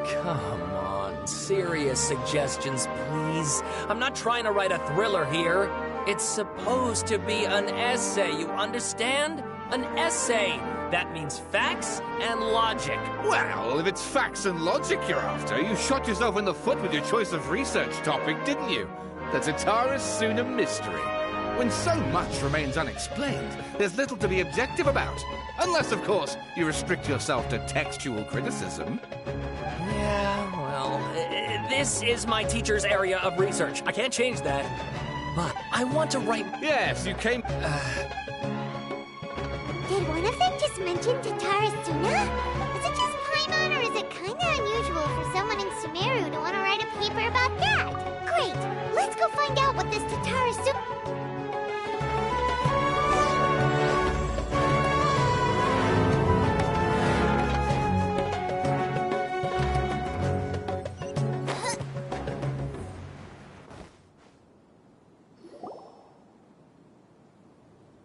Come on, serious suggestions, please. I'm not trying to write a thriller here. It's supposed to be an essay, you understand? An essay. That means facts and logic. Well, if it's facts and logic you're after, you shot yourself in the foot with your choice of research topic, didn't you? The Tatar is soon a mystery. When so much remains unexplained, there's little to be objective about. Unless, of course, you restrict yourself to textual criticism. Yeah, well, this is my teacher's area of research. I can't change that. But I want to write... Yes, you came... Did one of them just mention Tatar Suna? Is it just Paimon, or is it kinda unusual for someone in Sumeru to want to write a paper about that? Great! Let's go find out what this Tatar Suna...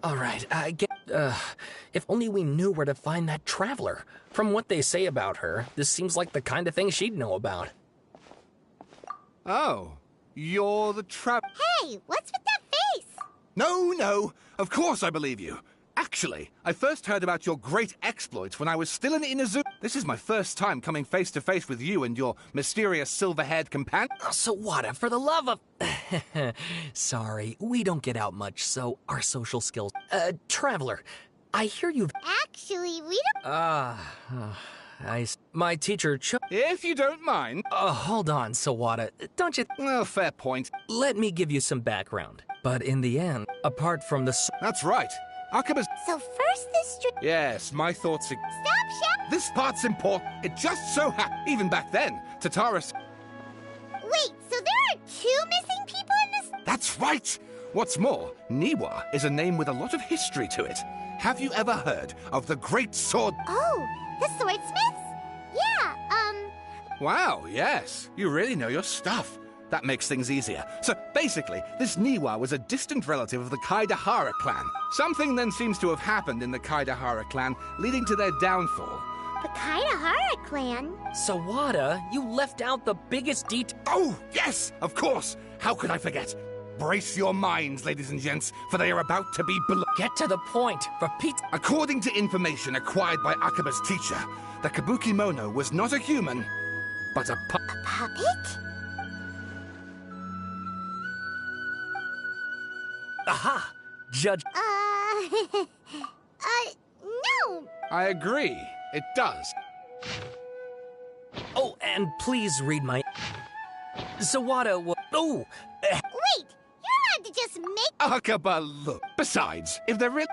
All right, if only we knew where to find that traveler. From what they say about her, this seems like the kind of thing she'd know about. Oh, you're the Hey, what's with that face? No, of course I believe you. Actually, I first heard about your great exploits when I was still in Inazu. This is my first time coming face to face with you and your mysterious silver-haired companion. Oh, so what? For the love of... Sorry, we don't get out much, so our social skills... Traveler, I hear you've... Actually, we don't... My teacher If you don't mind. Hold on, Sawada. Don't you... Well, fair point. Let me give you some background. But in the end, apart from the... That's right. Akaba's... So first this Yes, my thoughts... Stop shouting! This part's important. It just so even back then, Tataris... Wait, so there are two missing people in this? That's right! What's more, Niwa is a name with a lot of history to it. Have you ever heard of the Great Sword... Oh, the swordsmiths? Yeah, Wow, yes. You really know your stuff. That makes things easier. So, basically, this Niwa was a distant relative of the Kaidahara clan. Something then seems to have happened in the Kaidahara clan, leading to their downfall. the Kaidahara clan? Sawada, you left out the biggest detail. Oh, yes, of course. How could I forget? Brace your minds, ladies and gents, for they are about to be Get to the point, for Pete. According to information acquired by Akaba's teacher, the Kabuki Mono was not a human, but a Puppet? Aha! Judge. No! I agree. It does. Oh, and please read my... Sawada wa... Oh! Wait! You're allowed to just make... Akaba, look. Besides, if they're really...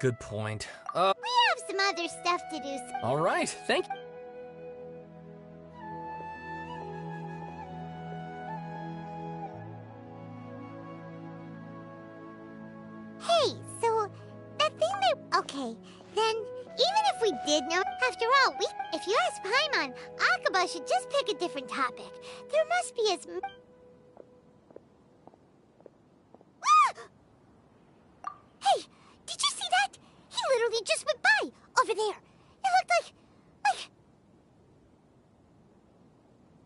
Good point. We have some other stuff to do. All right, thank you. Hey, so... that thing they... Okay, then... Even if we did know... After all, if you ask Paimon, Akaba should just pick a different topic. There must be as... Hey, did you see that? He literally just went by, over there. It looked like...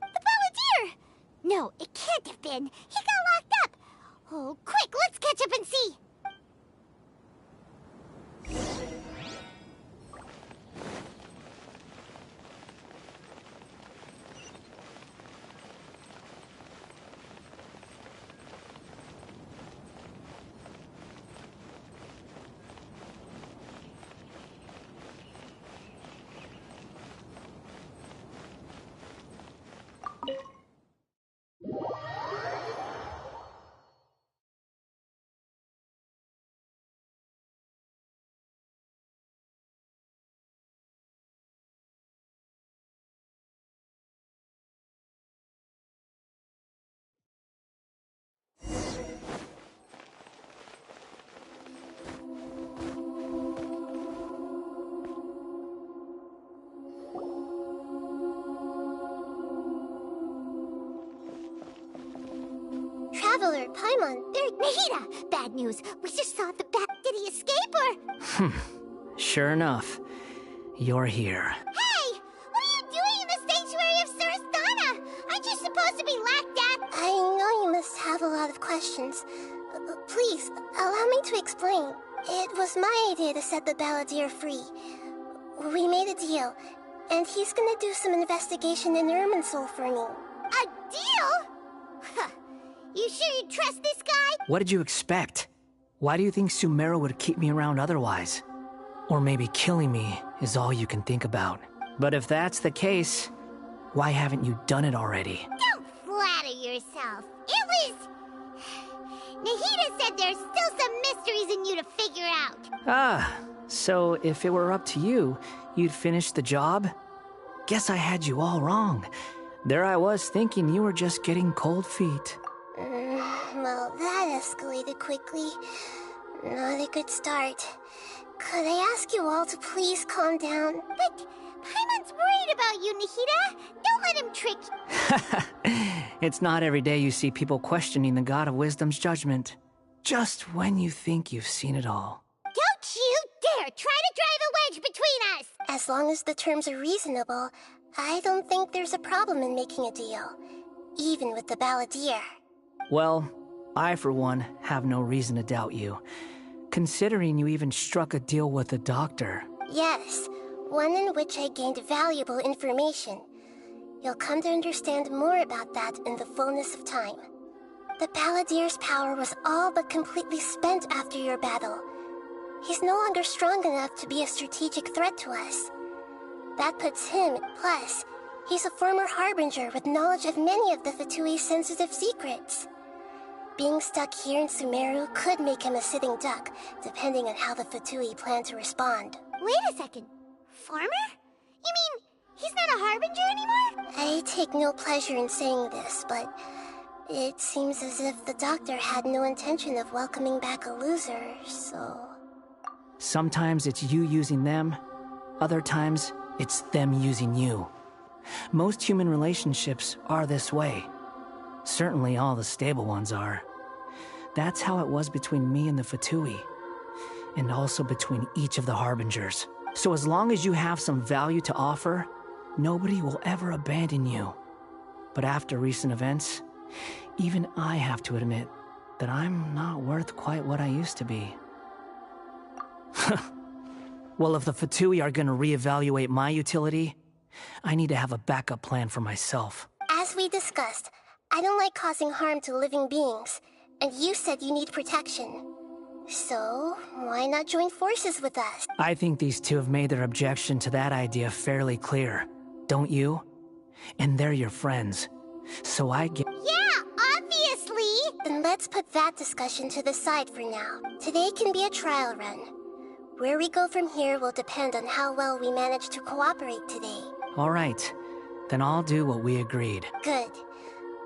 the Balladeer! No, it can't have been. He got locked up. Oh, quick, let's catch up and see. controller, Paimon, they're... Nahida! Bad news! We just saw the bat. Did he escape or... Sure enough, you're here. Hey! What are you doing in the sanctuary of Surasthana? Aren't you supposed to be lacked at? I know you must have a lot of questions. Please, allow me to explain. It was my idea to set the Balladeer free. We made a deal, and he's gonna do some investigation in Irminsul for me. A deal? Huh. You sure you trust this guy? What did you expect? Why do you think Sumeru would keep me around otherwise? Or maybe killing me is all you can think about. But if that's the case, why haven't you done it already? Don't flatter yourself. It was... Nahida said there's still some mysteries in you to figure out. Ah, so if it were up to you, you'd finish the job? Guess I had you all wrong. There I was thinking you were just getting cold feet. Well, that escalated quickly. Not a good start. Could I ask you all to please calm down? But Paimon's worried about you, Nahida. Don't let him trick you. It's not every day you see people questioning the God of Wisdom's judgment. Just when you think you've seen it all. Don't you dare try to drive a wedge between us! As long as the terms are reasonable, I don't think there's a problem in making a deal. Even with the Balladeer. Well, I for one have no reason to doubt you. Considering you even struck a deal with the doctor. Yes, one in which I gained valuable information. You'll come to understand more about that in the fullness of time. The Balladeer's power was all but completely spent after your battle. He's no longer strong enough to be a strategic threat to us. That puts him, plus, he's a former Harbinger with knowledge of many of the Fatui's sensitive secrets. Being stuck here in Sumeru could make him a sitting duck, depending on how the Fatui plan to respond. Wait a second. Former? You mean he's not a Harbinger anymore? I take no pleasure in saying this, but it seems as if the doctor had no intention of welcoming back a loser, so... Sometimes it's you using them, other times it's them using you. Most human relationships are this way. Certainly all the stable ones are. That's how it was between me and the Fatui, and also between each of the Harbingers. So as long as you have some value to offer, nobody will ever abandon you. But after recent events, even I have to admit that I'm not worth quite what I used to be. Well, if the Fatui are gonna reevaluate my utility, I need to have a backup plan for myself. As we discussed, I don't like causing harm to living beings, and you said you need protection. So, why not join forces with us? I think these two have made their objection to that idea fairly clear, don't you? And they're your friends, so I get... Yeah, obviously! Then let's put that discussion to the side for now. Today can be a trial run. Where we go from here will depend on how well we manage to cooperate today. All right, then I'll do what we agreed. Good.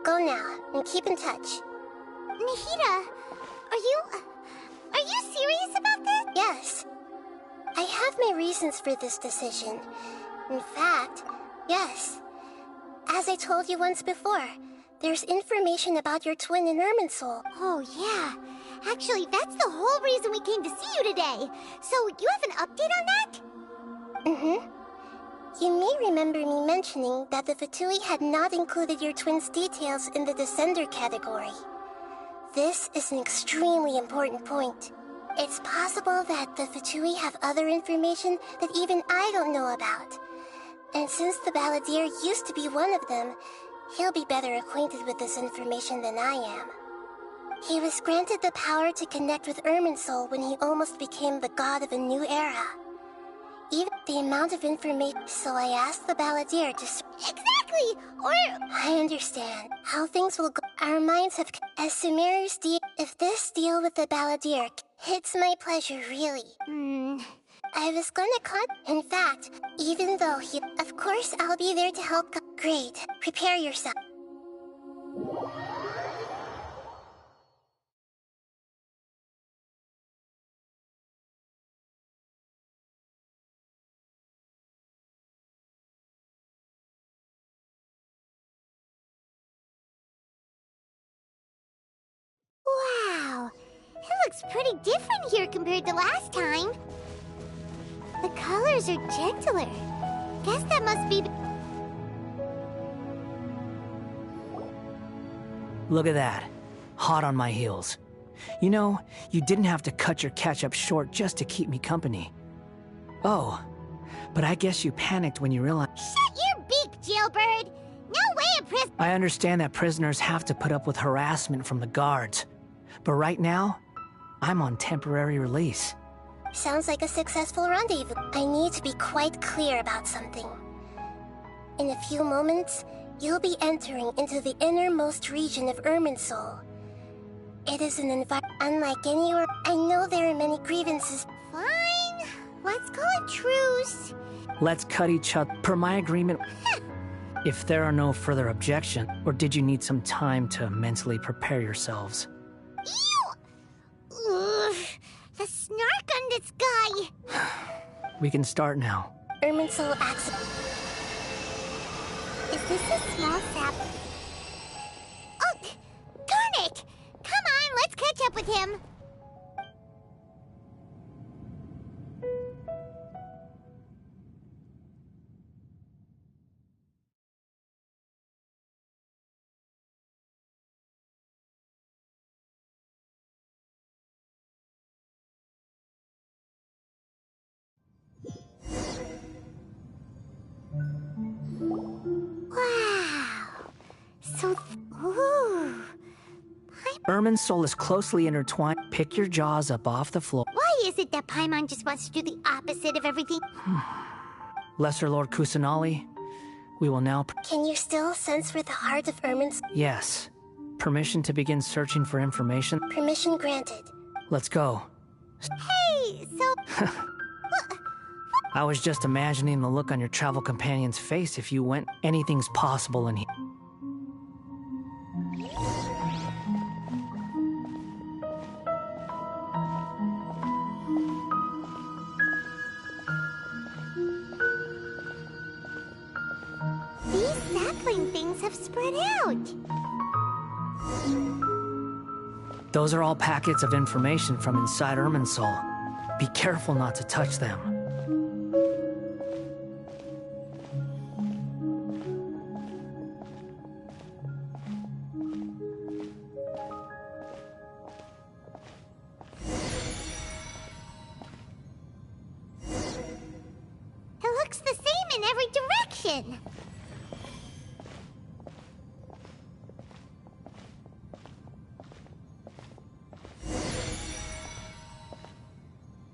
Go now, and keep in touch. Nahida, are you serious about this? Yes. I have my reasons for this decision. In fact, yes. As I told you once before, there's information about your twin in Irminsul. Oh, yeah. Actually, that's the whole reason we came to see you today. So, you have an update on that? Mm-hmm. You may remember me mentioning that the Fatui had not included your twin's details in the Descender category. This is an extremely important point. It's possible that the Fatui have other information that even I don't know about. And since the Balladeer used to be one of them, he'll be better acquainted with this information than I am. He was granted the power to connect with Irminsul when he almost became the god of a new era. Even the amount of information, so I asked the Balladeer to... Exactly! Or... I understand. How things will go... Our minds have... As Sumeru's deal... If this deal with the Balladeer hits my pleasure, really... I was gonna In fact, even though he... Of course, I'll be there to help... Great. Prepare yourself. looks pretty different here compared to last time. The colors are gentler. Guess that must be... Look at that. Hot on my heels. You know, you didn't have to cut your catch-up short just to keep me company. Oh, but I guess you panicked when you realized... Shut your beak, jailbird! No way a prisoner... I understand that prisoners have to put up with harassment from the guards. But right now, I'm on temporary release. Sounds like a successful rendezvous. I need to be quite clear about something. In a few moments, you'll be entering into the innermost region of Irminsul. It is an environment unlike anywhere. I know there are many grievances. Fine. Let's call it truce. Let's cut each other per my agreement. If there are no further objections, or did you need some time to mentally prepare yourselves? Ew! Ugh, the snark on this guy. We can start now. Irminsul accident. Is this a small sap? Oh, darn it! Come on, let's catch up with him. Wow. So, ooh. Irminsul is closely intertwined. Pick your jaws up off the floor. Why is it that Paimon just wants to do the opposite of everything? Lesser Lord Kusanali, we will now... Can you still sense where the heart of Irminsul... Yes. Permission to begin searching for information? Permission granted. Let's go. Hey, so... I was just imagining the look on your travel companion's face if you went... Anything's possible in here. These sapling things have spread out. Those are all packets of information from inside Irminsul. Be careful not to touch them. It looks the same in every direction.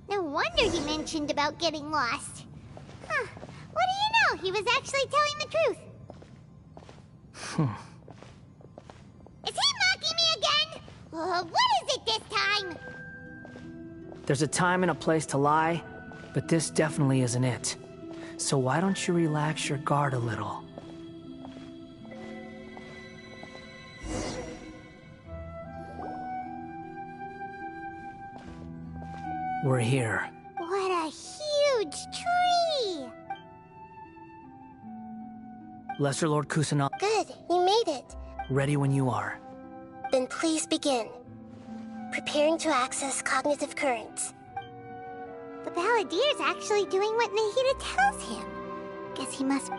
No wonder he mentioned about getting lost. Huh. What do you know? He was actually telling the truth. Is he mocking me again? What is it this time? There's a time and a place to lie, but this definitely isn't it. So why don't you relax your guard a little? We're here. What a huge tree! Lesser Lord Kusanal, Good, you made it. ready when you are. Then please begin. Preparing to access cognitive currents. The Balladeer's actually doing what Nahida tells him. Guess he must...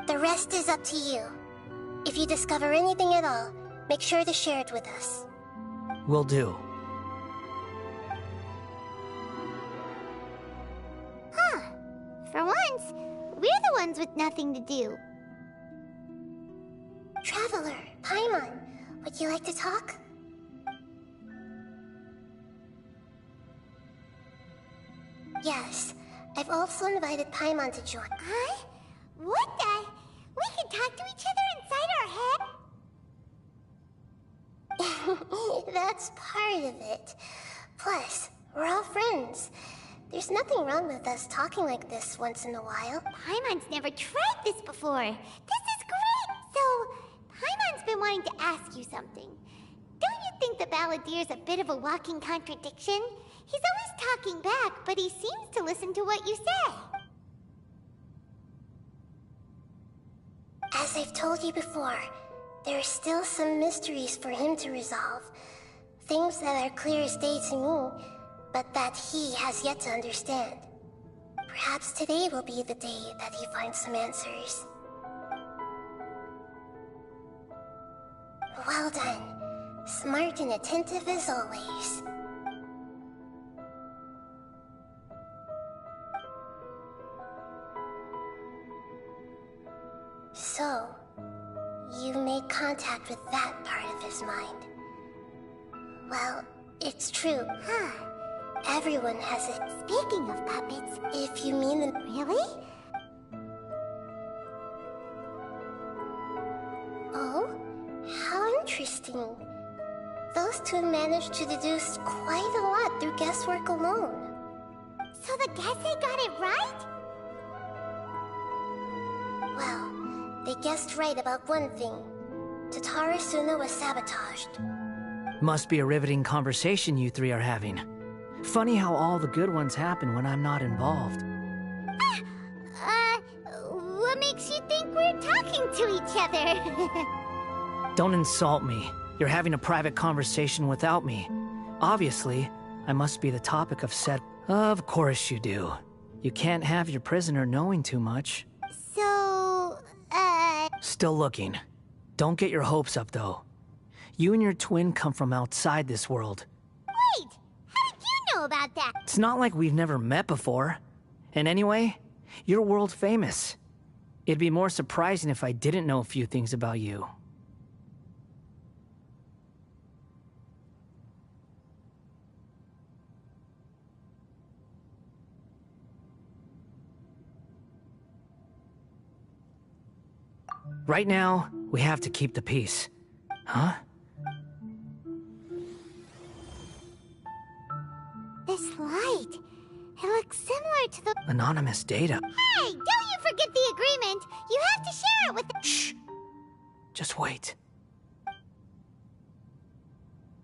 The rest is up to you. If you discover anything at all, make sure to share it with us. Will do. Huh. For once, we're the ones with nothing to do. Traveler, Paimon, would you like to talk? Yes, I've also invited Paimon to join. Huh? What the? We can talk to each other inside our head? That's part of it. Plus, we're all friends. There's nothing wrong with us talking like this once in a while. Paimon's never tried this before. This is great! So, Paimon's been wanting to ask you something. Don't you think the Balladeer's a bit of a walking contradiction? He's always talking back, but he seems to listen to what you say. As I've told you before, there are still some mysteries for him to resolve. Things that are clear as day to me, but that he has yet to understand. Perhaps today will be the day that he finds some answers. Well done. Smart and attentive as always. So, you made contact with that part of his mind. Well, it's true. Huh. Everyone has it. Speaking of puppets, If you mean them. really? Oh? How interesting. Those two managed to deduce quite a lot through guesswork alone. So the Genshin got it right? Well, they guessed right about one thing. Tatara Suna was sabotaged. Must be a riveting conversation you three are having. Funny how all the good ones happen when I'm not involved. What makes you think we're talking to each other? Don't insult me. You're having a private conversation without me. Obviously, I must be the topic of said. Of course you do. You can't have your prisoner knowing too much. So, Still looking. Don't get your hopes up, though. You and your twin come from outside this world. wait! How did you know about that? It's not like we've never met before. And anyway, you're world famous. It'd be more surprising if I didn't know a few things about you. Right now, we have to keep the peace. Huh? This light. It looks similar to the... Anonymous data. Hey, don't you forget the agreement! You have to share it with the... Shh! Just wait.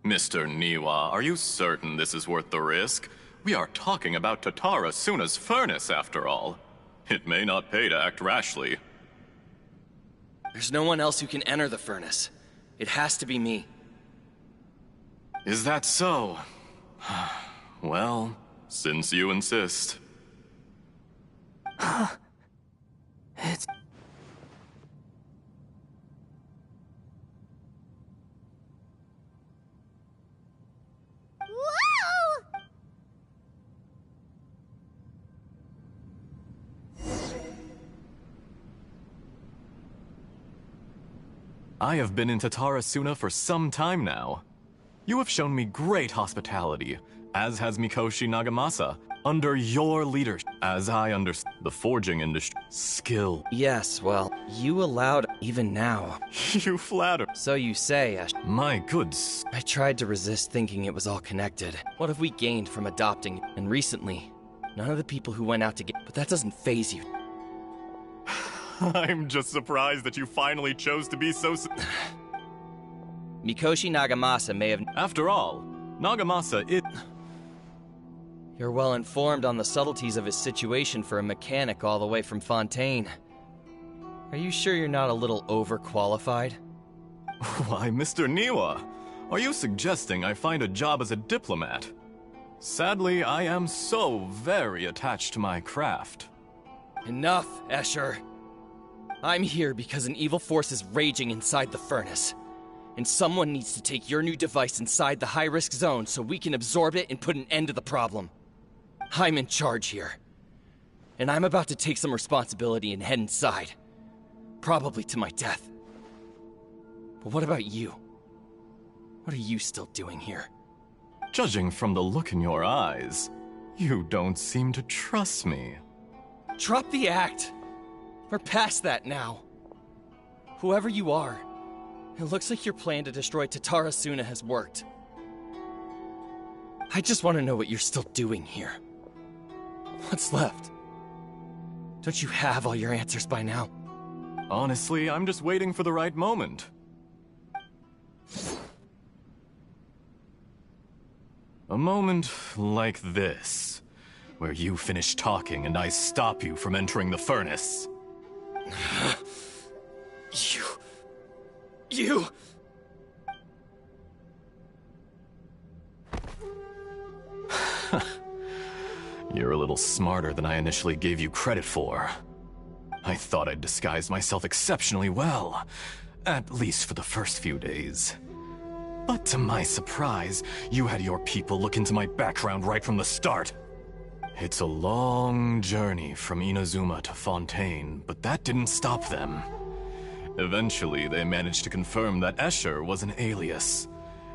Mr. Niwa, are you certain this is worth the risk? We are talking about Tatara Suna's furnace, after all. It may not pay to act rashly. There's no one else who can enter the furnace. It has to be me. Is that so? Well, since you insist. It's... Whoa! I have been in Tatara Suna for some time now. You have shown me great hospitality, as has Mikoshi Nagamasa, under your leadership. As I understand the forging industry, skill. Yes, well, you allowed even now. You flatter. So you say, My goods. I tried to resist thinking it was all connected. What have we gained from adopting? And recently, none of the people who went out to get... But that doesn't faze you. I'm just surprised that you finally chose to be so... Mikoshi Nagamasa may have... After all, Nagamasa, You're well informed on the subtleties of his situation for a mechanic all the way from Fontaine. Are you sure you're not a little overqualified? Why, Mr. Niwa, are you suggesting I find a job as a diplomat? Sadly, I am so very attached to my craft. Enough, Escher. I'm here because an evil force is raging inside the furnace. And someone needs to take your new device inside the high-risk zone so we can absorb it and put an end to the problem. I'm in charge here. And I'm about to take some responsibility and head inside. Probably to my death. But what about you? What are you still doing here? Judging from the look in your eyes, you don't seem to trust me. Drop the act! We're past that now. Whoever you are, it looks like your plan to destroy Tatara Suna has worked. I just want to know what you're still doing here. What's left? Don't you have all your answers by now? Honestly, I'm just waiting for the right moment. A moment like this, where you finish talking and I stop you from entering the furnace. You... You're a little smarter than I initially gave you credit for. I thought I'd disguised myself exceptionally well, at least for the first few days. But to my surprise, you had your people look into my background right from the start. It's a long journey from Inazuma to Fontaine, but that didn't stop them. Eventually, they managed to confirm that Escher was an alias,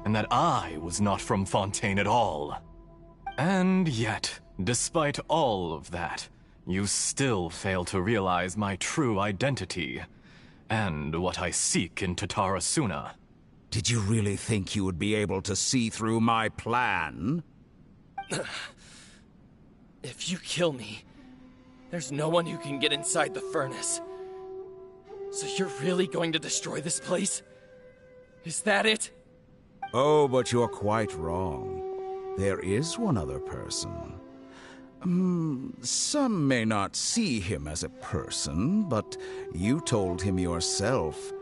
and that I was not from Fontaine at all. And yet, despite all of that, you still fail to realize my true identity, and what I seek in Tatarasuna. Did you really think you would be able to see through my plan? If you kill me, there's no one who can get inside the furnace. So you're really going to destroy this place? Is that it? Oh, but you're quite wrong. There is one other person. Some may not see him as a person, but you told him yourself.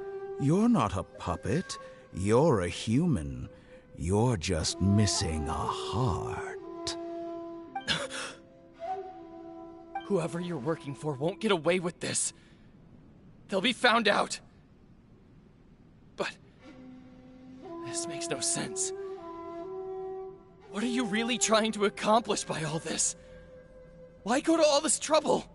You're not a puppet. You're a human. You're just missing a heart. Whoever you're working for won't get away with this. They'll be found out. But this makes no sense. What are you really trying to accomplish by all this? Why go to all this trouble?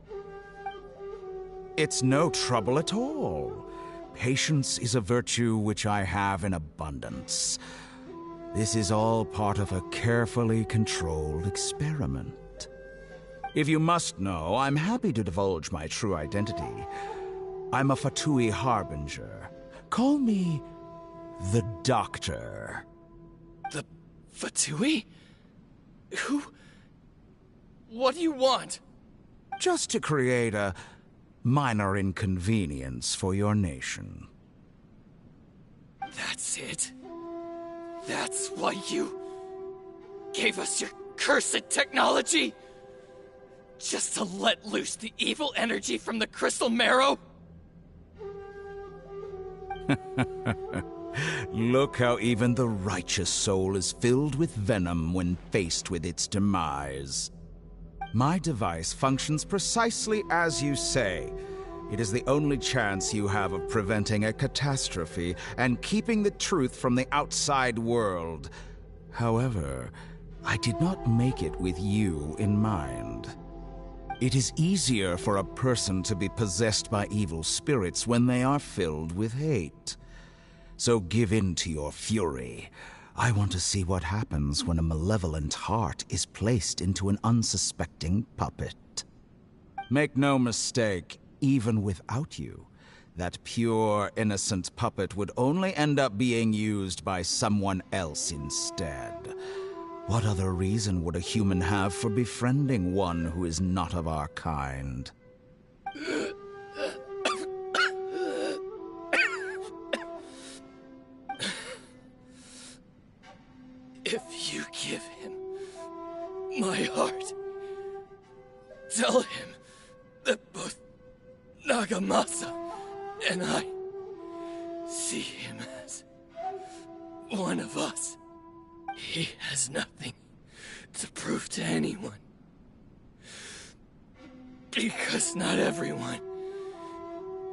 It's no trouble at all. Patience is a virtue which I have in abundance. This is all part of a carefully controlled experiment. If you must know, I'm happy to divulge my true identity. I'm a Fatui Harbinger. Call me the Doctor. The Fatui? Who? What do you want? Just to create a minor inconvenience for your nation. That's it? That's why you gave us your cursed technology? Just to let loose the evil energy from the crystal marrow? Look how even the righteous soul is filled with venom when faced with its demise. My device functions precisely as you say. It is the only chance you have of preventing a catastrophe and keeping the truth from the outside world. However, I did not make it with you in mind. It is easier for a person to be possessed by evil spirits when they are filled with hate. So give in to your fury. I want to see what happens when a malevolent heart is placed into an unsuspecting puppet. Make no mistake, even without you, that pure, innocent puppet would only end up being used by someone else instead. What other reason would a human have for befriending one who is not of our kind? If you give him my heart, tell him that both Nagamasa and I see him as one of us. He has nothing to prove to anyone. Because not everyone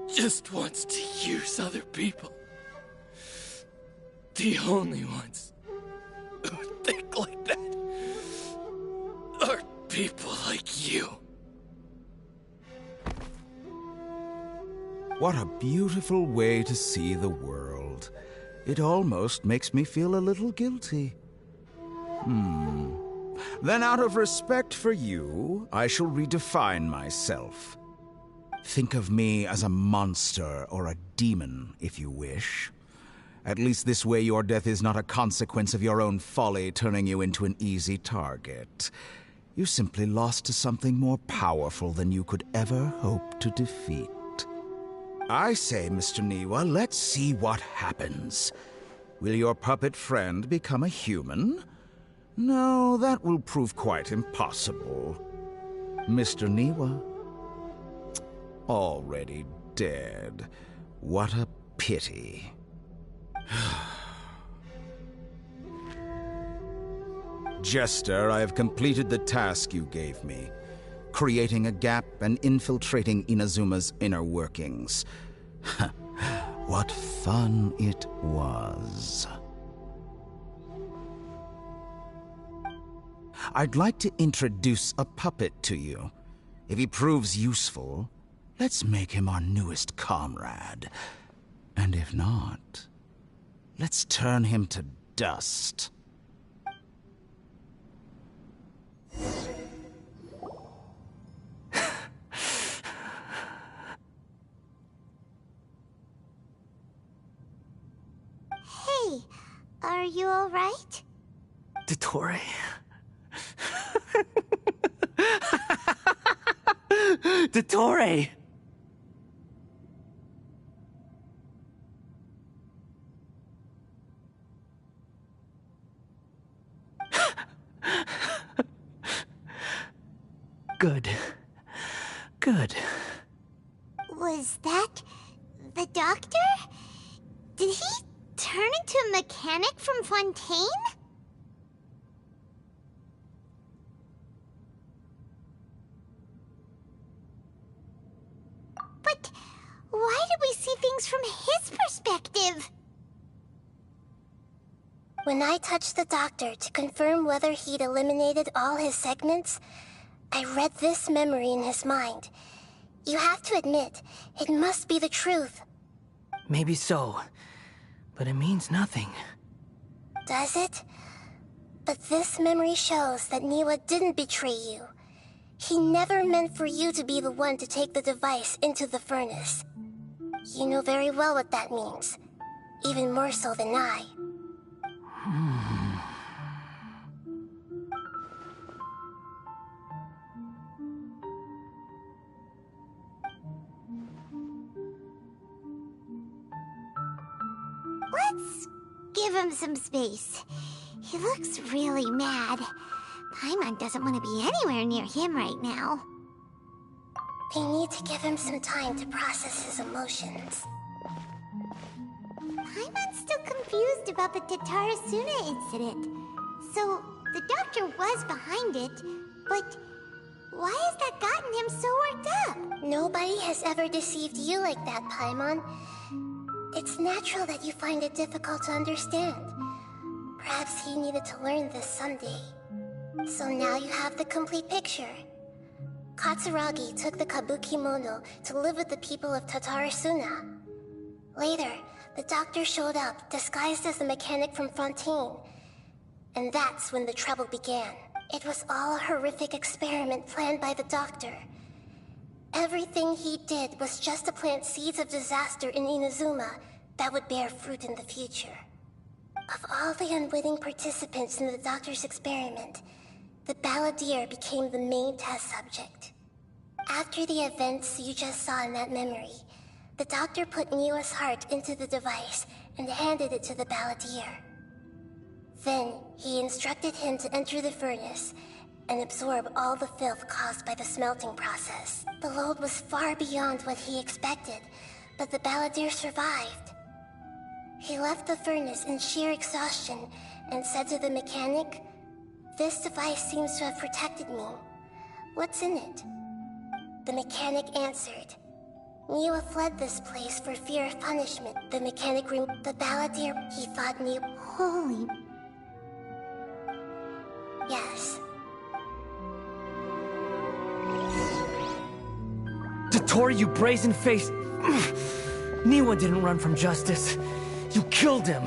just wants to use other people. The only ones who think like that are people like you. What a beautiful way to see the world. It almost makes me feel a little guilty. Then out of respect for you, I shall redefine myself. Think of me as a monster or a demon, if you wish. At least this way your death is not a consequence of your own folly turning you into an easy target. You simply lost to something more powerful than you could ever hope to defeat. I say, Mr. Niwa, let's see what happens. Will your puppet friend become a human? No, that will prove quite impossible. Mr. Niwa? Already dead. What a pity. Jester, I have completed the task you gave me, creating a gap and infiltrating Inazuma's inner workings. What fun it was. I'd like to introduce a puppet to you. If he proves useful, let's make him our newest comrade. And if not, let's turn him to dust. Hey, are you all right? Dottore. Dottore! Good. Good. Was that the doctor? Did he turn into a mechanic from Fontaine? But why did we see things from his perspective? When I touched the doctor to confirm whether he'd eliminated all his segments, I read this memory in his mind. You have to admit, it must be the truth. Maybe so, but it means nothing. Does it? But this memory shows that Niwa didn't betray you. He never meant for you to be the one to take the device into the furnace. You know very well what that means. Even more so than I. Let's give him some space. He looks really mad. Paimon doesn't want to be anywhere near him right now. We need to give him some time to process his emotions. Paimon's still confused about the Tatarasuna incident. So, the doctor was behind it, but why has that gotten him so worked up? Nobody has ever deceived you like that, Paimon. It's natural that you find it difficult to understand. Perhaps he needed to learn this someday. So now you have the complete picture. Katsuragi took the kabuki mono to live with the people of Tatarasuna. Later, the doctor showed up, disguised as the mechanic from Fontaine. And that's when the trouble began. It was all a horrific experiment planned by the doctor. Everything he did was just to plant seeds of disaster in Inazuma that would bear fruit in the future. Of all the unwitting participants in the doctor's experiment, the Balladeer became the main test subject. After the events you just saw in that memory, the doctor put Niwa's heart into the device and handed it to the Balladeer. Then, he instructed him to enter the furnace and absorb all the filth caused by the smelting process. The load was far beyond what he expected, but the Balladeer survived. He left the furnace in sheer exhaustion and said to the mechanic, "This device seems to have protected me. What's in it?" The mechanic answered, "Niwa fled this place for fear of punishment." The mechanic removed the Balladeer. He thought Niwa... Holy... Yes. Dottore, you brazen-faced... Niwa didn't run from justice. You killed him.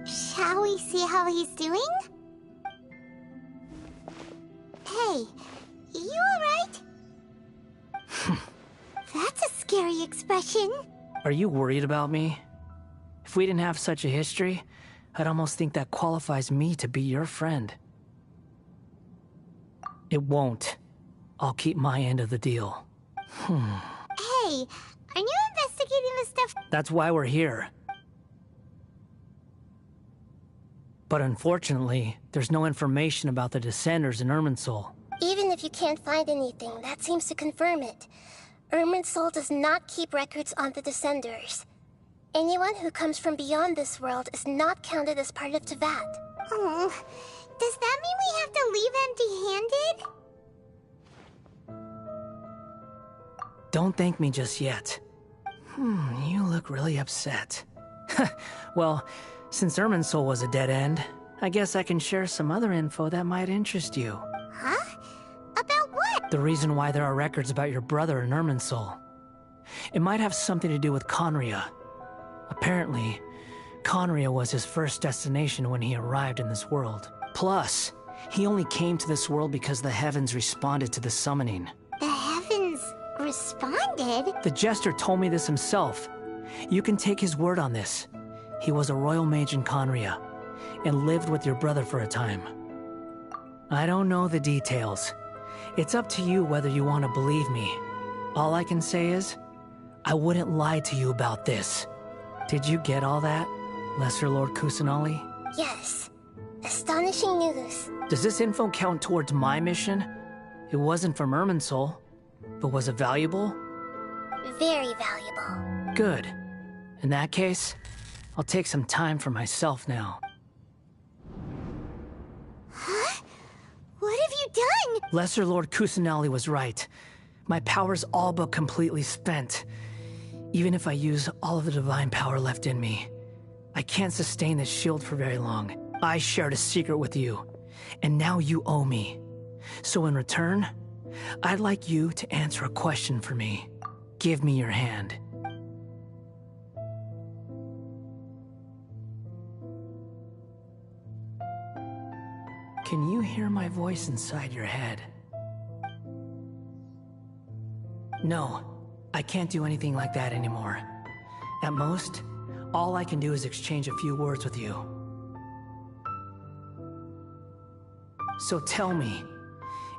Shall we see how he's doing? Hey, you alright? That's a scary expression. Are you worried about me? If we didn't have such a history, I'd almost think that qualifies me to be your friend. It won't. I'll keep my end of the deal. Hey, are you investigating the That's why we're here. But unfortunately, there's no information about the Descenders in Irminsul. Even if you can't find anything, that seems to confirm it. Irminsul does not keep records on the Descenders. Anyone who comes from beyond this world is not counted as part of Teyvat. Oh, does that mean we have to leave empty-handed? Don't thank me just yet. You look really upset. Well, since Irminsul was a dead end, I guess I can share some other info that might interest you. Huh? About what? The reason why there are records about your brother in Irminsul. It might have something to do with Conria. Apparently, Conria was his first destination when he arrived in this world. Plus, he only came to this world because the heavens responded to the summoning. The heavens responded? The Jester told me this himself. You can take his word on this. He was a royal mage in Conria, and lived with your brother for a time. I don't know the details. It's up to you whether you want to believe me. All I can say is, I wouldn't lie to you about this. Did you get all that, Lesser Lord Kusanali? Yes. Astonishing news. Does this info count towards my mission? It wasn't from Irminsul, but was it valuable? Very valuable. Good. In that case, I'll take some time for myself now. Huh? What have you done? Lesser Lord Kusanali was right. My power's all but completely spent. Even if I use all of the divine power left in me, I can't sustain this shield for very long. I shared a secret with you, and now you owe me. So in return, I'd like you to answer a question for me. Give me your hand. Can you hear my voice inside your head? No, I can't do anything like that anymore. At most, all I can do is exchange a few words with you. So tell me,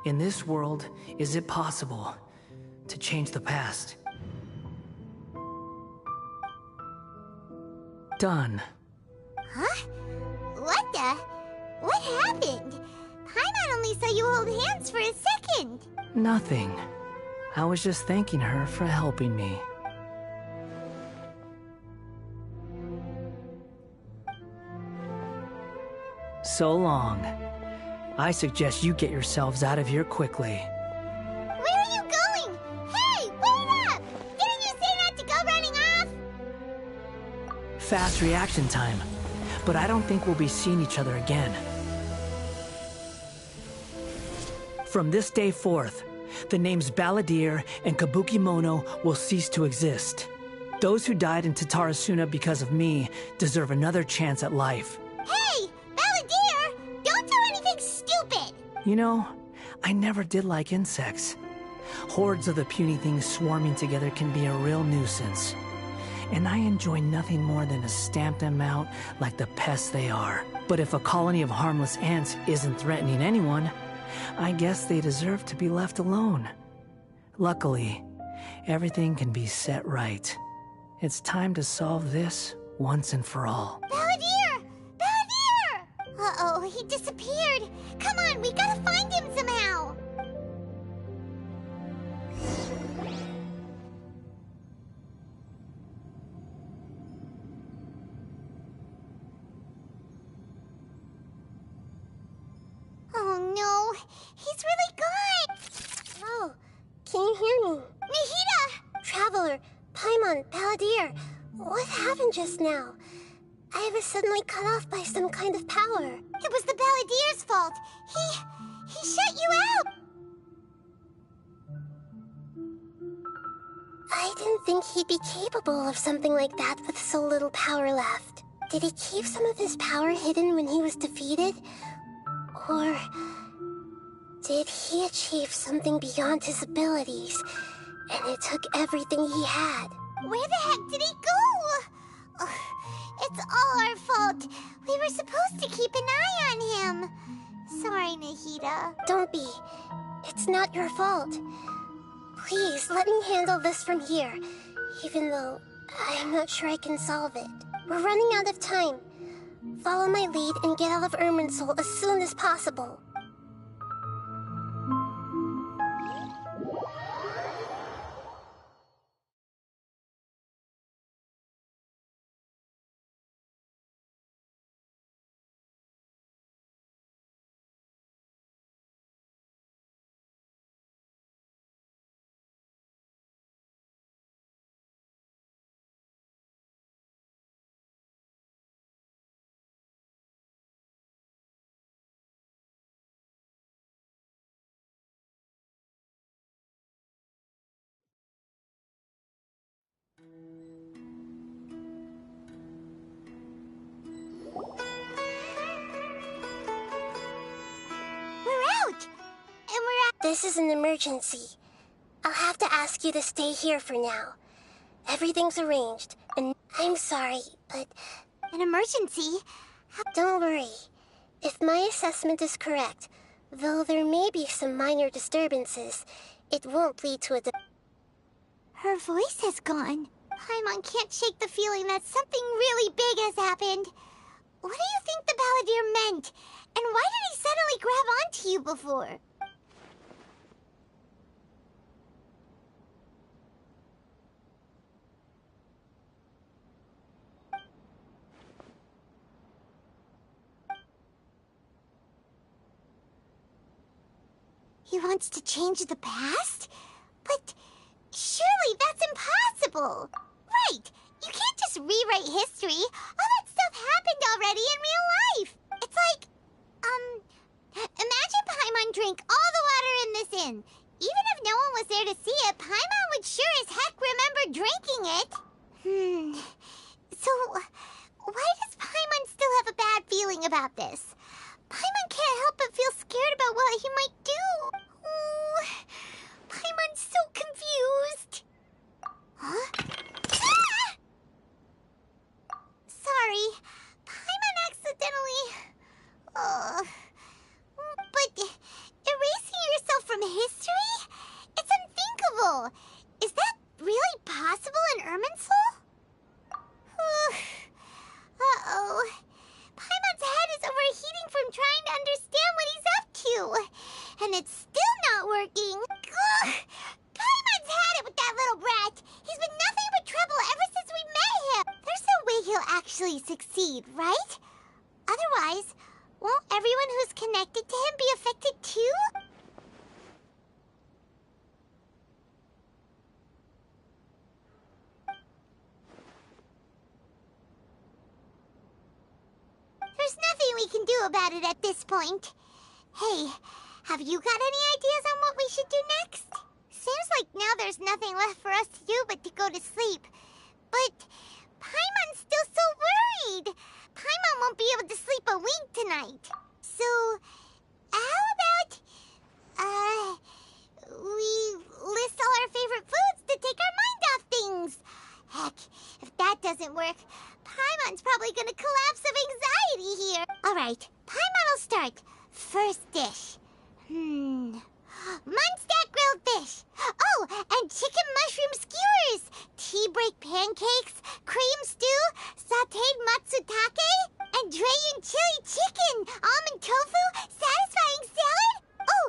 in this world, is it possible to change the past? Done. Huh? What the? What happened? Paimon only saw you hold hands for a second. Nothing. I was just thanking her for helping me. So long. I suggest you get yourselves out of here quickly. Where are you going? Hey, wait up! Didn't you say not to go running off? Fast reaction time. But I don't think we'll be seeing each other again. From this day forth, the names Balladeer and Kabukimono will cease to exist. Those who died in Tatarasuna because of me deserve another chance at life. Hey, Balladeer! Don't do anything stupid! You know, I never did like insects. Hordes of the puny things swarming together can be a real nuisance. And I enjoy nothing more than to stamp them out like the pests they are. But if a colony of harmless ants isn't threatening anyone, I guess they deserve to be left alone. Luckily, everything can be set right. It's time to solve this once and for all. Balladeer! Balladeer! Uh-oh, he disappeared. Come on, we gotta find him somehow. Oh no, he's really gone! Oh, can you hear me? Nahida! Traveler, Paimon, Balladeer, what happened just now? I was suddenly cut off by some kind of power. It was the Balladeer's fault. He shut you out! I didn't think he'd be capable of something like that with so little power left. Did he keep some of his power hidden when he was defeated? Or did he achieve something beyond his abilities, and it took everything he had? Where the heck did he go? Ugh, it's all our fault. We were supposed to keep an eye on him. Sorry, Nahida. Don't be. It's not your fault. Please, let me handle this from here, even though I'm not sure I can solve it. We're running out of time. Follow my lead and get out of Irminsul as soon as possible. This is an emergency. I'll have to ask you to stay here for now. Everything's arranged, and I'm sorry, but... An emergency? Don't worry. If my assessment is correct, though there may be some minor disturbances, it won't lead to a... Her voice has gone. Paimon can't shake the feeling that something really big has happened. What do you think the Balladeer meant? And why did he suddenly grab onto you before? He wants to change the past? But surely that's impossible! Right! You can't just rewrite history! All that stuff happened already in real life! It's like, imagine Paimon drank all the water in this inn. Even if no one was there to see it, Paimon would sure as heck remember drinking it. So, why does Paimon still have a bad feeling about this? Paimon can't help but feel scared about what he might do. Oh, Paimon's so confused. Huh? Ah! Sorry, Paimon accidentally... But erasing yourself from history? It's unthinkable. Is that really possible in Irminsul? Uh-oh. Paimon's head is overheating from trying to understand what he's up to. And it's still not working. Ugh. Paimon's had it with that little brat. He's been nothing but trouble ever since we met him. There's no way he'll actually succeed, right? Otherwise, won't everyone who's connected to him be affected too? There's nothing we can do about it at this point. Hey, have you got any ideas on what we should do next? Seems like now there's nothing left for us to do but to go to sleep. But Paimon's still so worried. Paimon won't be able to sleep a wink tonight. So, how about, we list all our favorite foods to take our mind off things? Heck, if that doesn't work, Paimon's probably gonna collapse of anxiety here. Alright, Paimon will start. First dish. Munstack grilled fish. Oh, and chicken mushroom skewers. Tea break pancakes, cream stew, sauteed matsutake, and Dragon chili chicken, almond tofu, satisfying salad. Oh,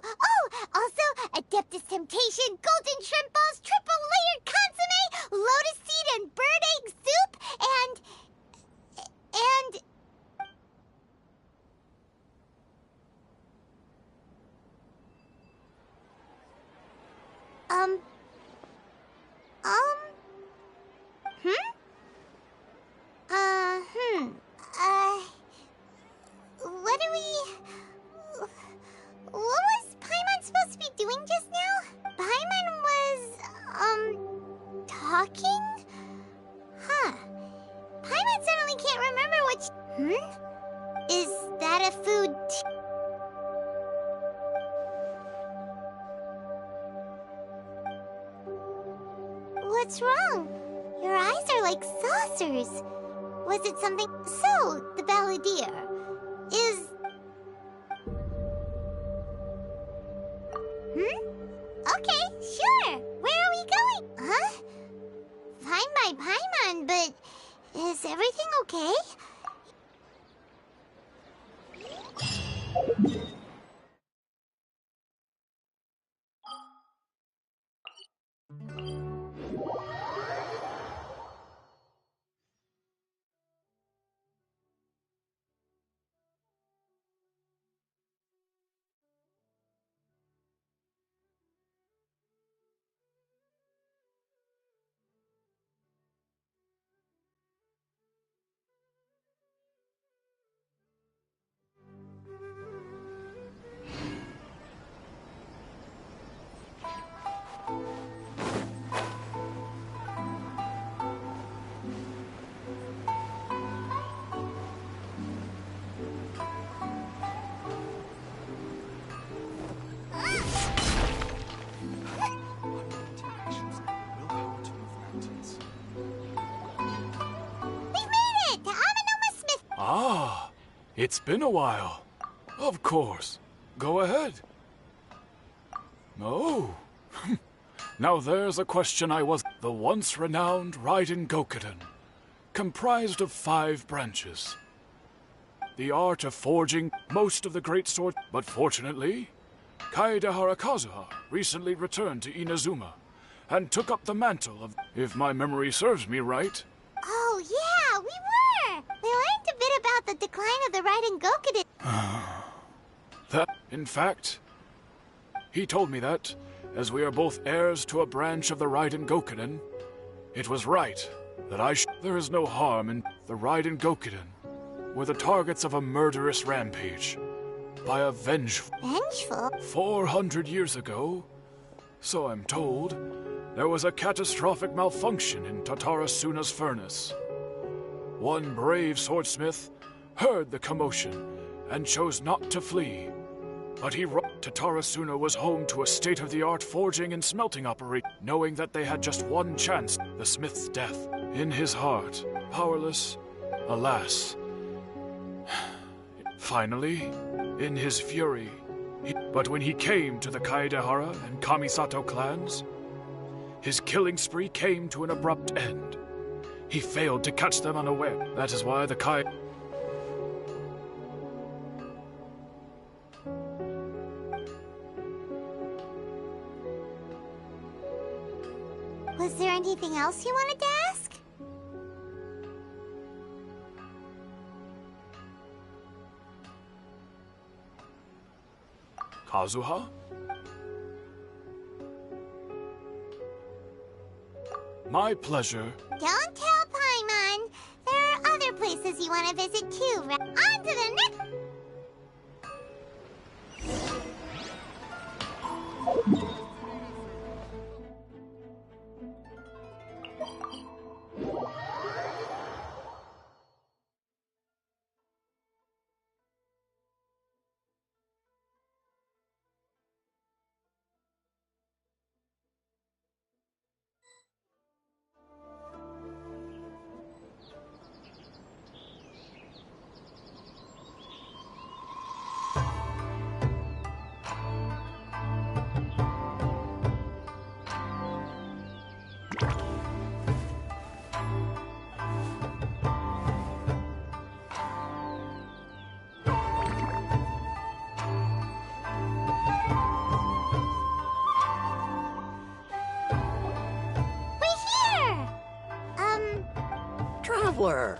also Adeptus Temptation, golden shrimp balls, triple layered consomme, lotus seed and bird egg soup, and... What do we... What was Paimon supposed to be doing just now? Paimon was, talking? Huh. Paimon suddenly can't remember what Is that a food... What's wrong? Your eyes are like saucers. Was it something... So, the Balladeer is... Okay, sure. Where are we going? Huh? Fine by Paimon. Paimon, but is everything okay? Ah, it's been a while. Of course. Go ahead. Oh. Now there's a question I was... The once renowned Raiden Gokuden, comprised of 5 branches. The art of forging most of the great sword... But fortunately, Kaedehara Kazuha recently returned to Inazuma and took up the mantle of... If my memory serves me right... Oh, yeah, we were! We learned a bit about the decline of the Raiden Gokuden. In fact, he told me that, as we are both heirs to a branch of the Raiden Gokuden, it was right that There is no harm in the Raiden Gokuden were the targets of a murderous rampage by a vengeful... Vengeful? 400 years ago, so I'm told, there was a catastrophic malfunction in Tatarasuna's furnace. One brave swordsmith heard the commotion and chose not to flee. But Tatarasuna was home to a state-of-the-art forging and smelting operation, knowing that they had just one chance, the smith's death. In his heart, powerless, alas. Finally, in his fury, but when he came to the Kaedehara and Kamisato clans, his killing spree came to an abrupt end. He failed to catch them unaware. That is why the Was there anything else you wanted to ask? Kazuha? My pleasure. Don't tell Paimon. There are other places you want to visit too, right? On to the next... Traveler,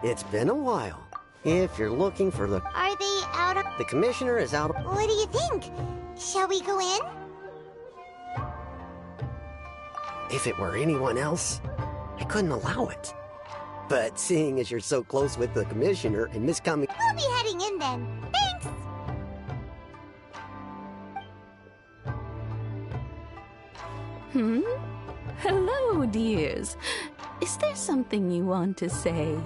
it's been a while. If you're looking for the... Are they out of... The commissioner is out of... What do you think? Shall we go in? If it were anyone else, I couldn't allow it. But seeing as you're so close with the commissioner and Miss Kami... We'll be heading in then. Thanks! Hello, dears. Is there something you want to say?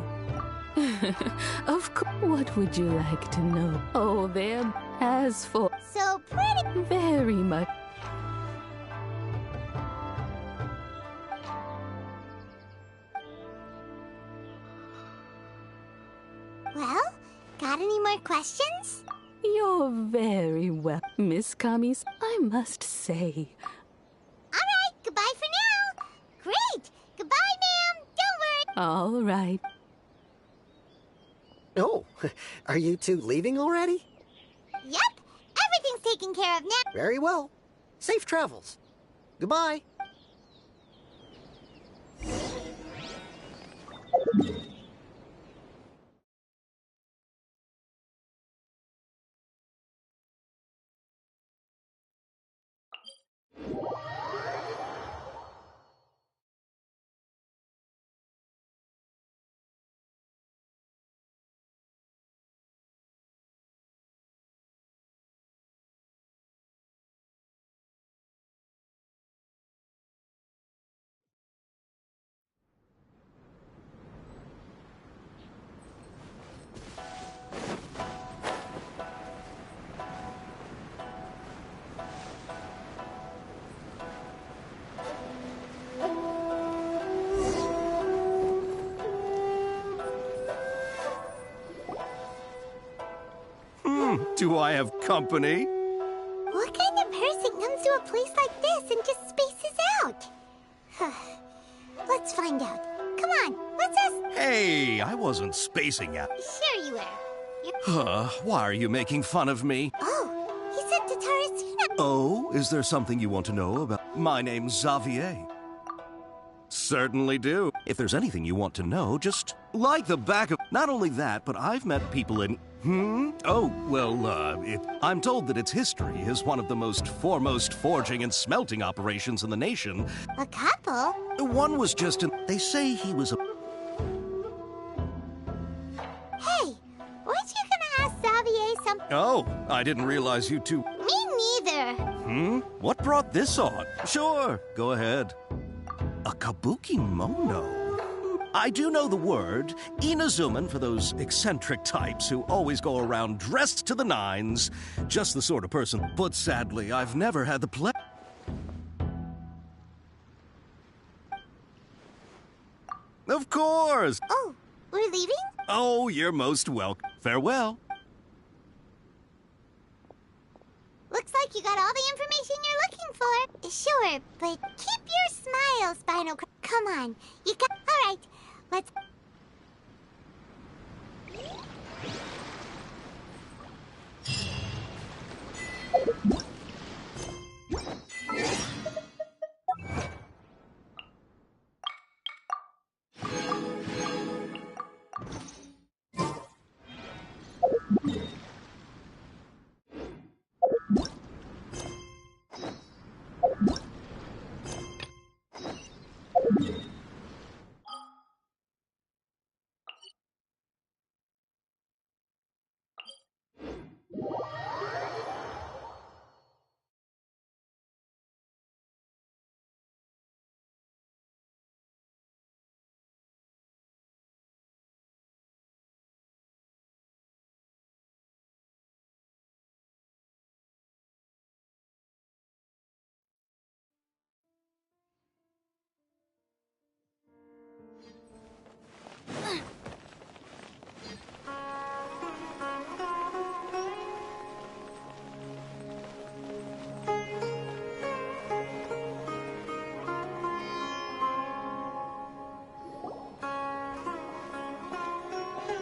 Of course. What would you like to know? Oh, there. As for... So pretty. Very much. Well, got any more questions? You're very well, Miss Kamis, I must say. All right, goodbye for now. Great. Goodbye, ma'am. Don't worry. All right. Oh, are you two leaving already? Yep, everything's taken care of now. Very well. Safe travels. Goodbye. Do I have company? What kind of person comes to a place like this and just spaces out? Let's find out. Come on, let's ask. Hey, I wasn't spacing out. Sure you were. Why are you making fun of me? Oh, he said Tatara Suna. Oh, is there something you want to know about? My name's Xavier. Certainly do. If there's anything you want to know, just like the back of... Not only that, but I've met people in... Oh, well, I'm told that its history is one of the most foremost forging and smelting operations in the nation. A couple? One was just in... They say he was a... Hey, weren't you gonna ask Xavier something? Oh, I didn't realize you two... Me neither. What brought this on? Sure, go ahead. A kabuki mono? I do know the word. Inazuman for those eccentric types who always go around dressed to the nines. Just the sort of person. But sadly, I've never had the pleasure. Of course! Oh, we're leaving? Oh, you're most welcome. Farewell. Looks like you got all the information you're looking for. Sure, but keep your smile, Spinal. Come on, you got... All right, let's...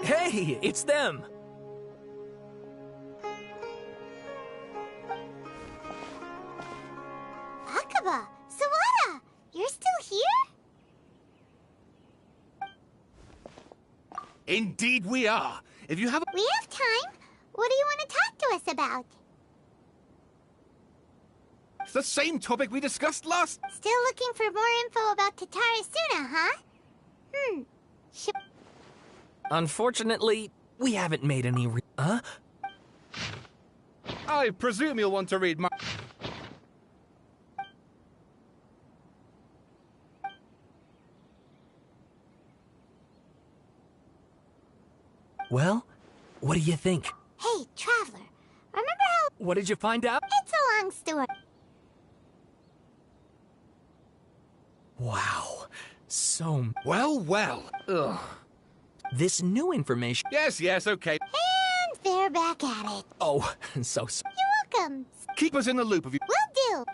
Hey, it's them! Akaba, Sawada, you're still here? Indeed we are. If you have... We have time. What do you want to talk to us about? It's the same topic we discussed last... Still looking for more info about Tatara Suna, huh? Unfortunately, we haven't made any Huh? I presume you'll want to read my... Well, what do you think? Hey, Traveler, remember how... What did you find out? It's a long story. Wow. So... Well, well. Ugh. This new information... Yes, okay. And they're back at it. Oh, so... You're welcome. Keep us in the loop of you... Will do.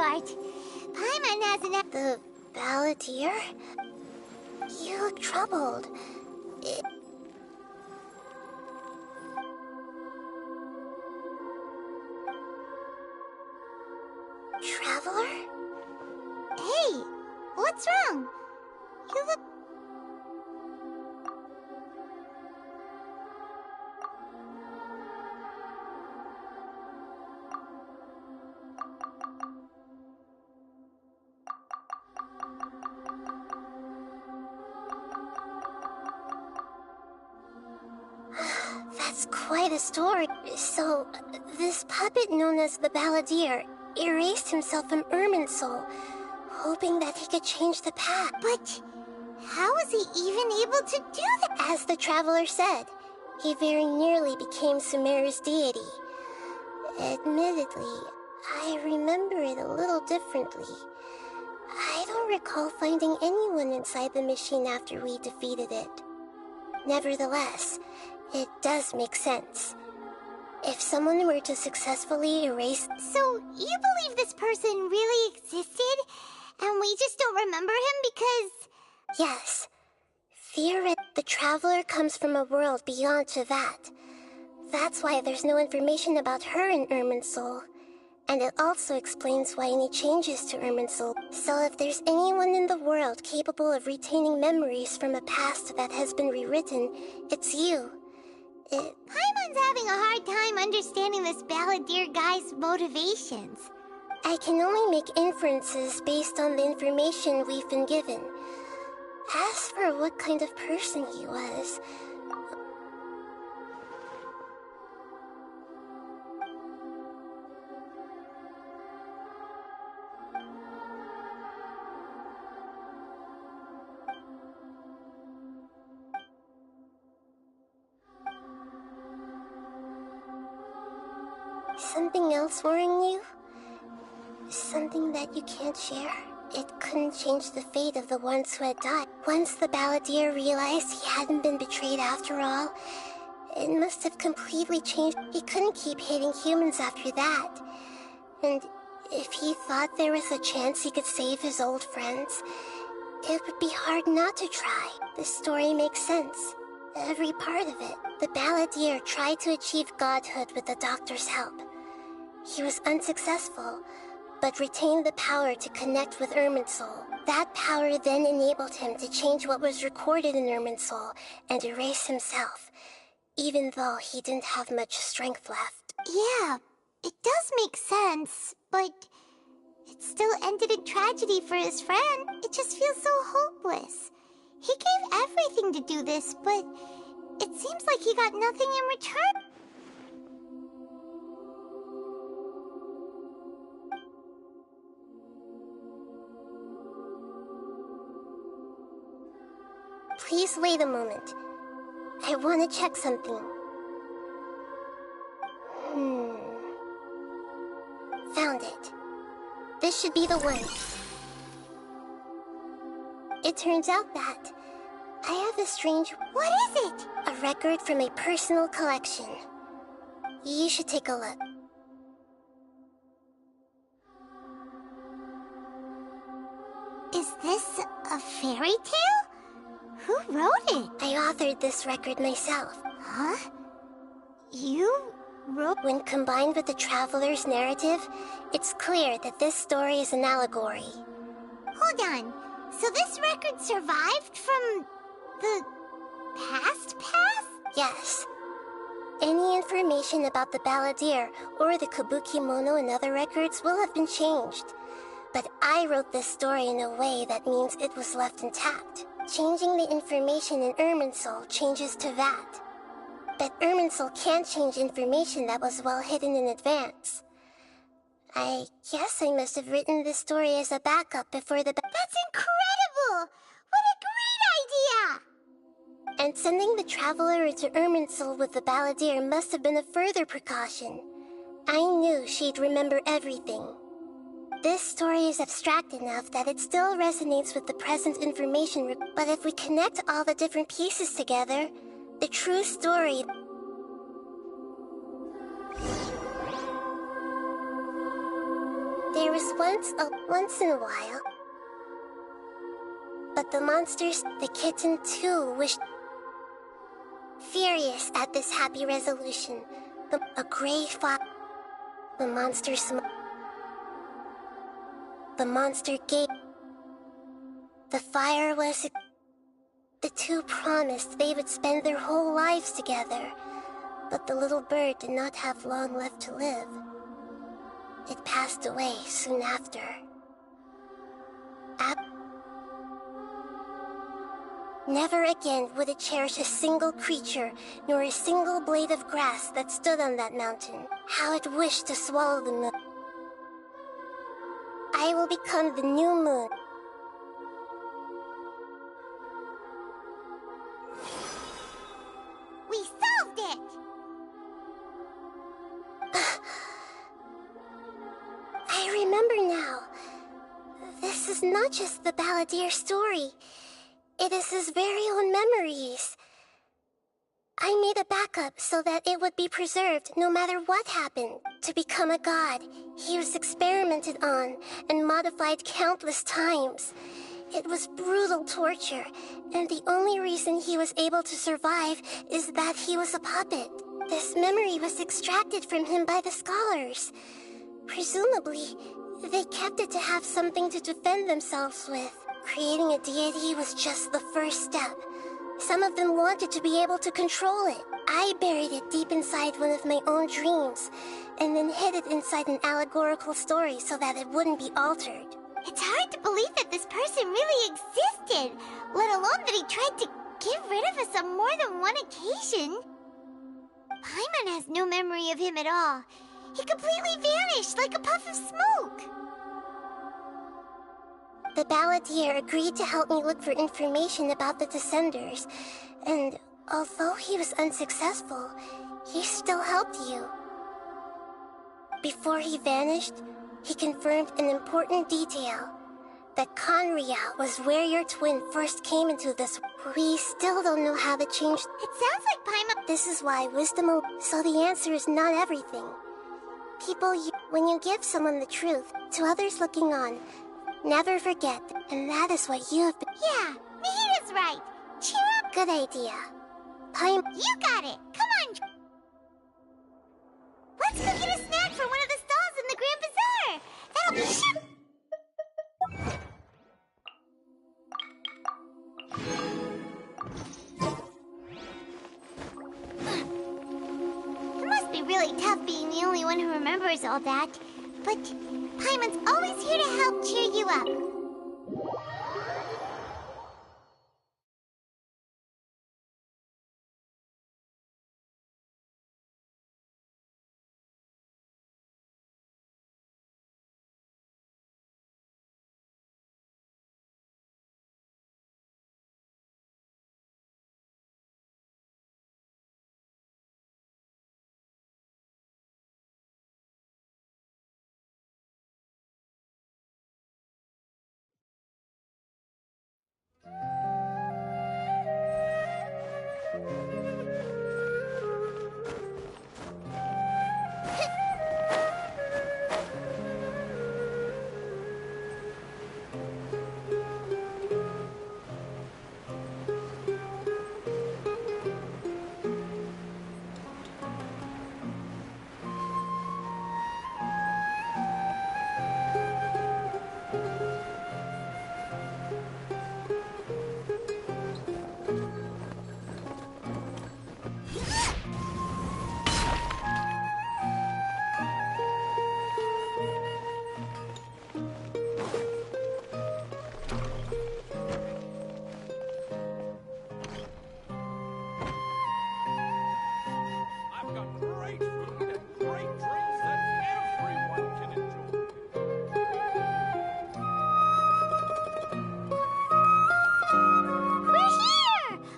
part. Paimon hasn't... The Balladeer? You look troubled. Traveler? Hey, what's wrong? You look... That's quite a story. So, this puppet known as the Balladeer erased himself from Irminsul, hoping that he could change the past. But how was he even able to do that? As the Traveler said, he very nearly became Sumeru's deity. Admittedly, I remember it a little differently. I don't recall finding anyone inside the machine after we defeated it. Nevertheless, it does make sense. If someone were to successfully erase... So, you believe this person really existed, and we just don't remember him because... Yes. The Traveler comes from a world beyond Tevat. That's why there's no information about her in Irminsul. And it also explains why any changes to Irminsul. So if there's anyone in the world capable of retaining memories from a past that has been rewritten, it's you. Paimon's having a hard time understanding this Balladeer guy's motivations. I can only make inferences based on the information we've been given. As for what kind of person he was... Something else worrying you? Something that you can't share? It couldn't change the fate of the ones who had died. Once the Balladeer realized he hadn't been betrayed after all, it must have completely changed. He couldn't keep hating humans after that. And if he thought there was a chance he could save his old friends, it would be hard not to try. The story makes sense. Every part of it. The Balladeer tried to achieve godhood with the Doctor's help. He was unsuccessful, but retained the power to connect with Irminsul. That power then enabled him to change what was recorded in Irminsul and erase himself, even though he didn't have much strength left. Yeah, it does make sense, but it still ended in tragedy for his friend. It just feels so hopeless. He gave everything to do this, but it seems like he got nothing in return. Please wait a moment. I want to check something. Found it. This should be the one. It turns out that I have a strange... What is it? A record from a personal collection. You should take a look. Is this a fairy tale? Who wrote it? I authored this record myself. Huh? You wrote... When combined with the Traveler's narrative, it's clear that this story is an allegory. Hold on. So this record survived from the past? Yes. Any information about the Balladeer or the Kabuki Mono and other records will have been changed. But I wrote this story in a way that means it was left intact. Changing the information in Irminsul changes to that. But Irminsul can't change information that was well hidden in advance. I guess I must have written this story as a backup before the... That's incredible! What a great idea! And sending the Traveler into Irminsul with the Balladeer must have been a further precaution. I knew she'd remember everything. This story is abstract enough that it still resonates with the present information, but if we connect all the different pieces together, the true story... There was once in a while. But the monsters, the kitten too, wished... Furious at this happy resolution, a gray fox... The monster gave... The fire was... The two promised they would spend their whole lives together, but the little bird did not have long left to live. It passed away soon after. Never again would it cherish a single creature, nor a single blade of grass that stood on that mountain. How it wished to swallow the moon. I will become the new moon. We solved it! I remember now. This is not just the Balladeer story. It is his very own memories. I made a backup so that it would be preserved no matter what happened. To become a god, he was experimented on and modified countless times. It was brutal torture, and the only reason he was able to survive is that he was a puppet. This memory was extracted from him by the scholars. Presumably, they kept it to have something to defend themselves with. Creating a deity was just the first step. Some of them wanted to be able to control it. I buried it deep inside one of my own dreams, and then hid it inside an allegorical story so that it wouldn't be altered. It's hard to believe that this person really existed, let alone that he tried to get rid of us on more than one occasion. Paimon has no memory of him at all. He completely vanished like a puff of smoke. The Balladeer agreed to help me look for information about the Descenders, and although he was unsuccessful, he still helped you. Before he vanished, he confirmed an important detail, that Conria was where your twin first came into this. We still don't know how to change... It sounds like Paimon... This is why wisdom... So the answer is not everything. When you give someone the truth, to others looking on, never forget, and that is what you have been... Yeah, Nihita's right. Cheer up. Good idea. You got it. Come on. Let's go get a snack from one of the stalls in the Grand Bazaar. That'll be It must be really tough being the only one who remembers all that. But Paimon's always here to help cheer you up.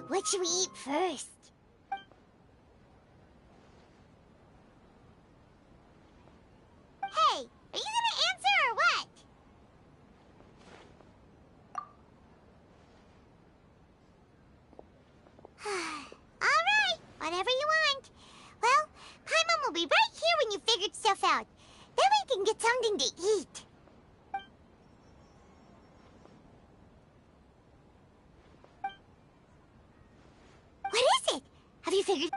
What should we eat first? Hey, are you gonna answer or what? Alright, whatever you want. Well, Paimon will be right here when you figured stuff out. Then we can get something to eat. Have you figured...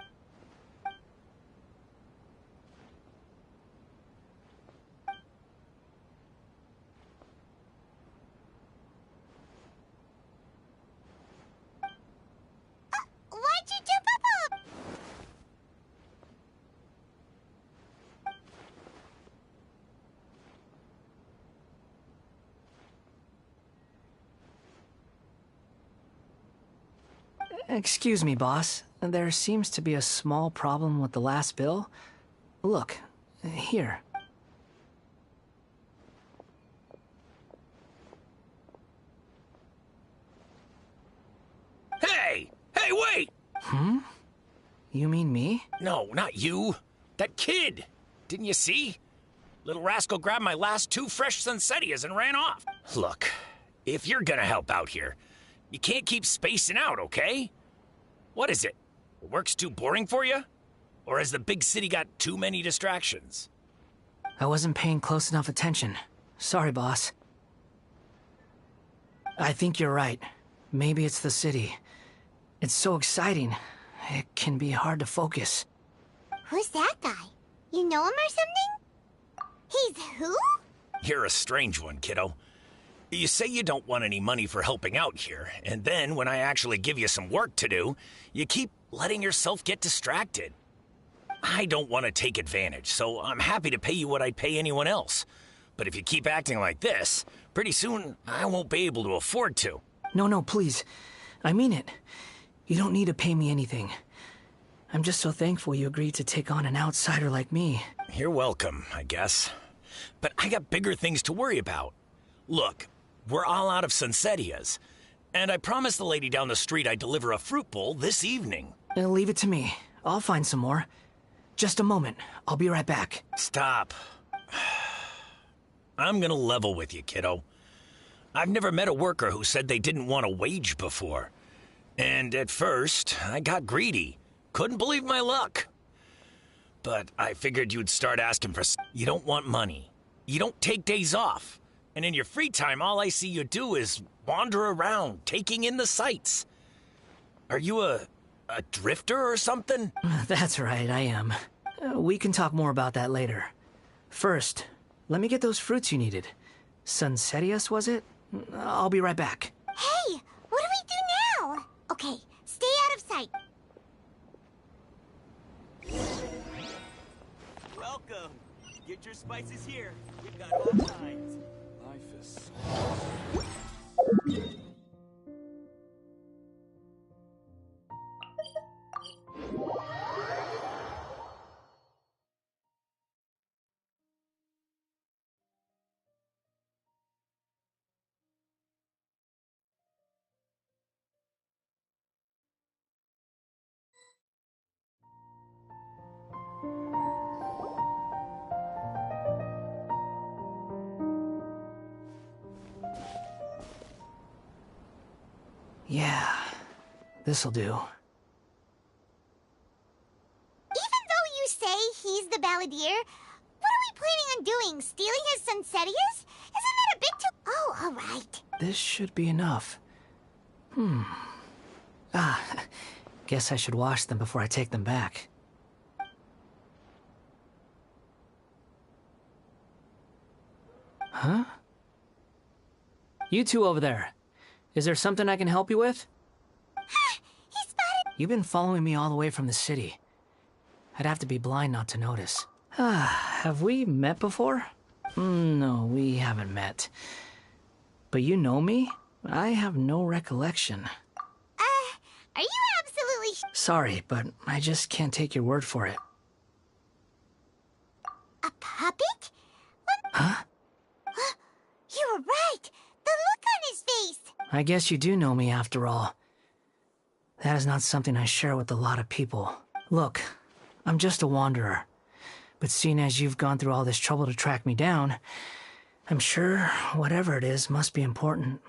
Why'd you jump up? Excuse me, boss. There seems to be a small problem with the last bill. Look, here. Hey! Hey, wait! Hmm? You mean me? No, not you. That kid! Didn't you see? Little rascal grabbed my last 2 fresh Sunsettias and ran off. Look, if you're gonna help out here, you can't keep spacing out, okay? What is it? Work's too boring for you? Or has the big city got too many distractions? I wasn't paying close enough attention. Sorry, boss. I think you're right. Maybe it's the city. It's so exciting. It can be hard to focus. Who's that guy? You know him or something? He's who? You're a strange one, kiddo. You say you don't want any money for helping out here, and then when I actually give you some work to do, you keep letting yourself get distracted. I don't want to take advantage, so I'm happy to pay you what I'd pay anyone else. But if you keep acting like this, pretty soon I won't be able to afford to. No, please. I mean it. You don't need to pay me anything. I'm just so thankful you agreed to take on an outsider like me. You're welcome, I guess. But I got bigger things to worry about. Look, we're all out of Sunsettias, and I promised the lady down the street I'd deliver a fruit bowl this evening. Leave it to me. I'll find some more. Just a moment. I'll be right back. Stop. I'm gonna level with you, kiddo. I've never met a worker who said they didn't want a wage before. And at first, I got greedy. Couldn't believe my luck. But I figured you'd start asking for... You don't want money. You don't take days off. And in your free time, all I see you do is wander around, taking in the sights. Are you a drifter or something? That's right, I am. We can talk more about that later. First, let me get those fruits you needed. Sunsettias, was it? I'll be right back. Hey, what do we do now? Okay, stay out of sight. Welcome. Get your spices here. We've got all kinds. Life is Yeah, this'll do. Even though you say he's the Balladeer, what are we planning on doing? Stealing his Sunsettias? Isn't that a bit too... Oh, all right. This should be enough. Guess I should wash them before I take them back. Huh? You two over there. Is there something I can help you with? He spotted... You've been following me all the way from the city. I'd have to be blind not to notice. Have we met before? No, we haven't met. But you know me? I have no recollection. Are you absolutely... Sorry, but I just can't take your word for it. A puppet? What? Huh? You were right! The look on his face! I guess you do know me after all. That is not something I share with a lot of people. Look, I'm just a wanderer. But seeing as you've gone through all this trouble to track me down, I'm sure whatever it is must be important.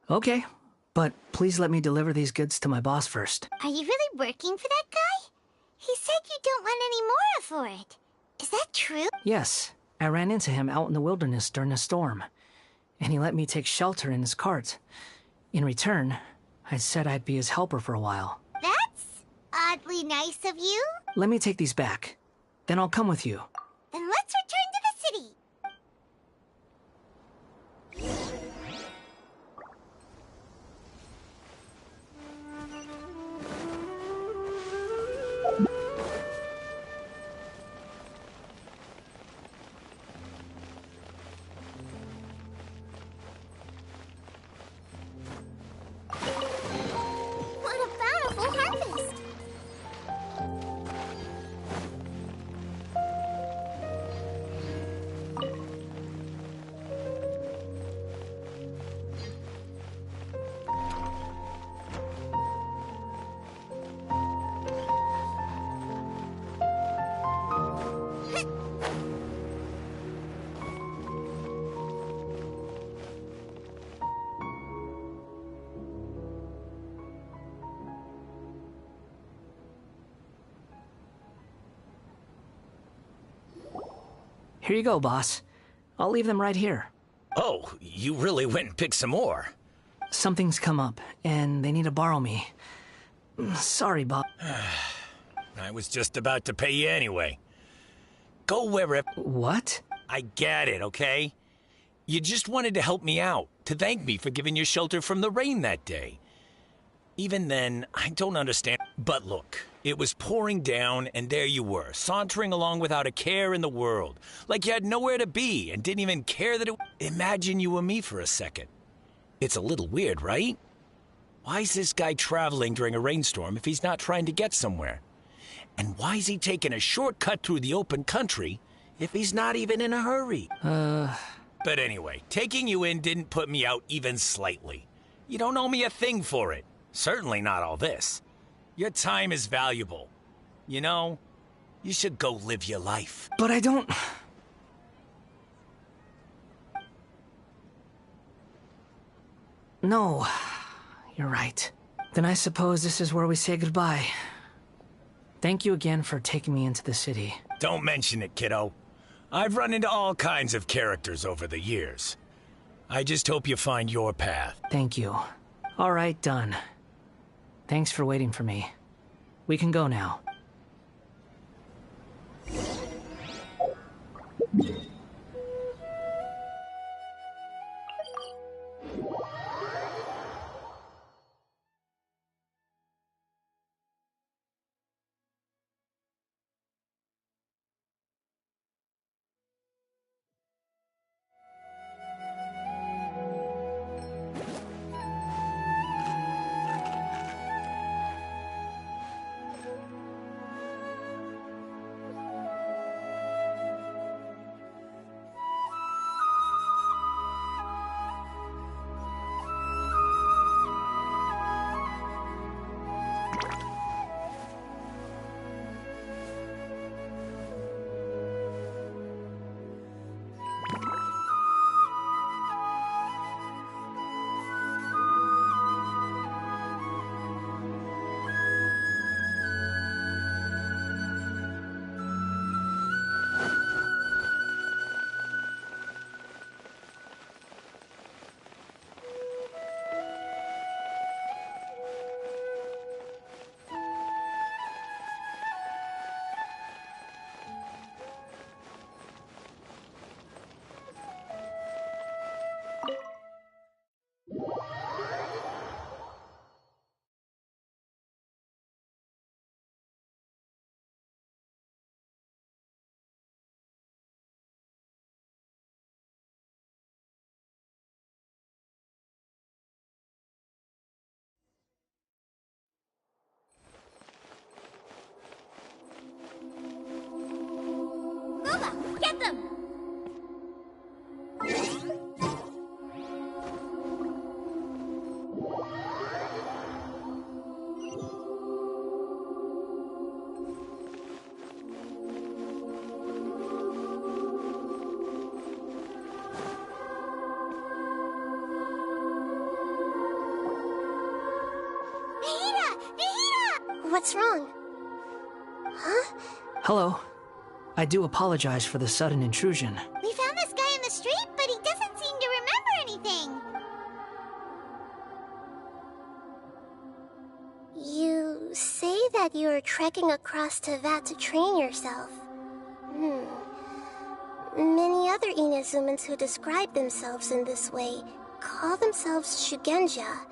Okay, but please let me deliver these goods to my boss first. Are you really working for that guy? He said you don't want any more for it. Is that true? Yes, I ran into him out in the wilderness during a storm, and he let me take shelter in his cart. In return, I said I'd be his helper for a while. That's oddly nice of you. Let me take these back. Then I'll come with you. Then let's return to the city. What a bountiful harvest! Here you go, boss. I'll leave them right here. Oh, you really went and picked some more. Something's come up, and they need to borrow me. Sorry, Bob. I was just about to pay you anyway. Go wherever... What? I get it, okay? You just wanted to help me out, to thank me for giving you shelter from the rain that day. Even then, I don't understand. But look, it was pouring down, and there you were, sauntering along without a care in the world. Like you had nowhere to be, and didn't even care that it... Imagine you were me for a second. It's a little weird, right? Why is this guy traveling during a rainstorm if he's not trying to get somewhere? And why is he taking a shortcut through the open country if he's not even in a hurry? But anyway, taking you in didn't put me out even slightly. You don't owe me a thing for it. Certainly not all this. Your time is valuable. You know, you should go live your life. But I don't... No, you're right. Then I suppose this is where we say goodbye. Thank you again for taking me into the city. Don't mention it, kiddo. I've run into all kinds of characters over the years. I just hope you find your path. Thank you. All right, done. Thanks for waiting for me. We can go now. Get them! What's wrong? Huh? Hello. I do apologize for the sudden intrusion. We found this guy in the street, but he doesn't seem to remember anything. You say that you're trekking across Tevat to train yourself. Many other Inazumans who describe themselves in this way call themselves Shugenja.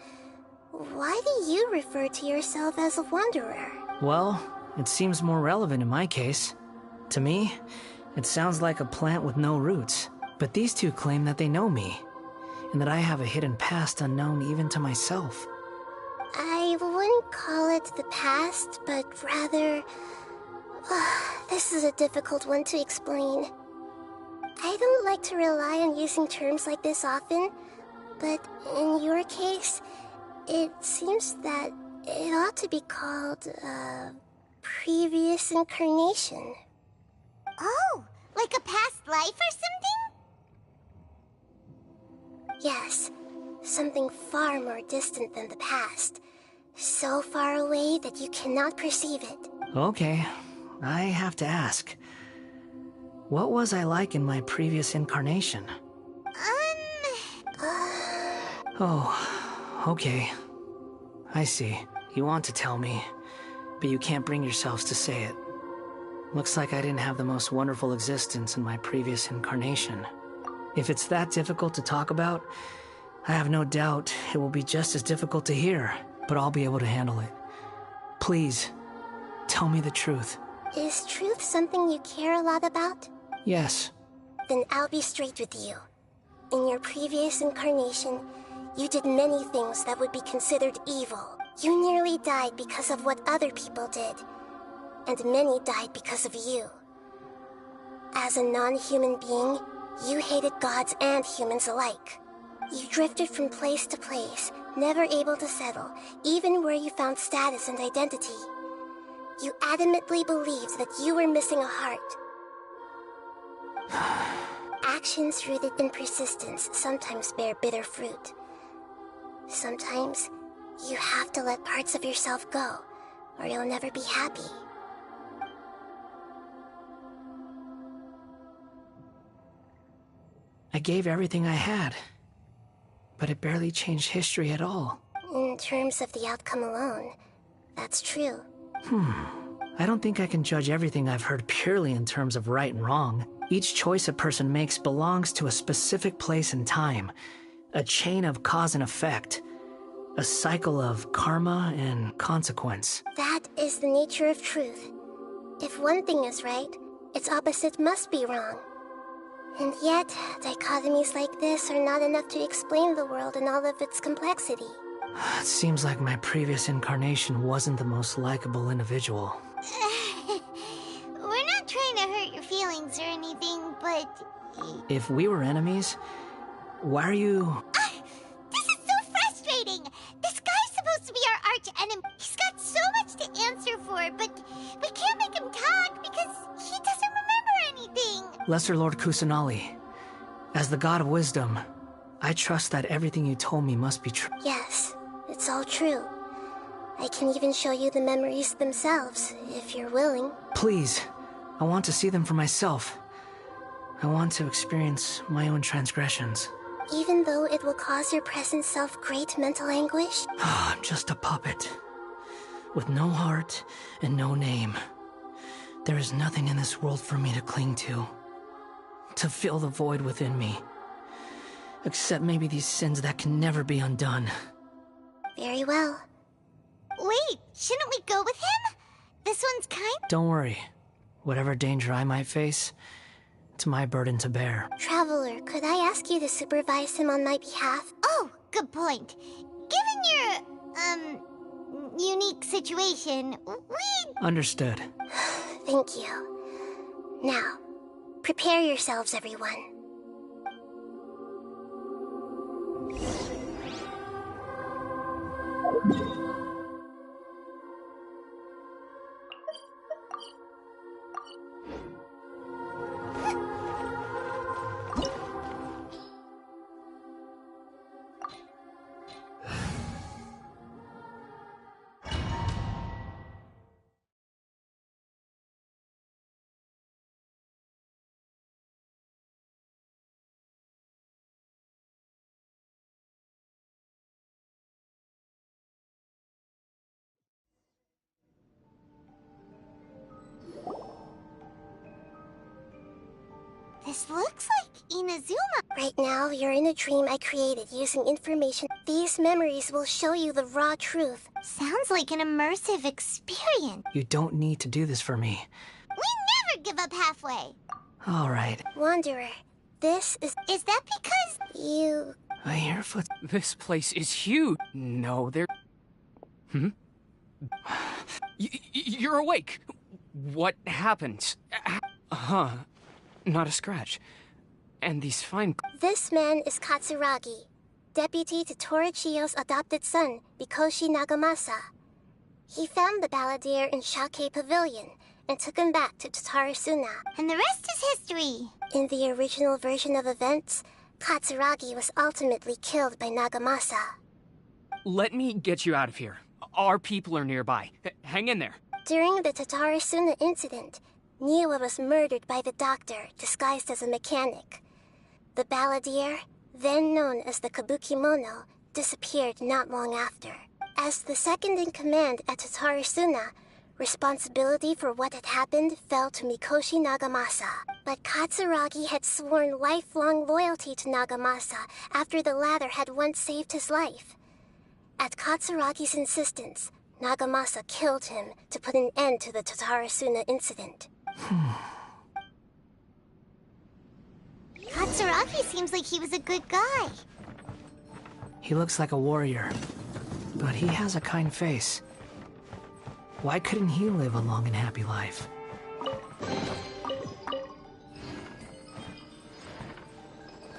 Why do you refer to yourself as a wanderer? Well, it seems more relevant in my case. To me, it sounds like a plant with no roots. But these two claim that they know me, and that I have a hidden past unknown even to myself. I wouldn't call it the past, but rather... this is a difficult one to explain. I don't like to rely on using terms like this often, but in your case, it seems that it ought to be called, previous incarnation. Oh, like a past life or something? Yes, something far more distant than the past. So far away that you cannot perceive it. Okay, I have to ask. What was I like in my previous incarnation? Oh, okay. I see. You want to tell me, but you can't bring yourselves to say it. Looks like I didn't have the most wonderful existence in my previous incarnation. If it's that difficult to talk about, I have no doubt it will be just as difficult to hear, but I'll be able to handle it. Please, tell me the truth. Is truth something you care a lot about? Yes. Then I'll be straight with you. In your previous incarnation, you did many things that would be considered evil. You nearly died because of what other people did, and many died because of you. As a non-human being, you hated gods and humans alike. You drifted from place to place, never able to settle, even where you found status and identity. You adamantly believed that you were missing a heart. Actions rooted in persistence sometimes bear bitter fruit. Sometimes, you have to let parts of yourself go, or you'll never be happy. I gave everything I had, but it barely changed history at all. In terms of the outcome alone, that's true. I don't think I can judge everything I've heard purely in terms of right and wrong. Each choice a person makes belongs to a specific place and time, a chain of cause and effect, a cycle of karma and consequence. That is the nature of truth. If one thing is right, its opposite must be wrong. And yet, dichotomies like this are not enough to explain the world in all of its complexity. It seems like my previous incarnation wasn't the most likable individual. We're not trying to hurt your feelings or anything, but... If we were enemies, why are you... This is so frustrating! This guy's supposed to be our arch enemy. He's got so much to answer for, but we can't make him talk because he doesn't remember anything. Lesser Lord Kusanali, as the god of wisdom, I trust that everything you told me must be true. Yes, it's all true. I can even show you the memories themselves, if you're willing. Please, I want to see them for myself. I want to experience my own transgressions. Even though it will cause your present self great mental anguish? I'm just a puppet, with no heart and no name. There is nothing in this world for me to cling to fill the void within me. Except maybe these sins that can never be undone. Very well. Wait, shouldn't we go with him? This one's kind? Don't worry. Whatever danger I might face, it's my burden to bear. Traveler, could I ask you to supervise him on my behalf? Oh, good point. Given your, unique situation, we... Understood. Thank you. Now, prepare yourselves, everyone. This looks like Inazuma. Right now, you're in a dream I created using information. These memories will show you the raw truth. Sounds like an immersive experience. You don't need to do this for me. We never give up halfway. All right. Wanderer, this is... Is that because... You... I hear foot... This place is huge. No, there... You're awake. What happened? Huh. Not a scratch. And these fine... This man is Katsuragi, deputy to Torichio's adopted son, Mikoshi Nagamasa. He found the Balladeer in Shake Pavilion and took him back to Tatarasuna. And the rest is history. In the original version of events, Katsuragi was ultimately killed by Nagamasa. Let me get you out of here. Our people are nearby. Hang in there. During the Tatarasuna incident, Niwa was murdered by the doctor, disguised as a mechanic. The Balladeer, then known as the Kabukimono, disappeared not long after. As the second in command at Tatarasuna, responsibility for what had happened fell to Mikoshi Nagamasa. But Katsuragi had sworn lifelong loyalty to Nagamasa after the latter had once saved his life. At Katsuragi's insistence, Nagamasa killed him to put an end to the Tatarasuna incident. Katsuragi seems like he was a good guy. He looks like a warrior, but he has a kind face. Why couldn't he live a long and happy life?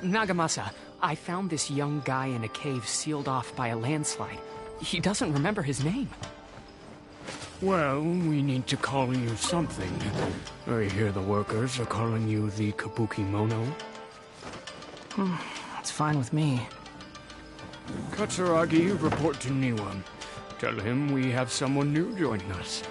Nagamasa, I found this young guy in a cave sealed off by a landslide. He doesn't remember his name. Well, we need to call you something. I hear the workers are calling you the Kabukimono. It's fine with me. Katsuragi, report to Niwa. Tell him we have someone new joining us.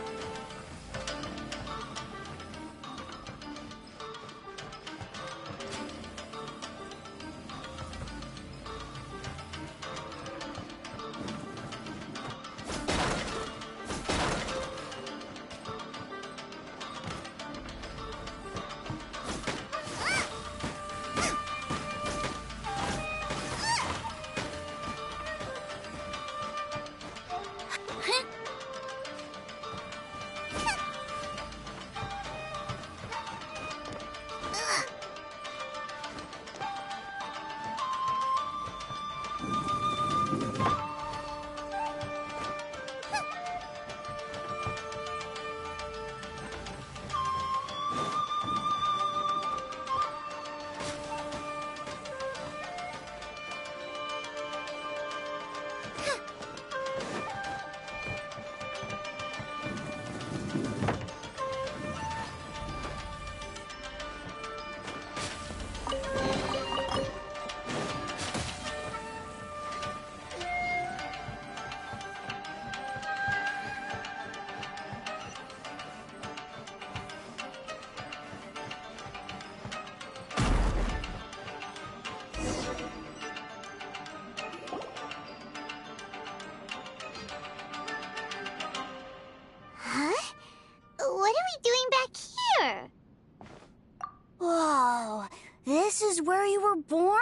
This is where you were born?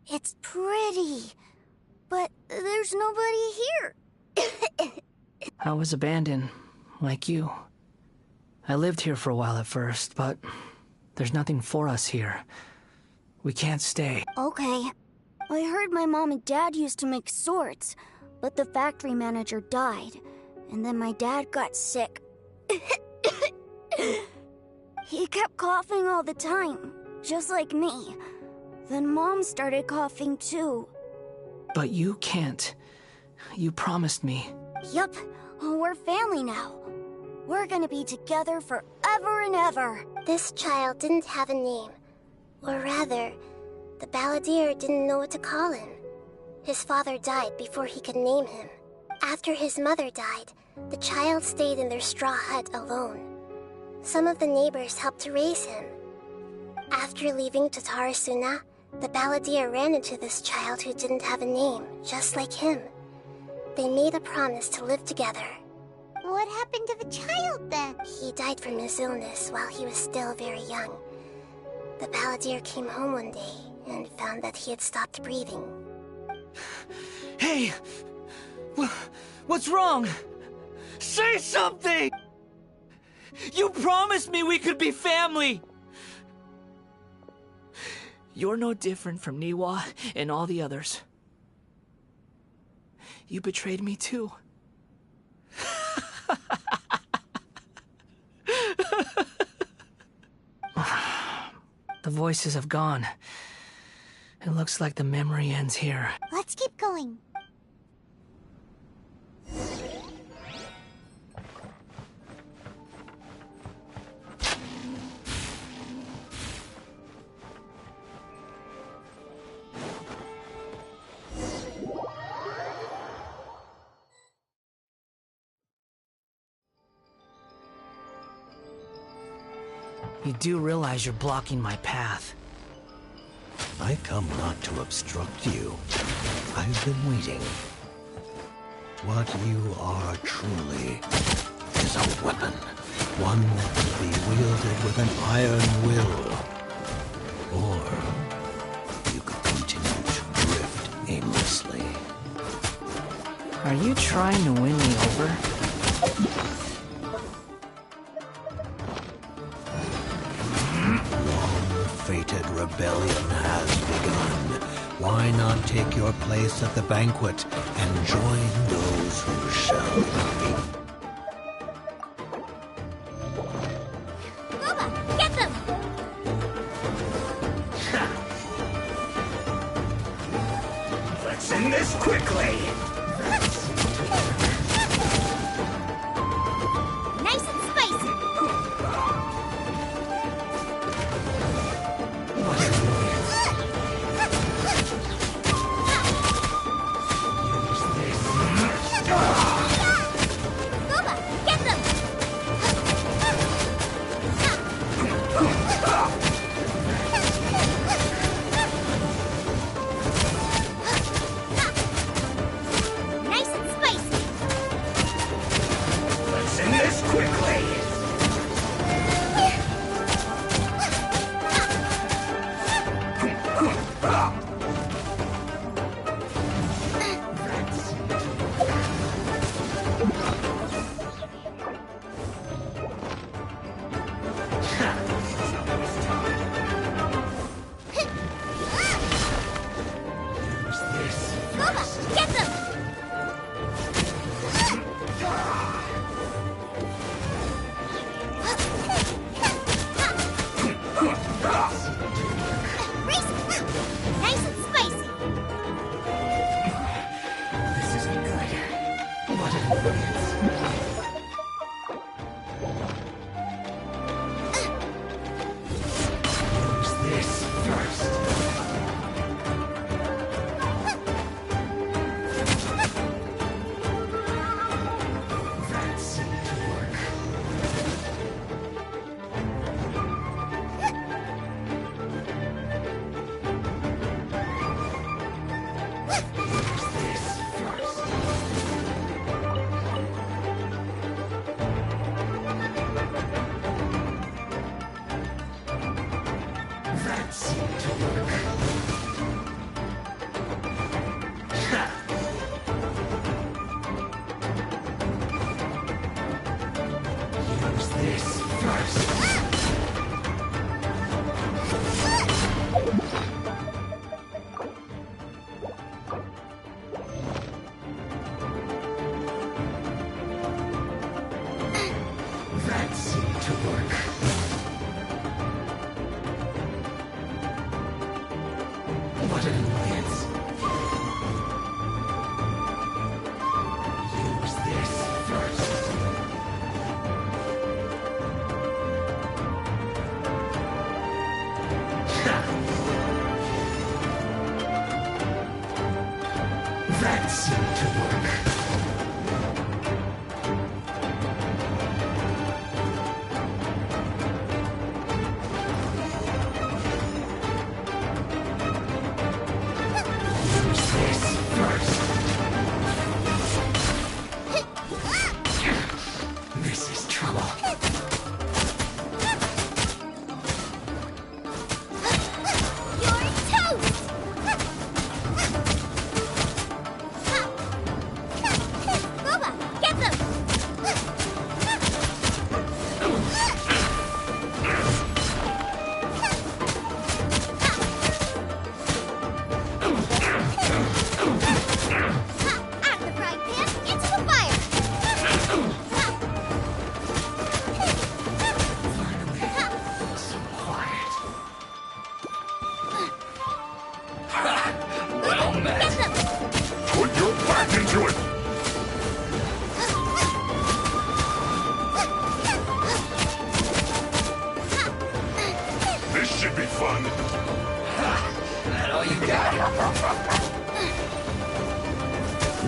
It's pretty. But there's nobody here. I was abandoned, like you. I lived here for a while at first, but there's nothing for us here. We can't stay. Okay. I heard my mom and dad used to make swords, but the factory manager died, and then my dad got sick. He kept coughing all the time, just like me. Then Mom started coughing too. But you can't. You promised me. Yup, we're family now. We're gonna be together forever and ever. This child didn't have a name. Or rather, the Balladeer didn't know what to call him. His father died before he could name him. After his mother died, the child stayed in their straw hut alone. Some of the neighbors helped to raise him. After leaving Tatarasuna, the Balladeer ran into this child who didn't have a name, just like him. They made a promise to live together. What happened to the child then? He died from his illness while he was still very young. The Balladeer came home one day and found that he had stopped breathing. Hey! What's wrong? Say something! You promised me we could be family! You're no different from Niwa and all the others. You betrayed me too. The voices have gone. It looks like the memory ends here. Let's keep going. You do realize you're blocking my path. I come not to obstruct you. I've been waiting. What you are truly is a weapon. One that can be wielded with an iron will. Or you could continue to drift aimlessly. Are you trying to win me over? Long-fated rebellion has begun. Why not take your place at the banquet and join those who shall be? Boba, get them! Let's end this quickly! Nice and spicy! Boba, get them! Nice and spicy! Let's end this quickly! Boba, get them! Nice and spicy! This isn't good. What an annoyance. Use this first. That seemed to work. Use this first.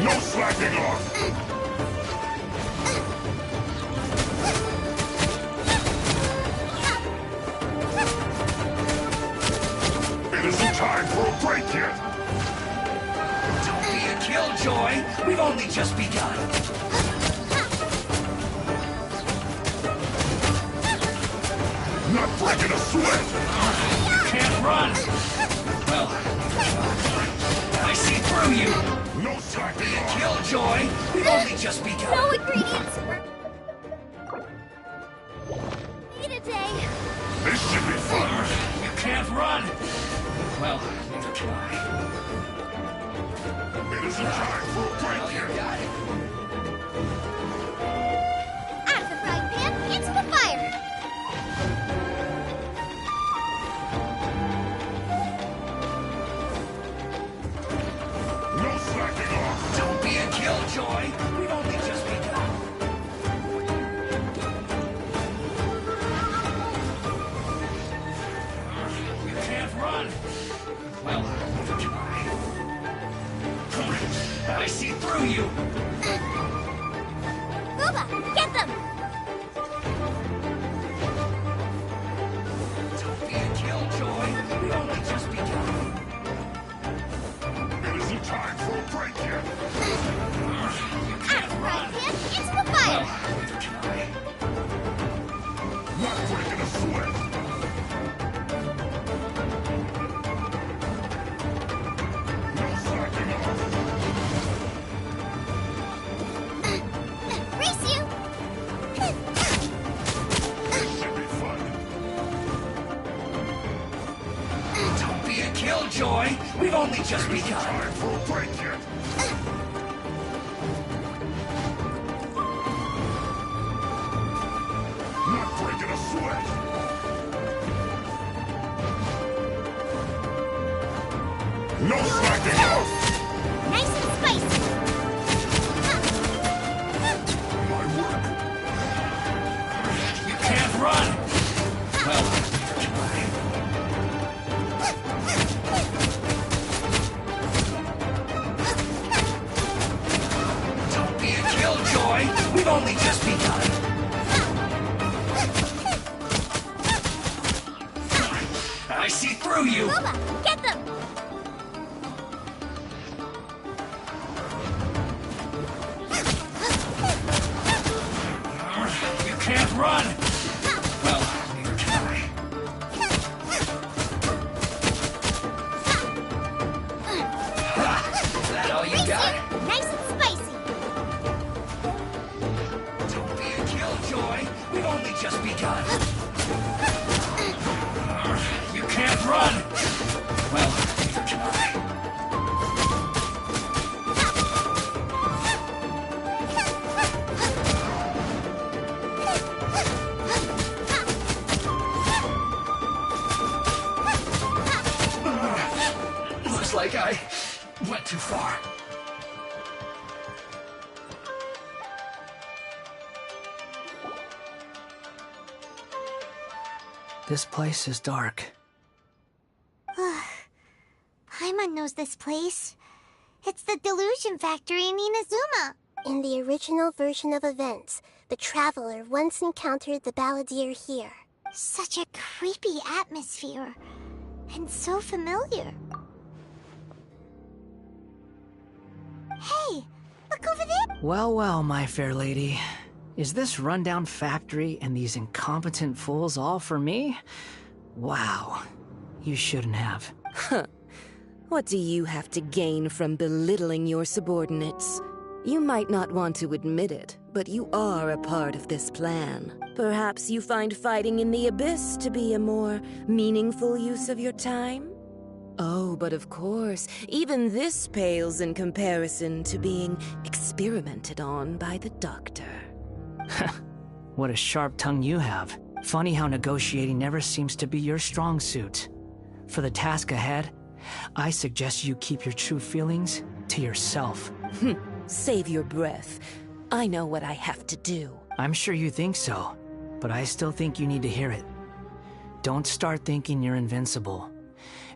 No slacking off! It isn't time for a break yet! Don't be a killjoy! We've only just begun! Not breaking a sweat! Can't run! Well, I see through you! No slacking Be a off! killjoy! We've only just begun! No ingredients! Need a day! This should be fun! You can't run! Well, neither can I. It isn't time for a break yet! Out of the frying pan, into the fire! No slacking off! Don't be a killjoy! We've only just begun! You can't run! Well, neither can I see through you! Booba, get them! Don't be a killjoy! We've only just begun! It isn't time for a break yet! You can't run! Pan, into the fire! Neither can I. Not breaking a sweat! No slacking off! Race you! This should be fun! Don't be a killjoy! We've only just begun! Time for a break yet! Not breaking a sweat! No slacking off! Nice and spicy! My work! You can't run! Well, neither can I. Don't be a killjoy! We've only just begun! I see through you! Booba, get them! You can't run! Well, neither can I. Is that all you got? Nice and spicy! Don't be a killjoy! We've only just begun! You can't run! Well, neither can I. Looks like I went too far. This place is dark. Paimon knows this place. It's the delusion factory in Inazuma. In the original version of events, the Traveler once encountered the Balladeer here. Such a creepy atmosphere. And so familiar. Hey, look over there! Well, well, my fair lady. Is this rundown factory and these incompetent fools all for me? Wow. You shouldn't have. Huh. What do you have to gain from belittling your subordinates? You might not want to admit it, but you are a part of this plan. Perhaps you find fighting in the Abyss to be a more meaningful use of your time? Oh, but of course, even this pales in comparison to being experimented on by the Doctor. What a sharp tongue you have. Funny how negotiating never seems to be your strong suit. For the task ahead, I suggest you keep your true feelings to yourself. Save your breath. I know what I have to do. I'm sure you think so, but I still think you need to hear it. Don't start thinking you're invincible.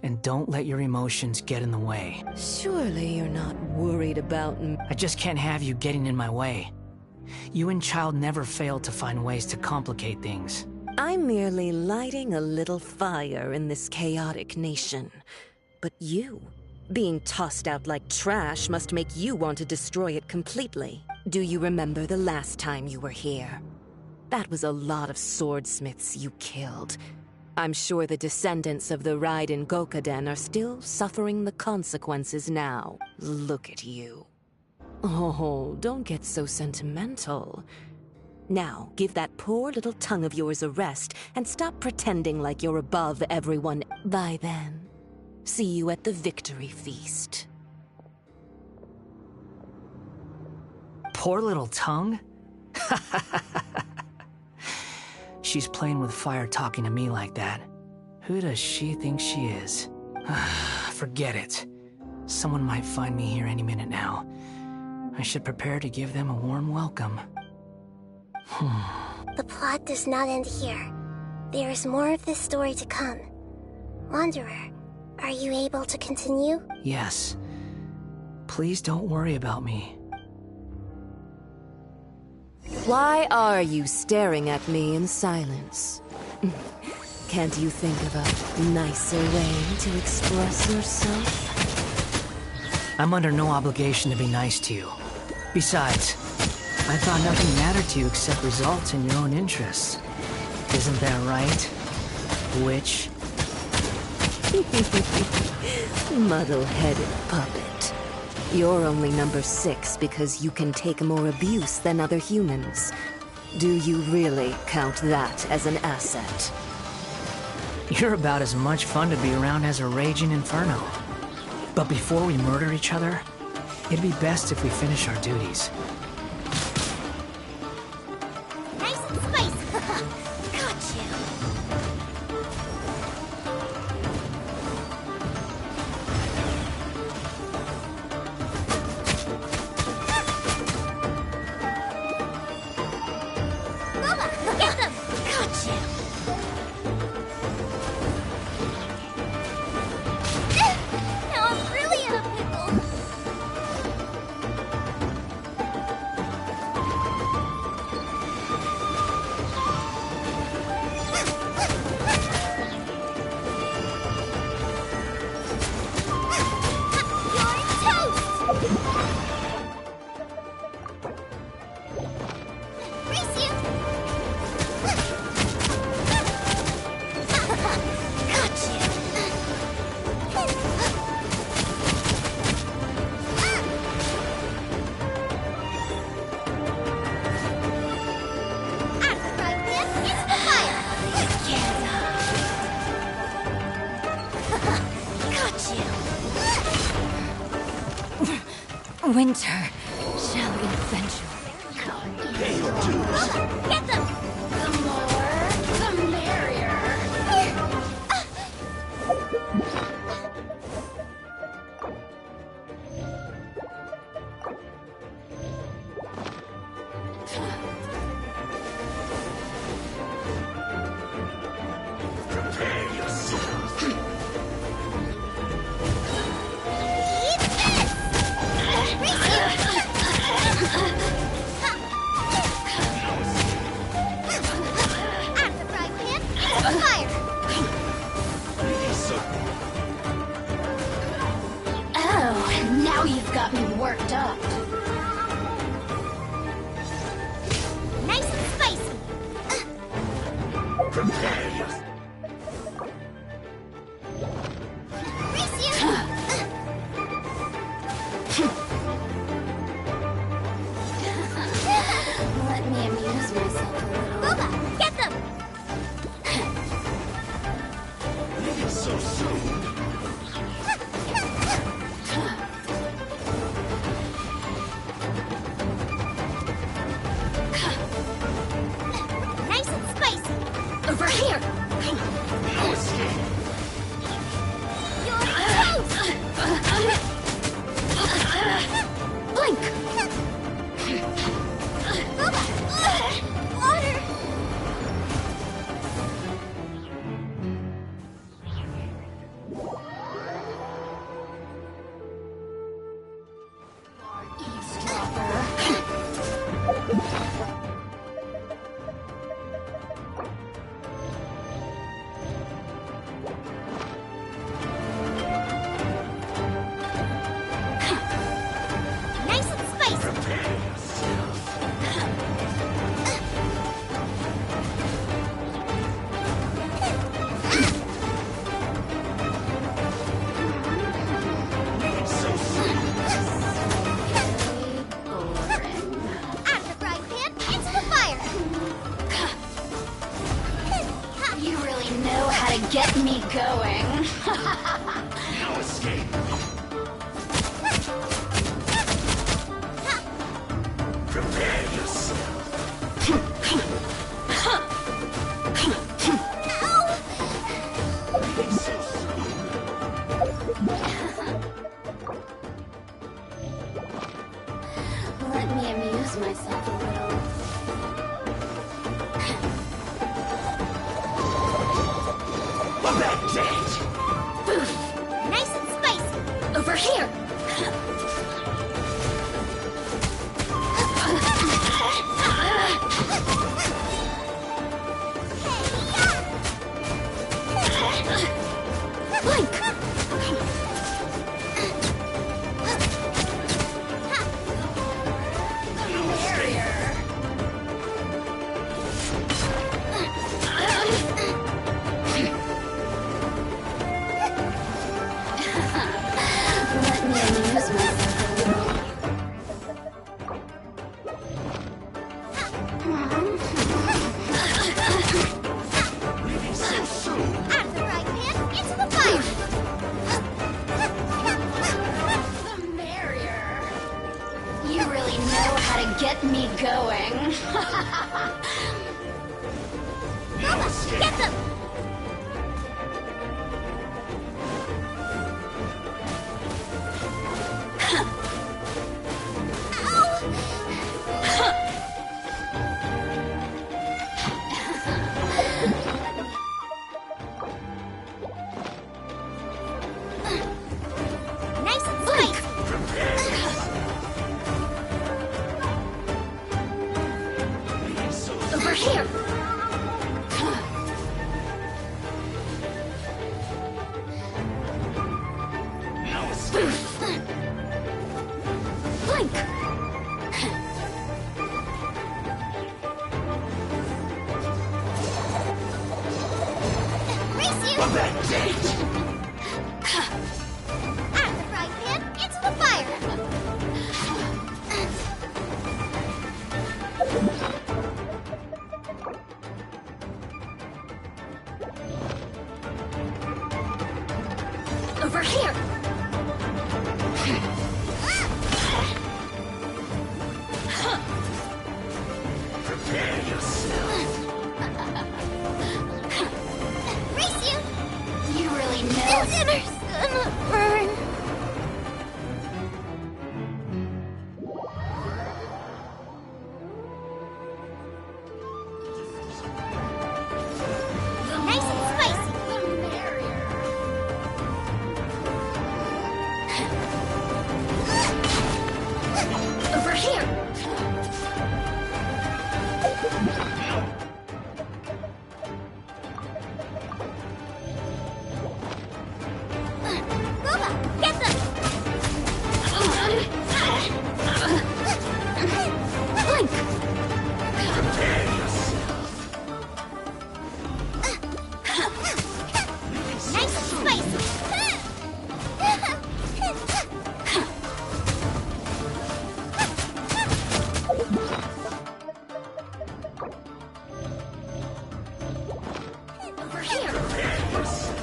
and don't let your emotions get in the way. Surely you're not worried about me. I just can't have you getting in my way. You and Child never fail to find ways to complicate things. I'm merely lighting a little fire in this chaotic nation. But you, being tossed out like trash, must make you want to destroy it completely. Do you remember the last time you were here? That was a lot of swordsmiths you killed. I'm sure the descendants of the Raiden Gokaden are still suffering the consequences now. Look at you. Oh, don't get so sentimental. Now, give that poor little tongue of yours a rest and stop pretending like you're above everyone. Bye then. See you at the victory feast. Poor little tongue? She's playing with fire talking to me like that. Who does she think she is? Forget it. Someone might find me here any minute now. I should prepare to give them a warm welcome. The plot does not end here. There is more of this story to come. Wanderer, are you able to continue? Yes. Please don't worry about me. Why are you staring at me in silence? Can't you think of a nicer way to express yourself? I'm under no obligation to be nice to you. Besides, I thought nothing mattered to you except results and your own interests. Isn't that right, witch? Muddle-headed puppet. You're only number 6 because you can take more abuse than other humans. Do you really count that as an asset? You're about as much fun to be around as a raging inferno. But before we murder each other, it'd be best if we finish our duties. Nice and spicy. Got you. Mama, get them. Got you. Now I'm really in a pickle. Winter shall eventually come. Pay your dues. Get them! The more, the merrier. Prepare yourself. Oh, now you've got me worked up. going. No escape. Prepare yourself. Let me amuse myself a little. A bad date. Nice and spicy. Over here. Get me going. Get them! Nice and spicy. Over here. Blink. Race you! A bad date. Out of the frying pan, into the fire! Over here. Prepare yourself. Race you! You really know. Dinner's gonna burn. Nice and spicy. The merrier. Over here. Boba, get them! Blink. Prepare yourself. Nice and spicy. Over here. Prepare yourself.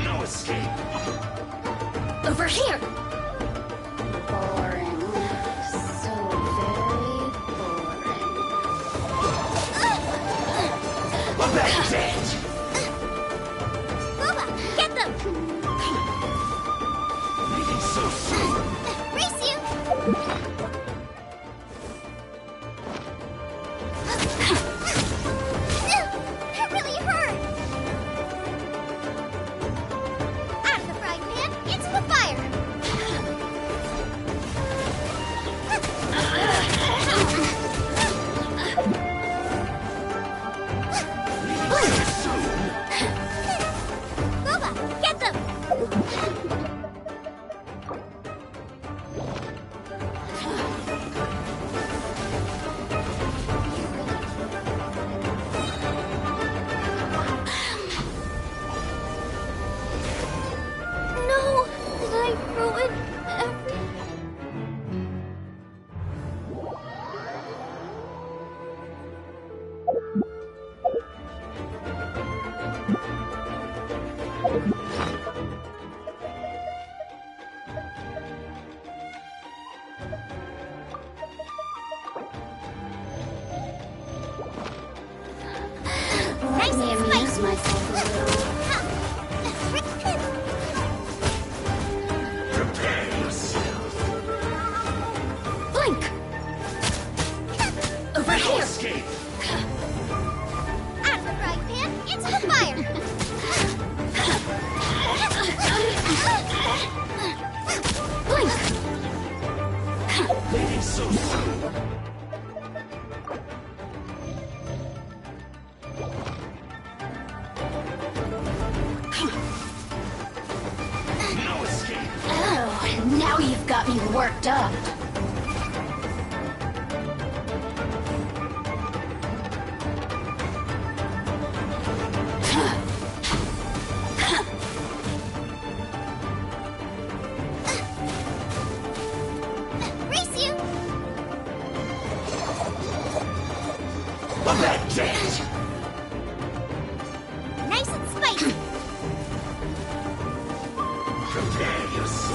No escape. Over here. Boring. So very boring. A bad date. Boba, get them! Leaving so soon. Race you! That really hurt! Out of the frying pan, into the fire! Leaving so soon. amuse myself a little. Prepare yourself. Blink! Over here! Escape! Out of the frying pan, into the fire! Blink! Leaving so soon. No escape. Oh, now you've got me worked up. Race you! That's it. Nice and spicy! Prepare yourself.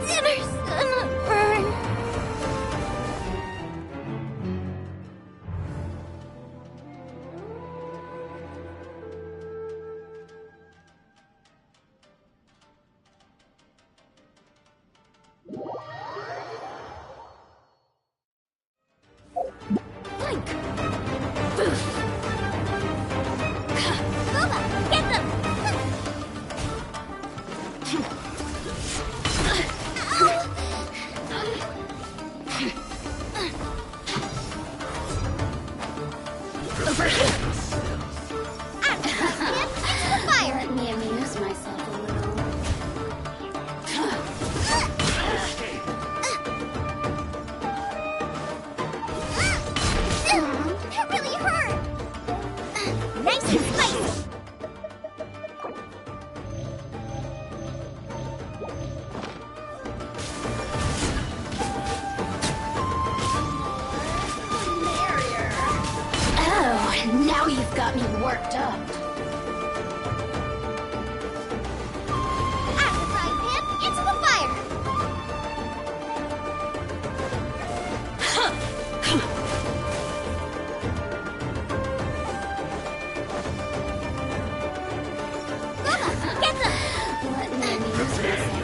Dinner's gonna burn. Blink! Booba, get them! Over here! Out of the frying pan, into the fire! Let me amuse myself a little. That really hurt! Nice and spicy! Oh, now you've got me worked up. Out of the frying pan, into the fire! Booba, get them! Let me amuse myself.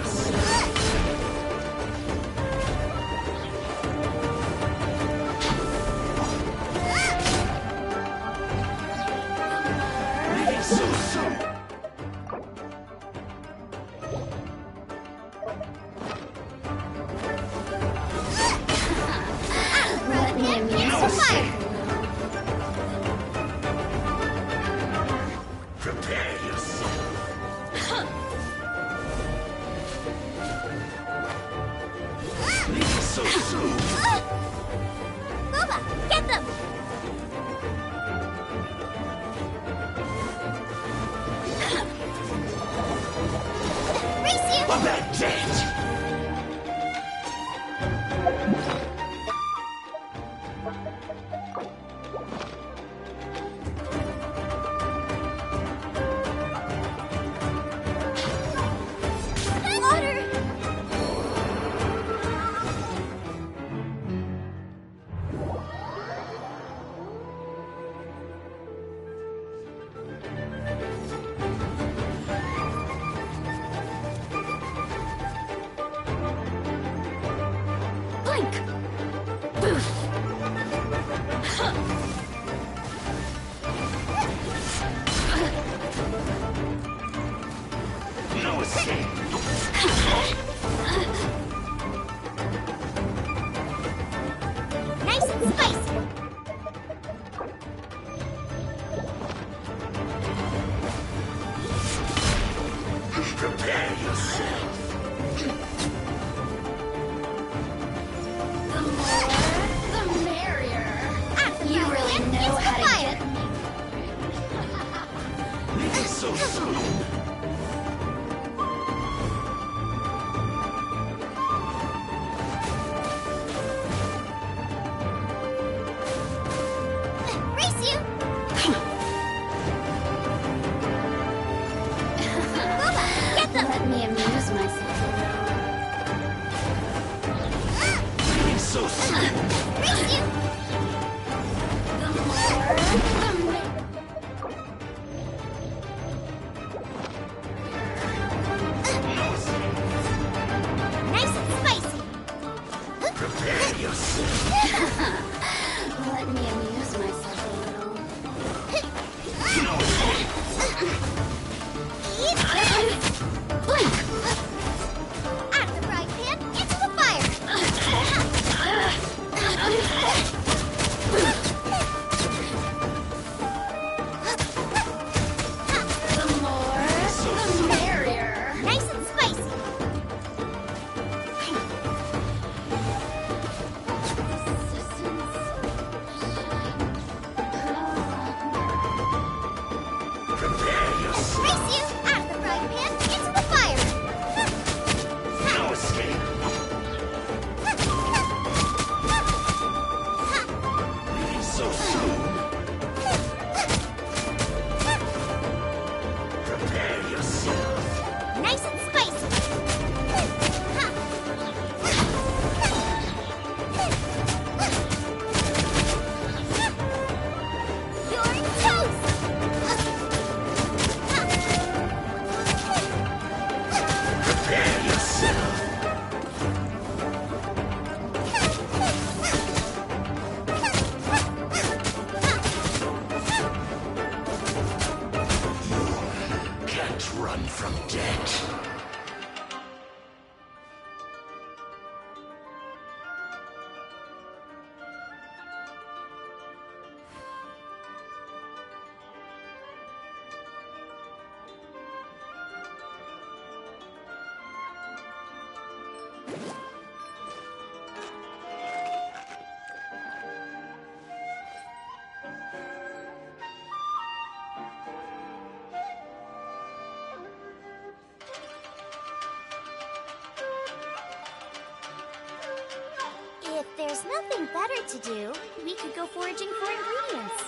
soon. Prepare yourself. Nice and spicy. You're toast. Prepare yourself. Can't run from debt. If there's nothing better to do, we could go foraging for ingredients.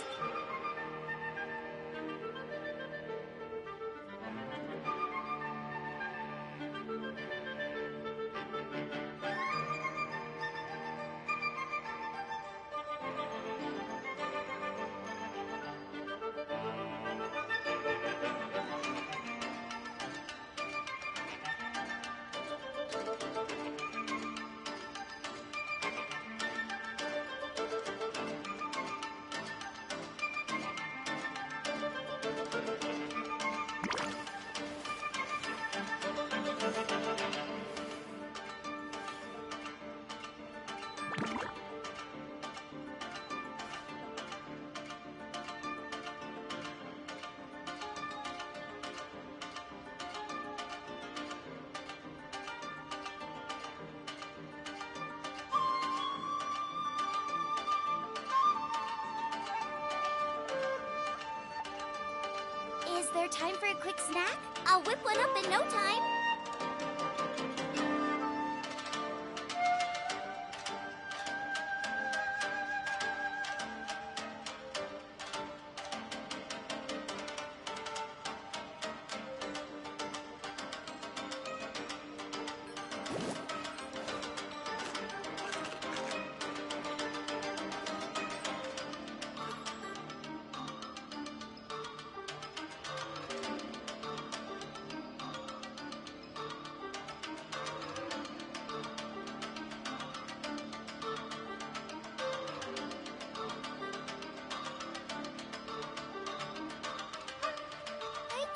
Is there time for a quick snack? I'll whip one up in no time.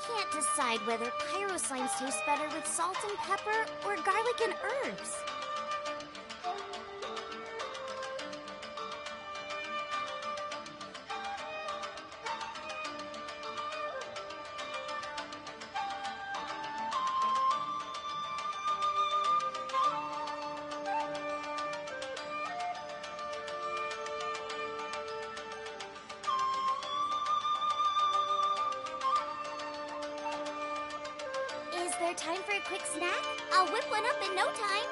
Can't decide whether pyro slimes taste better with salt and pepper or garlic and herbs. Is there time for a quick snack? I'll whip one up in no time.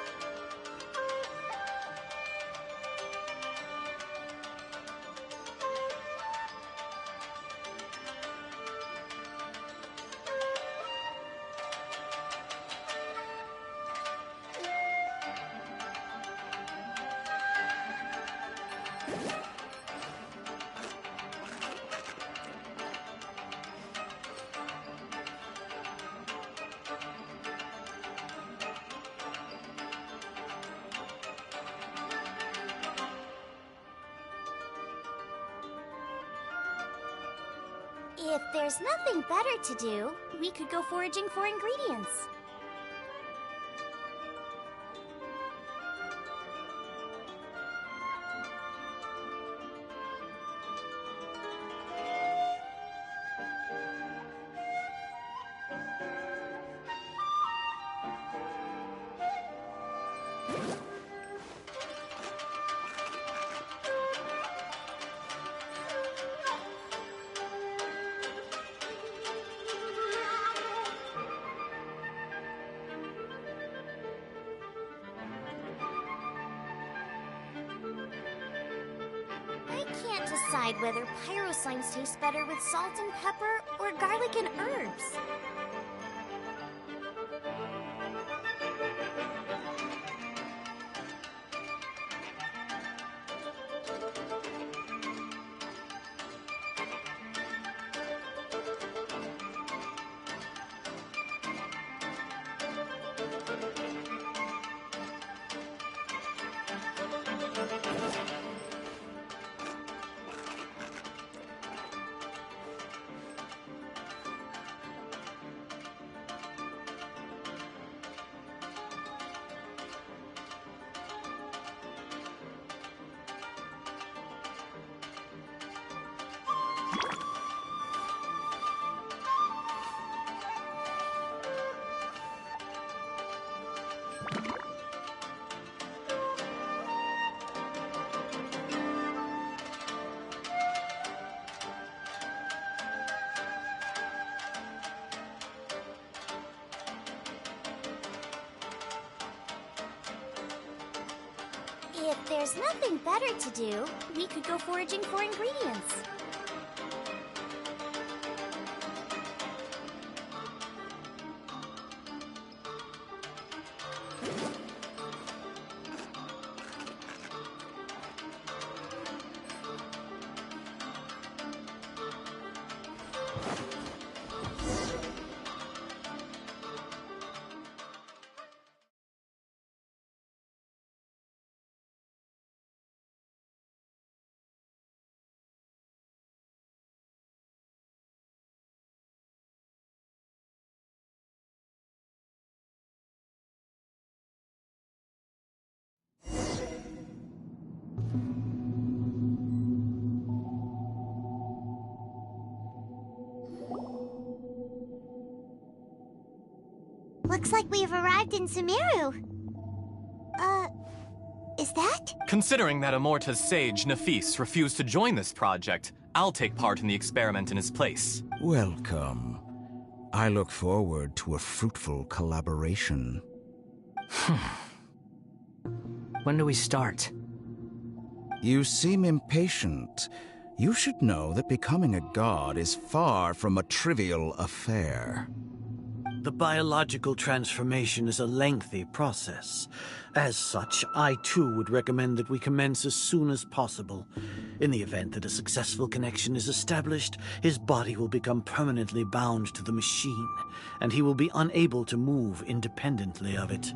If there's nothing better to do, we could go foraging for ingredients. can't decide whether pyro slimes taste better with salt and pepper or garlic and herbs. If there's nothing better to do, we could go foraging for ingredients. Looks like we've arrived in Sumeru. Is that? Considering that Amorta's sage, Nafis, refused to join this project, I'll take part in the experiment in his place. Welcome. I look forward to a fruitful collaboration. When do we start? You seem impatient. You should know that becoming a god is far from a trivial affair. The biological transformation is a lengthy process. As such, I too would recommend that we commence as soon as possible. In the event that a successful connection is established, his body will become permanently bound to the machine, and he will be unable to move independently of it.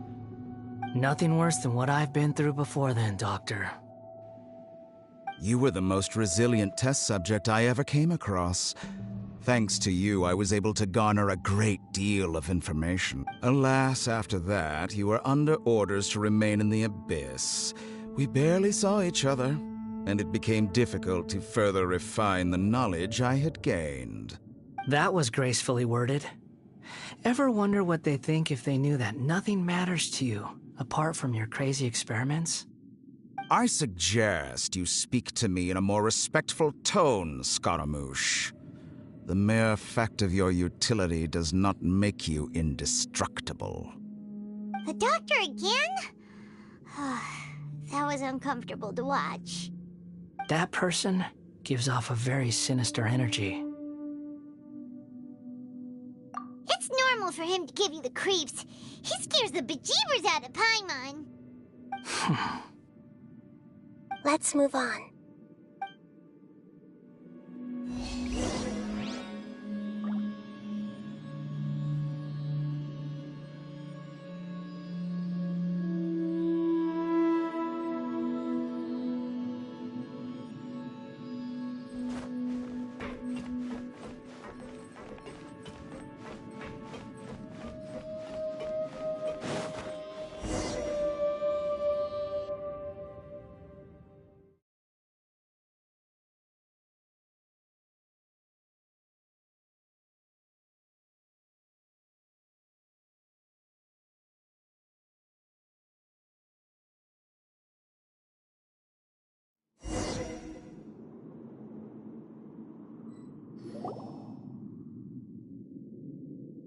Nothing worse than what I've been through before then, Doctor. You were the most resilient test subject I ever came across. Thanks to you, I was able to garner a great deal of information. Alas, after that, you were under orders to remain in the abyss. We barely saw each other, and it became difficult to further refine the knowledge I had gained. That was gracefully worded. Ever wonder what they think if they knew that nothing matters to you, apart from your crazy experiments? I suggest you speak to me in a more respectful tone, Scaramouche. The mere fact of your utility does not make you indestructible. The doctor again? That was uncomfortable to watch. That person gives off a very sinister energy. It's normal for him to give you the creeps. He scares the bejeebers out of Paimon. Let's move on.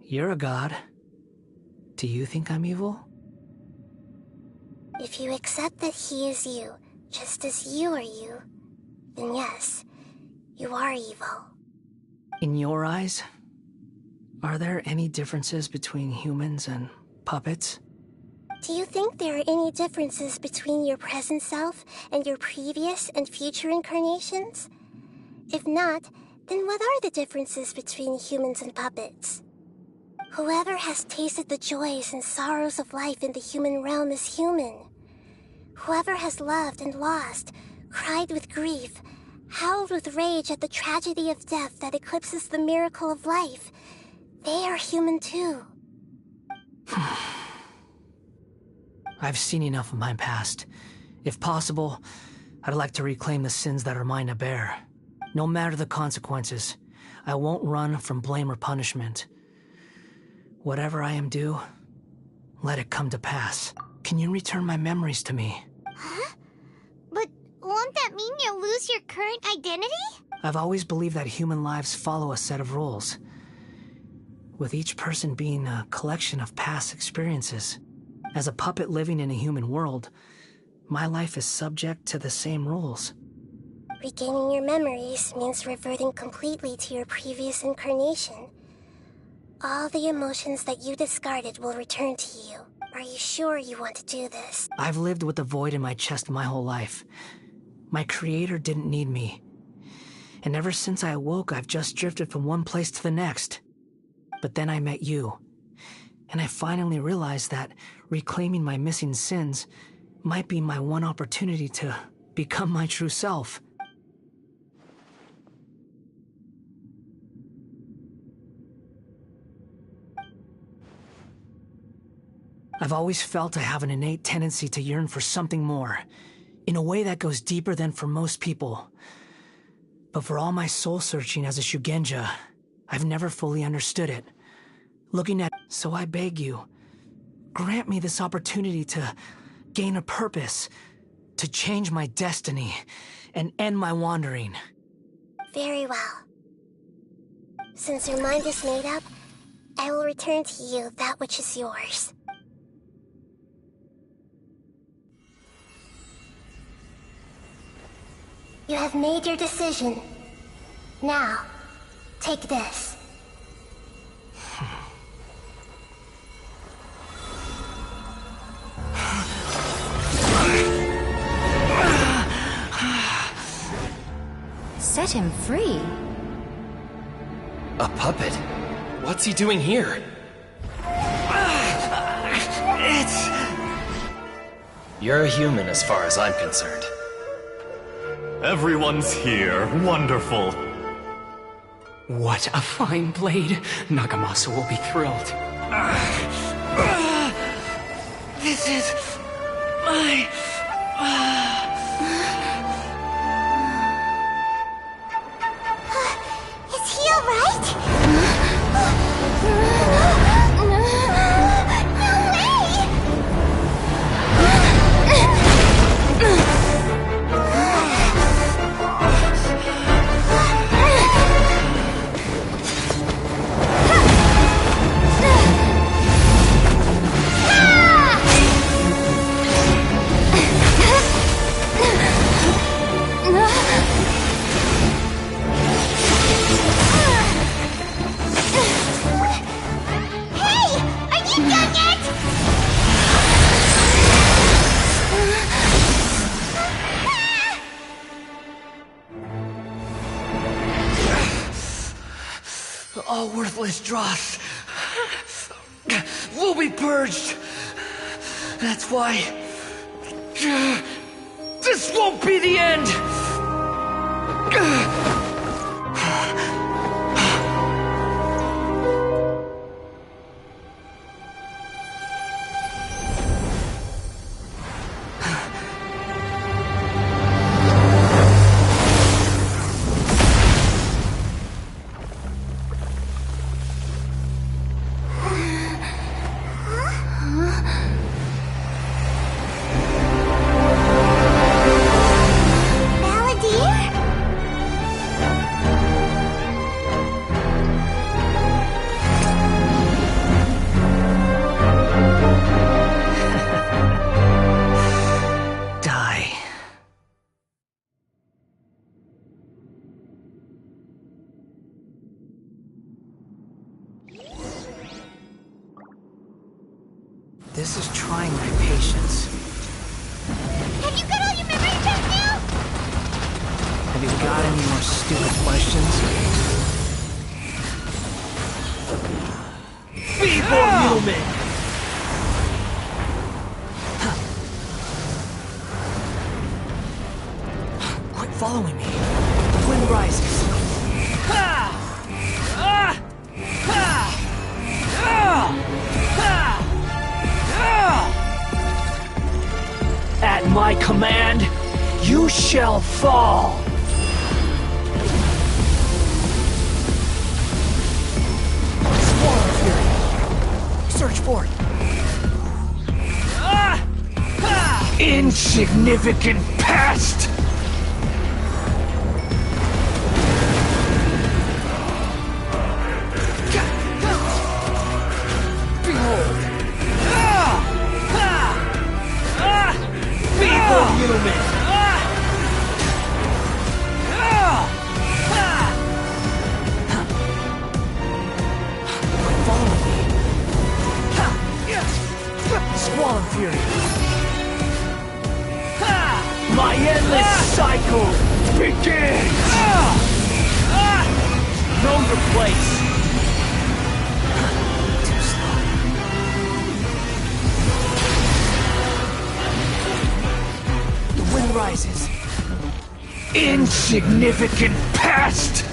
You're a god. Do you think I'm evil? If you accept that he is you, just as you are you, then yes, you are evil. In your eyes, are there any differences between humans and puppets? Do you think there are any differences between your present self and your previous and future incarnations? If not, then what are the differences between humans and puppets? Whoever has tasted the joys and sorrows of life in the human realm is human. Whoever has loved and lost, cried with grief, howled with rage at the tragedy of death that eclipses the miracle of life, they are human too. I've seen enough of my past. If possible, I'd like to reclaim the sins that are mine to bear. No matter the consequences, I won't run from blame or punishment. Whatever I am due, let it come to pass. Can you return my memories to me? Huh? But won't that mean you'll lose your current identity? I've always believed that human lives follow a set of rules, with each person being a collection of past experiences. As a puppet living in a human world, my life is subject to the same rules. Regaining your memories means reverting completely to your previous incarnation. All the emotions that you discarded will return to you. Are you sure you want to do this? I've lived with a void in my chest my whole life. My creator didn't need me. And ever since I awoke, I've just drifted from one place to the next. But then I met you. And I finally realized that reclaiming my missing sins might be my one opportunity to become my true self. I've always felt I have an innate tendency to yearn for something more, in a way that goes deeper than for most people. But for all my soul-searching as a Shugenja, I've never fully understood it. So I beg you, grant me this opportunity to gain a purpose, to change my destiny, and end my wandering. Very well. Since your mind is made up, I will return to you that which is yours. You have made your decision. Now, take this. Set him free? A puppet? What's he doing here? You're a human as far as I'm concerned. Everyone's here. Wonderful. What a fine blade. Nagamasa will be thrilled. This is my... Is he alright? All worthless dross will be purged. That's why this won't be the end. This is trying my patience. Have you got all your memory just now? Have you got any more stupid questions? Feeble human! Quit following me. The wind rises. At my command, you shall fall! Swarm Fury! Search for it! Insignificant pest! Behold! Feeble human! Follow me! Swarm Fury! My endless cycle begins! Know your place! Too slow. The wind rises. Insignificant pest!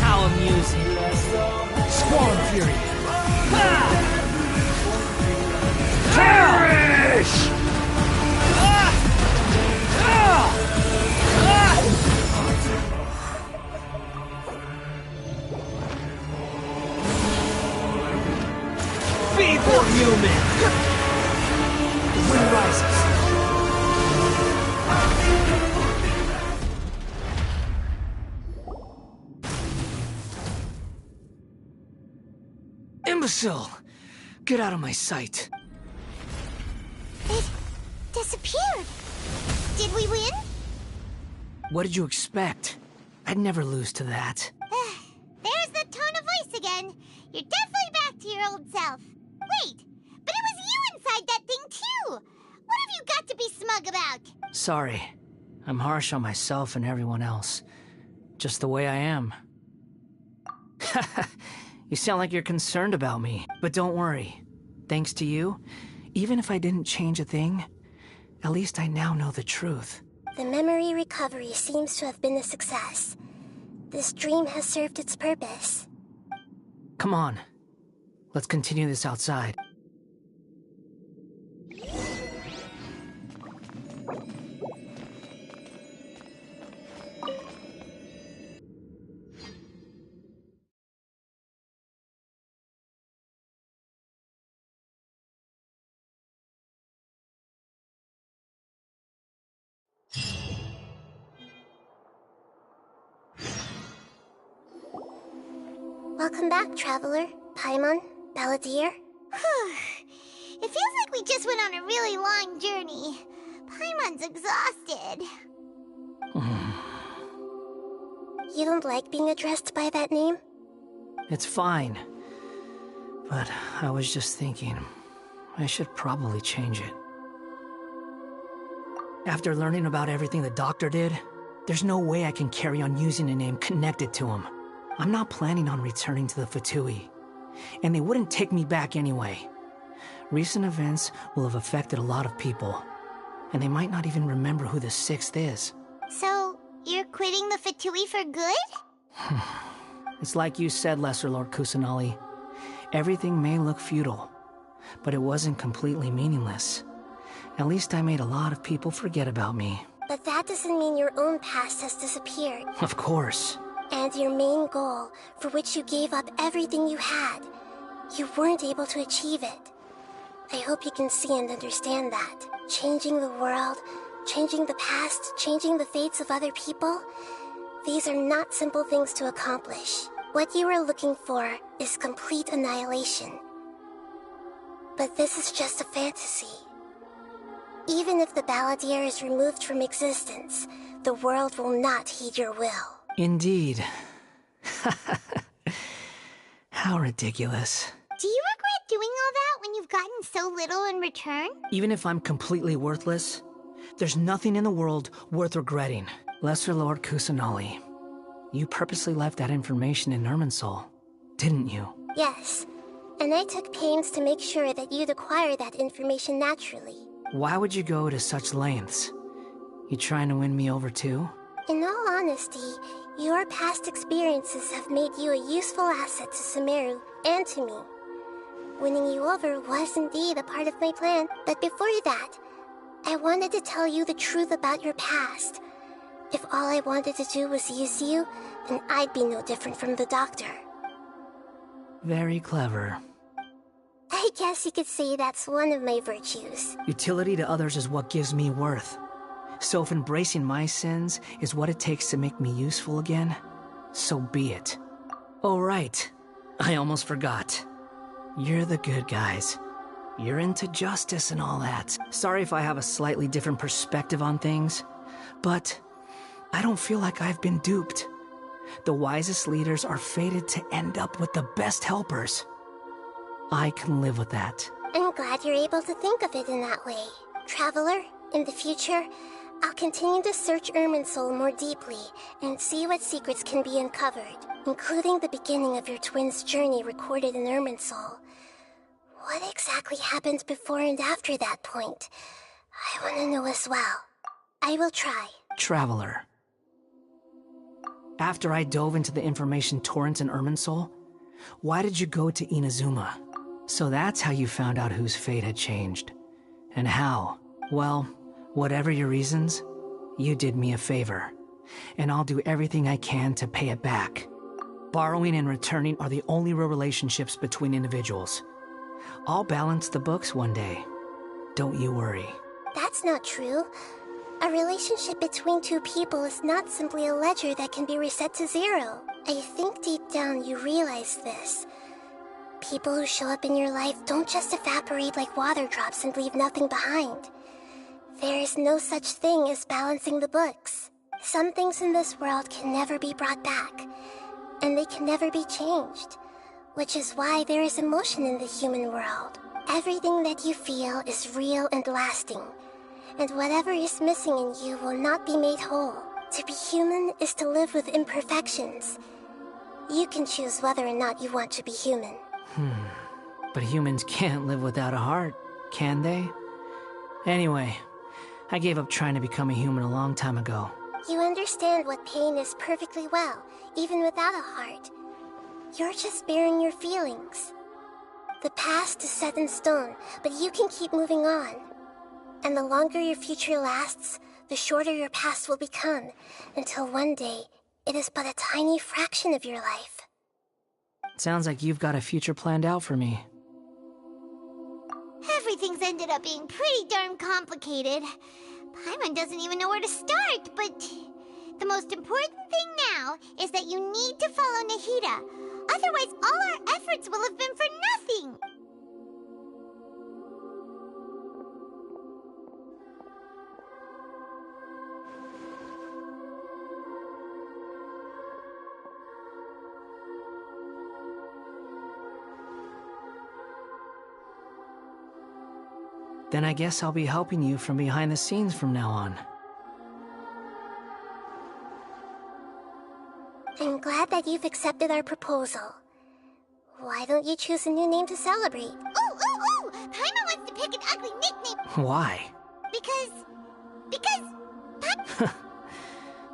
How amusing. Swarm Fury! Perish! Feeble human! The wind rises. Imbecile! Get out of my sight. It disappeared. Did we win? What did you expect? I'd never lose to that. There's the tone of voice again. You're definitely back to your old self. Wait, but it was you inside that thing too. What have you got to be smug about? Sorry. I'm harsh on myself and everyone else. Just the way I am. You sound like you're concerned about me. But don't worry. Thanks to you, even if I didn't change a thing, at least I now know the truth. The memory recovery seems to have been a success. This dream has served its purpose. Come on. Let's continue this outside. Welcome back, Traveler. Paimon, Balladeer. It feels like we just went on a really long journey. Paimon's exhausted. You don't like being addressed by that name? It's fine. But I was just thinking, I should probably change it. After learning about everything the doctor did, there's no way I can carry on using a name connected to him. I'm not planning on returning to the Fatui, and they wouldn't take me back anyway. Recent events will have affected a lot of people, and they might not even remember who the Sixth is. So, you're quitting the Fatui for good? It's like you said, Lesser Lord Kusanali. Everything may look futile, but it wasn't completely meaningless. At least I made a lot of people forget about me. But that doesn't mean your own past has disappeared. Of course. And your main goal, for which you gave up everything you had, you weren't able to achieve it. I hope you can see and understand that. Changing the world, changing the past, changing the fates of other people, these are not simple things to accomplish. What you are looking for is complete annihilation. But this is just a fantasy. Even if the Balladeer is removed from existence, the world will not heed your will. Indeed. How ridiculous. Do you regret doing all that when you've gotten so little in return? Even if I'm completely worthless, there's nothing in the world worth regretting. Lesser Lord Kusanali, you purposely left that information in Irminsul, didn't you? Yes, and I took pains to make sure that you'd acquire that information naturally. Why would you go to such lengths? You trying to win me over too? In all honesty, your past experiences have made you a useful asset to Sumeru and to me. Winning you over was indeed a part of my plan, but before that, I wanted to tell you the truth about your past. If all I wanted to do was use you, then I'd be no different from the doctor. Very clever. I guess you could say that's one of my virtues. Utility to others is what gives me worth. So if embracing my sins is what it takes to make me useful again, so be it. Oh right, I almost forgot. You're the good guys. You're into justice and all that. Sorry if I have a slightly different perspective on things, but I don't feel like I've been duped. The wisest leaders are fated to end up with the best helpers. I can live with that. I'm glad you're able to think of it in that way. Traveler, in the future, I'll continue to search Irminsul more deeply and see what secrets can be uncovered, including the beginning of your twins' journey recorded in Irminsul. What exactly happened before and after that point? I want to know as well. I will try. Traveler. After I dove into the information torrents in Irminsul, why did you go to Inazuma? So that's how you found out whose fate had changed. And how? Well, whatever your reasons, you did me a favor. And I'll do everything I can to pay it back. Borrowing and returning are the only real relationships between individuals. I'll balance the books one day. Don't you worry. That's not true. A relationship between two people is not simply a ledger that can be reset to zero. I think deep down you realize this. People who show up in your life don't just evaporate like water drops and leave nothing behind. There is no such thing as balancing the books. Some things in this world can never be brought back, and they can never be changed, which is why there is emotion in the human world. Everything that you feel is real and lasting, and whatever is missing in you will not be made whole. To be human is to live with imperfections. You can choose whether or not you want to be human. But humans can't live without a heart, can they? Anyway, I gave up trying to become a human a long time ago. You understand what pain is perfectly well, even without a heart. You're just bearing your feelings. The past is set in stone, but you can keep moving on. And the longer your future lasts, the shorter your past will become, until one day, it is but a tiny fraction of your life. Sounds like you've got a future planned out for me. Everything's ended up being pretty darn complicated. Paimon doesn't even know where to start, but the most important thing now is that you need to follow Nahida. Otherwise, all our efforts will have been for nothing. Then I guess I'll be helping you from behind the scenes from now on. I'm glad that you've accepted our proposal. Why don't you choose a new name to celebrate? Ooh! Paimon wants to pick an ugly nickname. Why? Because...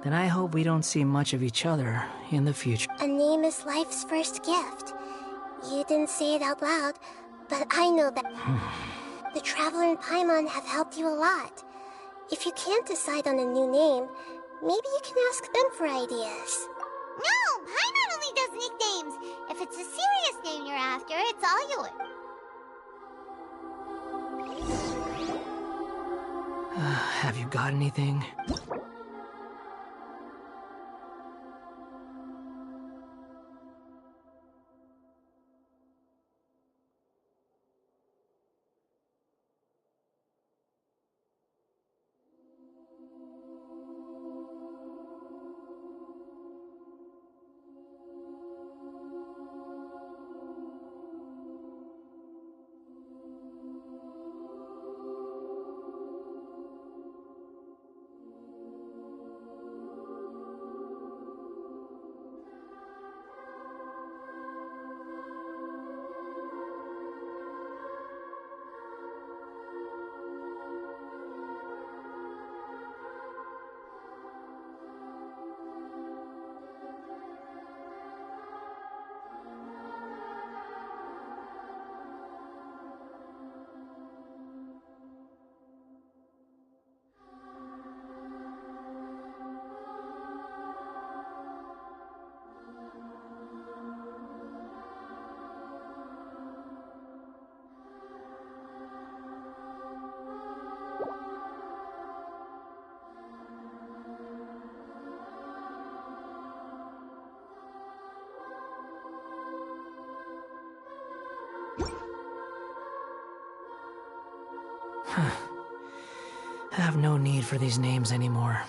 Then I hope we don't see much of each other in the future. A name is life's first gift. You didn't say it out loud, but I know that... The Traveler and Paimon have helped you a lot. If you can't decide on a new name, maybe you can ask them for ideas. No! Paimon only does nicknames. If it's a serious name you're after, it's all yours. Have you got anything? Have no need for these names anymore.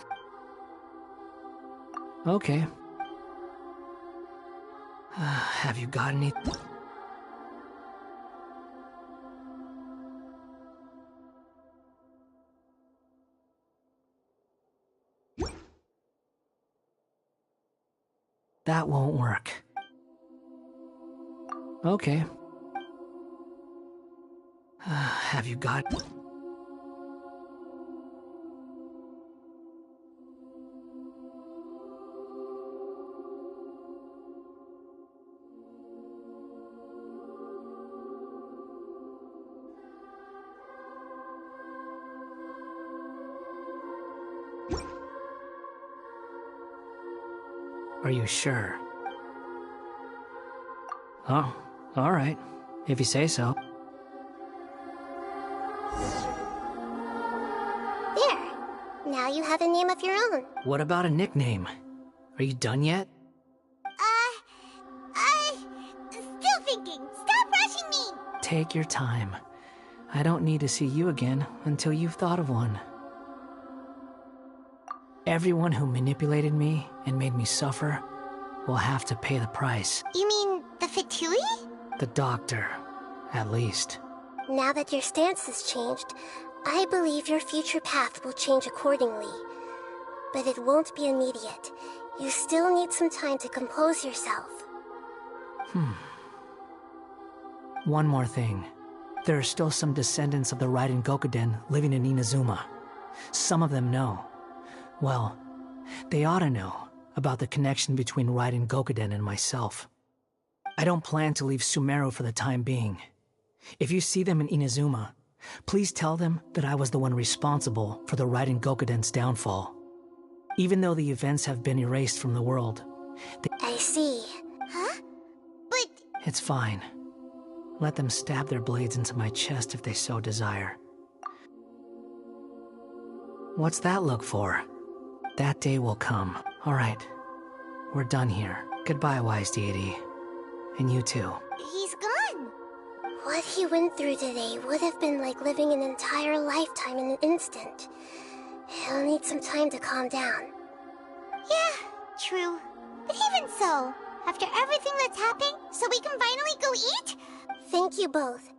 Okay. Have you got any... That won't work. Okay. Have you got... Are you sure? Oh, alright. If you say so. There. Now you have a name of your own. What about a nickname? Are you done yet? Still thinking. Stop rushing me! Take your time. I don't need to see you again until you've thought of one. Everyone who manipulated me and made me suffer will have to pay the price. You mean the Fatui? The doctor, at least. Now that your stance has changed, I believe your future path will change accordingly. But it won't be immediate. You still need some time to compose yourself. One more thing. There are still some descendants of the Raiden Gokuden living in Inazuma. Some of them know. Well, they ought to know about the connection between Raiden Gokuden and myself. I don't plan to leave Sumeru for the time being. If you see them in Inazuma, please tell them that I was the one responsible for the Raiden Gokuden's downfall. Even though the events have been erased from the world. I see. Huh? But... It's fine. Let them stab their blades into my chest if they so desire. What's that look for? That day will come. Alright. We're done here. Goodbye, wise deity. And you too. He's gone! What he went through today would have been like living an entire lifetime in an instant. He'll need some time to calm down. Yeah, true. But even so, after everything that's happened, so we can finally go eat? Thank you both.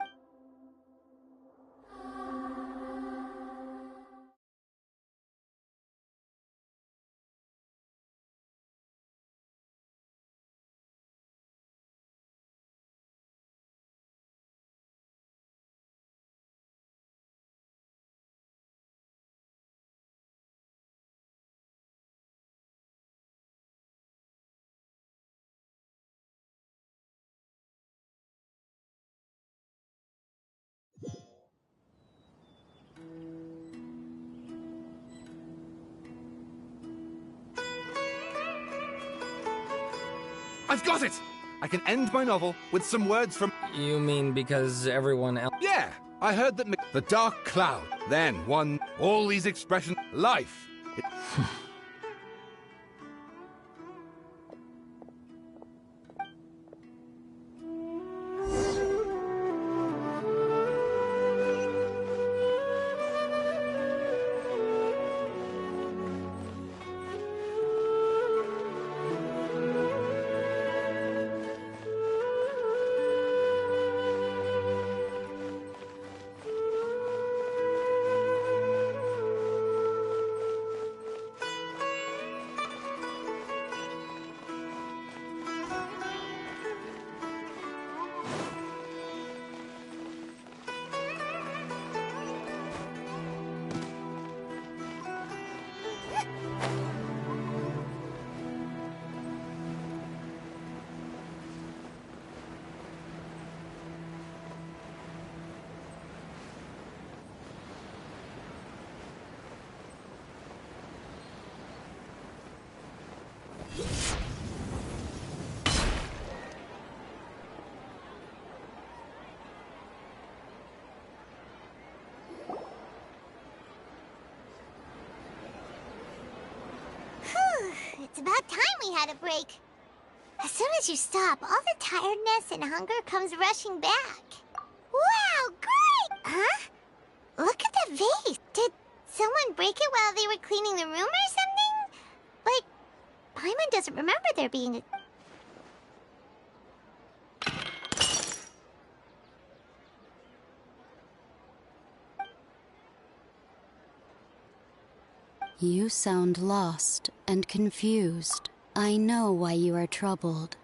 I've got it! I can end my novel with some words from... You mean because everyone else... Yeah! I heard that the dark cloud, then one, all these expressions, life. It's about time we had a break. As soon as you stop, all the tiredness and hunger comes rushing back. Wow, great! Huh? Look at the vase. Did someone break it while they were cleaning the room or something? But Paimon doesn't remember there being a... You sound lost and confused. I know why you are troubled.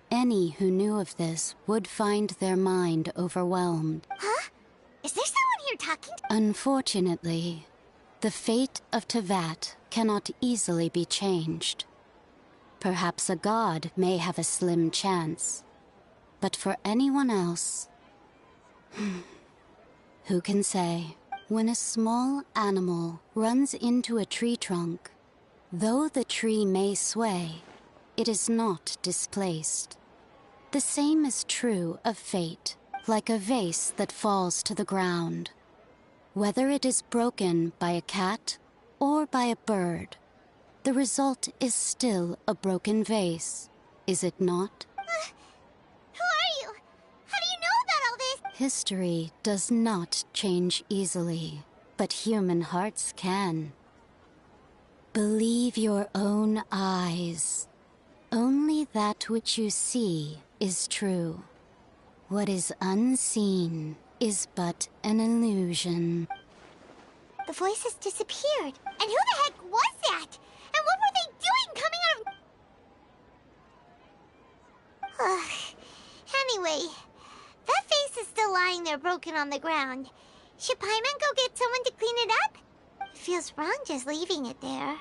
Any who knew of this would find their mind overwhelmed. Huh? Is there someone here talking? Unfortunately, the fate of Tevat cannot easily be changed. Perhaps a god may have a slim chance. But for anyone else... who can say? When a small animal runs into a tree trunk, though the tree may sway, it is not displaced. The same is true of fate, like a vase that falls to the ground. Whether it is broken by a cat or by a bird, the result is still a broken vase, is it not? Who are you? How do you know about all this? History does not change easily, but human hearts can. Believe your own eyes. Only that which you see is true. What is unseen is but an illusion. The voice has disappeared. And who the heck was that? And what were they doing coming out of... Anyway, that face is still lying there broken on the ground. Should Paimon go get someone to clean it up? It feels wrong just leaving it there.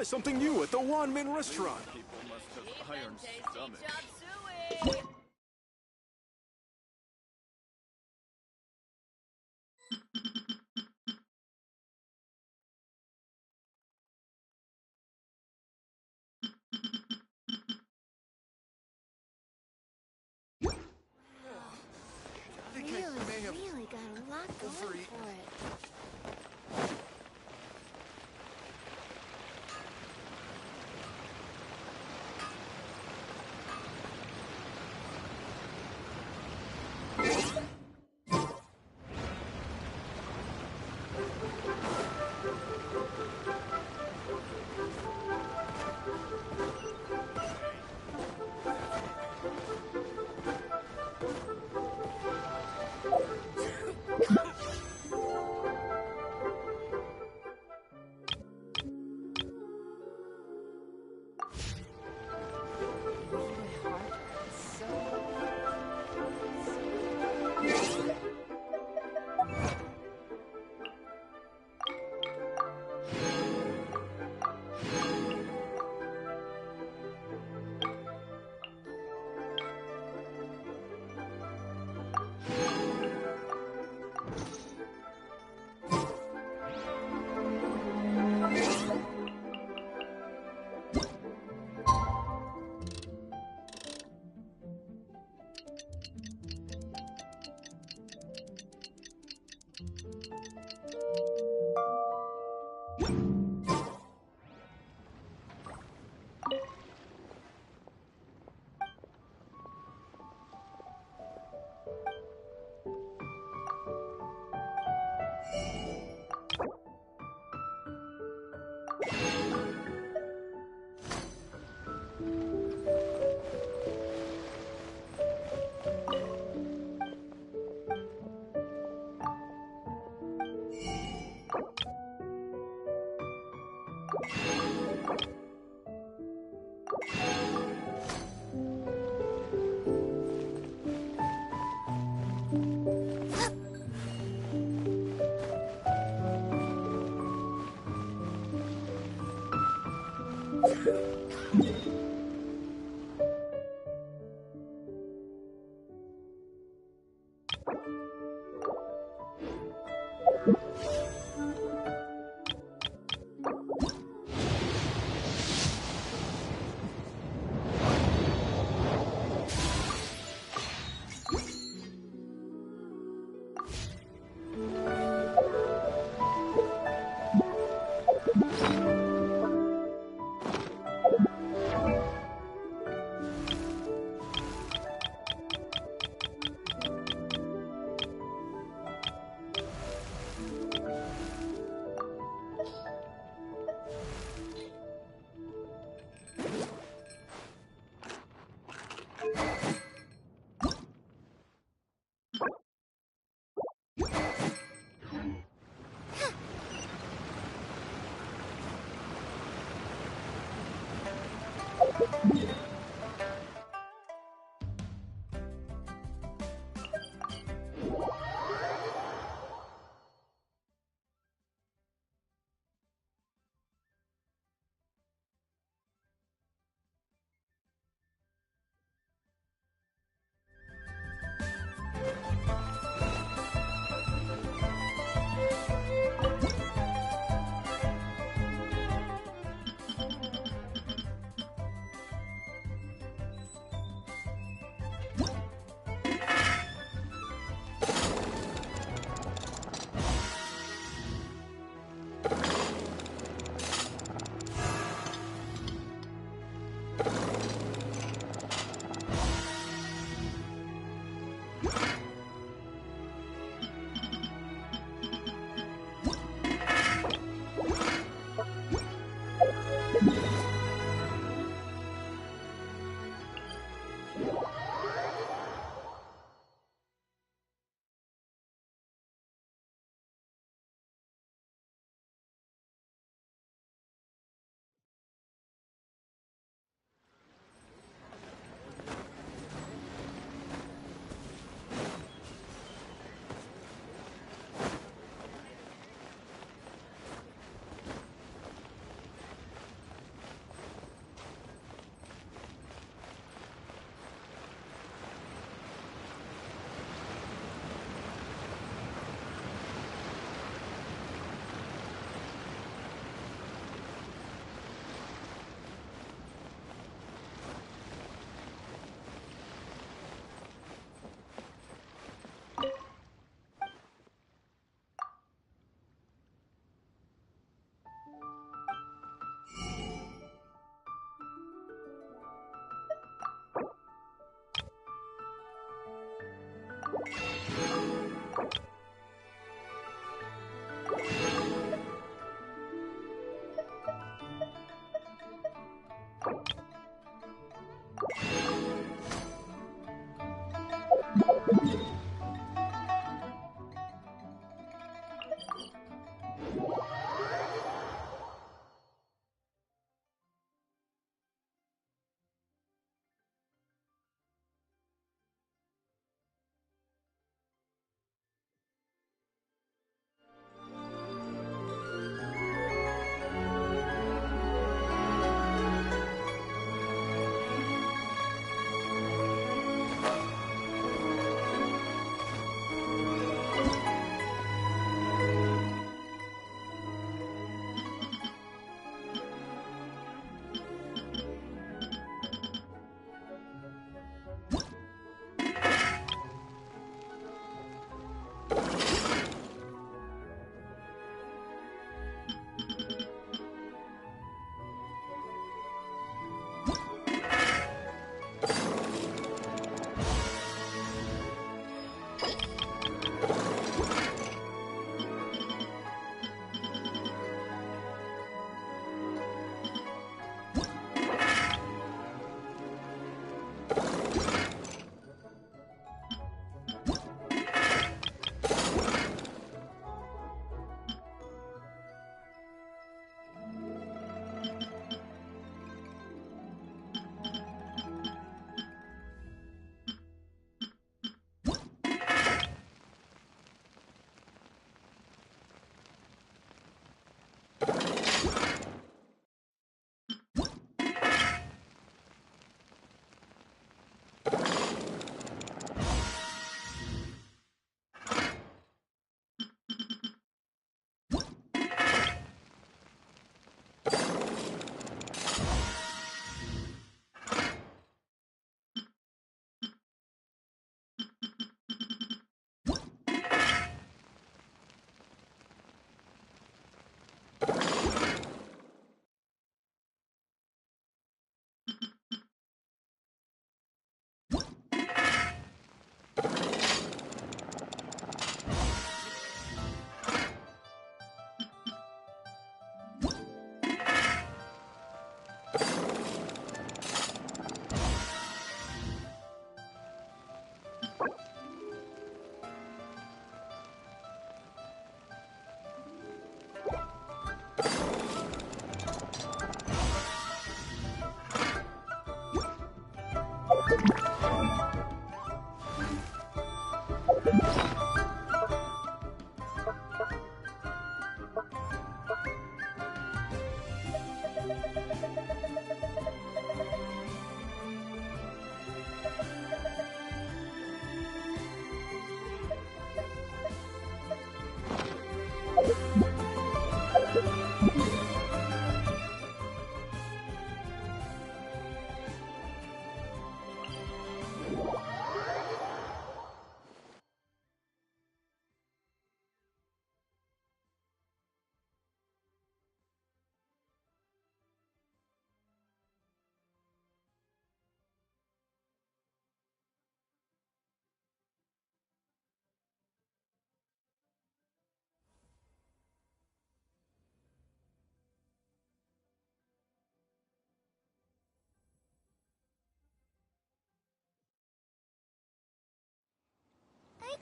Try something new at the Wanmin restaurant. People must have iron stomachs. Really got a lot going for it.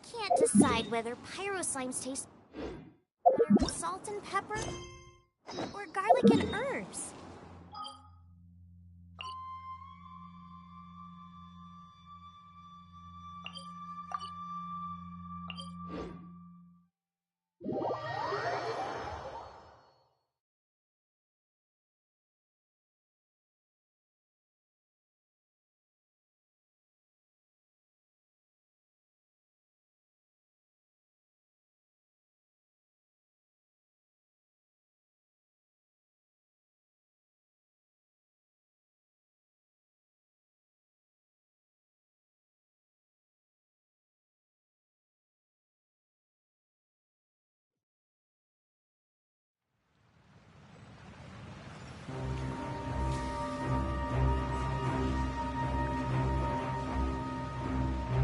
can't decide whether pyro slimes taste better with salt and pepper or garlic and herbs.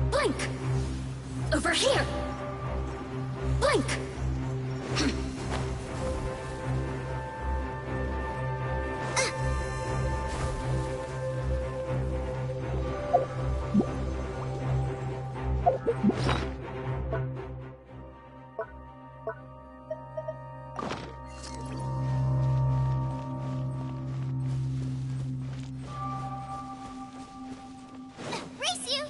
Blink! Over here! Blink! Race you!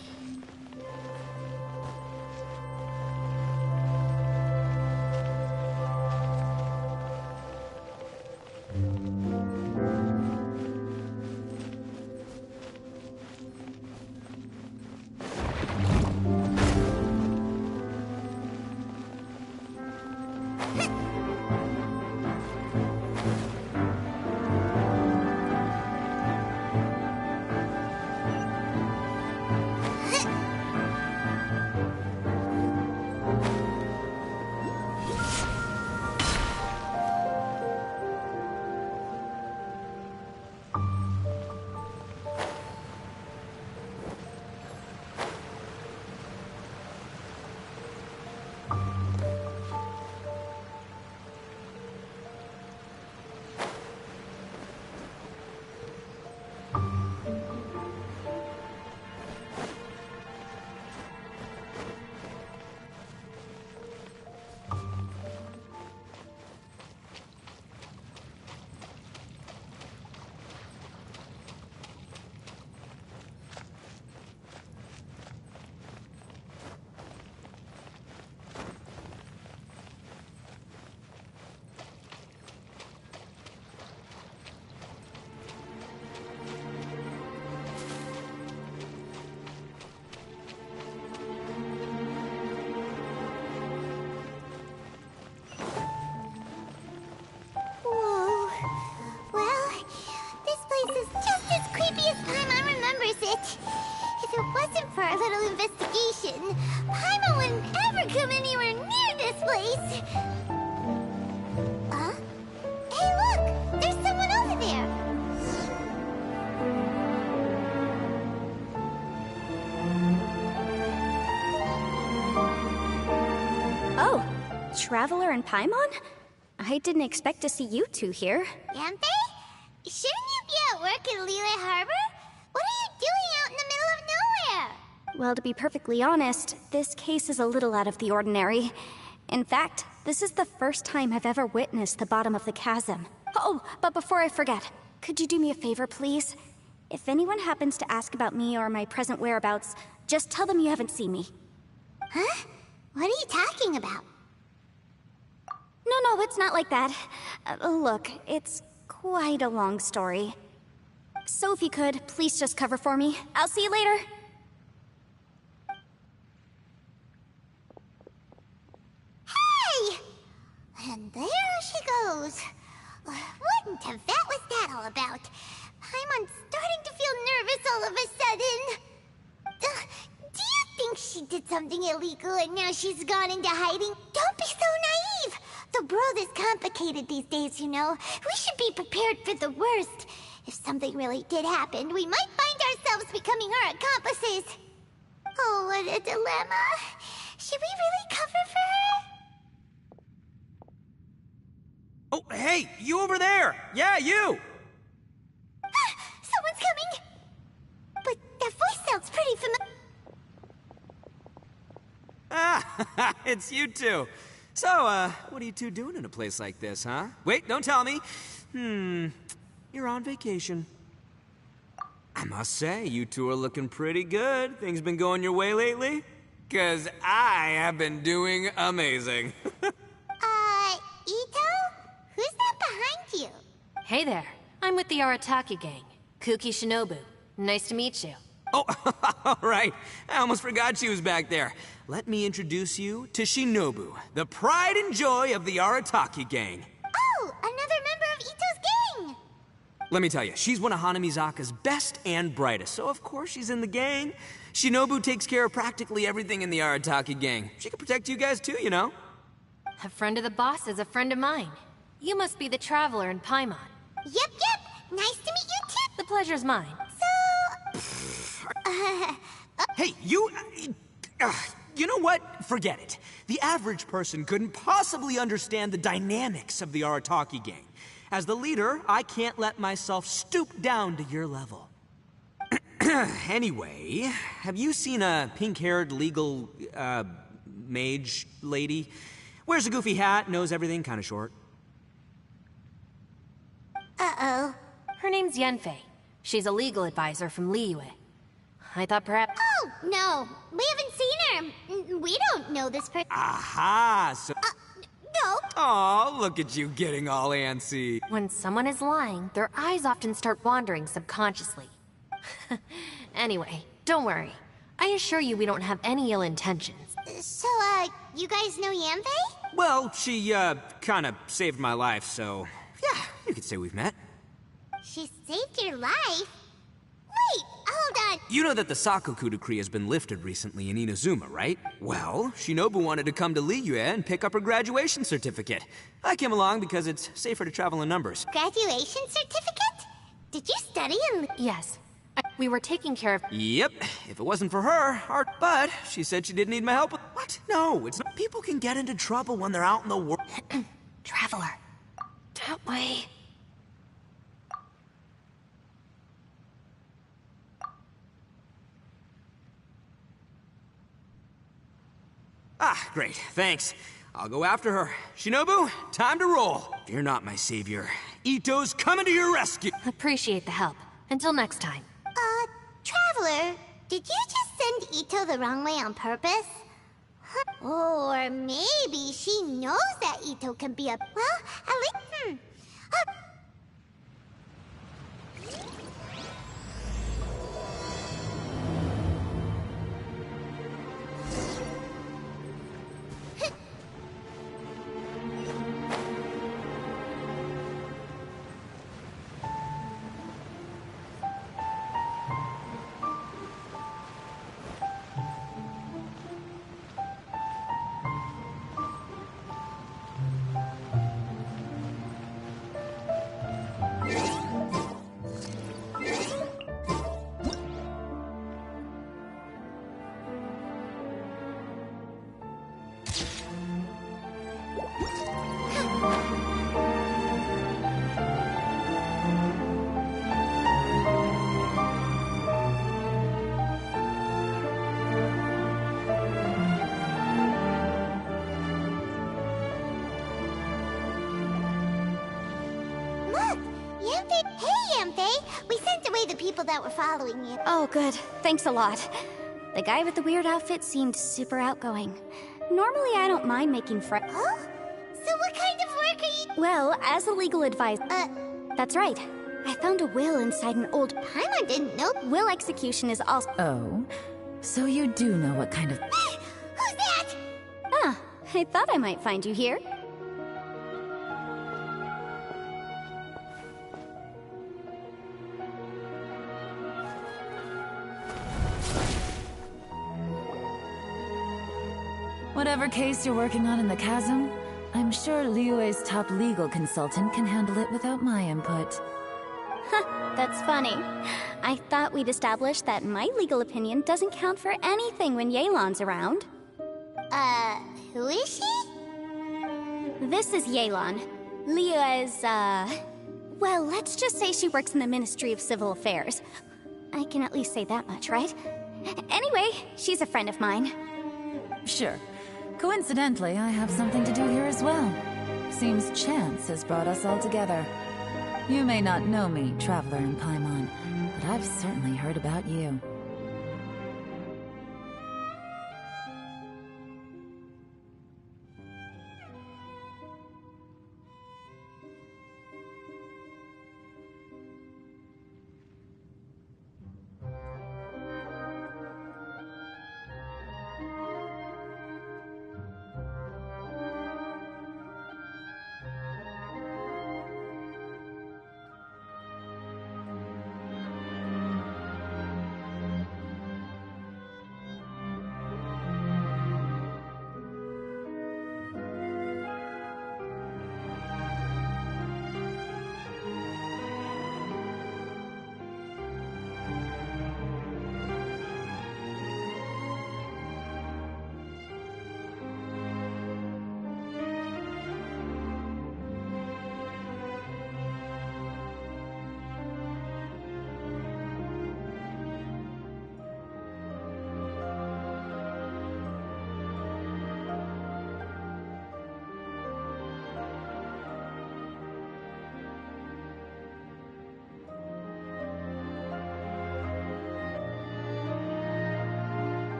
Whoa. Well, this place is just as creepy as Paimon remembers it. If it wasn't for our little investigation, Paimon wouldn't ever come anywhere near this place. Huh? Hey, look! There's someone over there! Oh, Traveler and Paimon? I didn't expect to see you two here. Yantei? Shouldn't you be at work in Liyue Harbor? What are you doing out in the middle of nowhere? Well, to be perfectly honest, this case is a little out of the ordinary. In fact, this is the first time I've ever witnessed the bottom of the chasm. Oh, but before I forget, could you do me a favor, please? If anyone happens to ask about me or my present whereabouts, just tell them you haven't seen me. Huh? What are you talking about? No, it's not like that. Look, it's quite a long story. So if you could, please just cover for me. I'll see you later. Hey! And there she goes. What in Tibet was that all about? Paimon's starting to feel nervous all of a sudden. Do you think she did something illegal and now she's gone into hiding? Don't be so naive! The world is complicated these days, you know. We should be prepared for the worst. If something really did happen, we might find ourselves becoming her accomplices. Oh, what a dilemma. Should we really cover for her? Oh, hey, you over there! Yeah, you! Someone's coming! But that voice sounds pretty familiar. Ah, It's you two. So, what are you two doing in a place like this, huh? Wait, don't tell me. You're on vacation. I must say, you two are looking pretty good. Things been going your way lately? 'Cause I have been doing amazing. Ito? Who's that behind you? Hey there. I'm with the Arataki gang. Kuki Shinobu. Nice to meet you. Oh, all right. I almost forgot she was back there. Let me introduce you to Shinobu, the pride and joy of the Arataki gang. Oh, another member of Ito's gang! Let me tell you, she's one of Hanamizaka's best and brightest, so of course she's in the gang. Shinobu takes care of practically everything in the Arataki gang. She can protect you guys too, you know? A friend of the boss is a friend of mine. You must be the traveler in Paimon. Yep. Nice to meet you too. The pleasure's mine. Hey, you know what? Forget it. The average person couldn't possibly understand the dynamics of the Arataki gang. As the leader, I can't let myself stoop down to your level. Anyway, have you seen a pink-haired legal, mage lady? Wears a goofy hat, knows everything, kinda short. Uh-oh. Her name's Yanfei. She's a legal advisor from Liyue. I thought perhaps... Oh, no. We haven't seen her. We don't know this person. Aha, so... No. Aw, look at you getting all antsy. When someone is lying, their eyes often start wandering subconsciously. Anyway, don't worry. I assure you we don't have any ill intentions. So, you guys know Yanfei? Well, she, kinda saved my life, so... Yeah, you could say we've met. She saved your life? Wait, hold on. You know that the Sakoku decree has been lifted recently in Inazuma, right? Well, Shinobu wanted to come to Liyue and pick up her graduation certificate. I came along because it's safer to travel in numbers. Graduation certificate? Did you study in... Yes. We were taking care of... Yep, if it wasn't for her, but she said she didn't need my help with... What? No, it's not... People can get into trouble when they're out in the world. Traveler. That way. Ah, great, thanks. I'll go after her. Shinobu, time to roll. Fear not, my savior. Ito's coming to your rescue. Appreciate the help. Until next time. Traveler, did you just send Ito the wrong way on purpose? Or maybe she knows that Ito can be a... Well, at least... that were following you. Oh, good. Thanks a lot. The guy with the weird outfit seemed super outgoing. Normally, I don't mind making friends. Huh? So what kind of work are you... Well, as a legal advisor... That's right. I found a will inside an old... Paimon didn't know. Will execution is also... Oh? So you do know what kind of... Who's that? Ah, I thought I might find you here. Whatever case you're working on in the chasm, I'm sure Liyue's top legal consultant can handle it without my input. That's funny. I thought we'd established that my legal opinion doesn't count for anything when Yelan's around. Who is she? This is Yelan. Liyue's, well, let's just say she works in the Ministry of Civil Affairs. I can at least say that much, right? Anyway, she's a friend of mine. Sure. Coincidentally, I have something to do here as well. Seems chance has brought us all together. You may not know me, Traveler in Paimon, but I've certainly heard about you.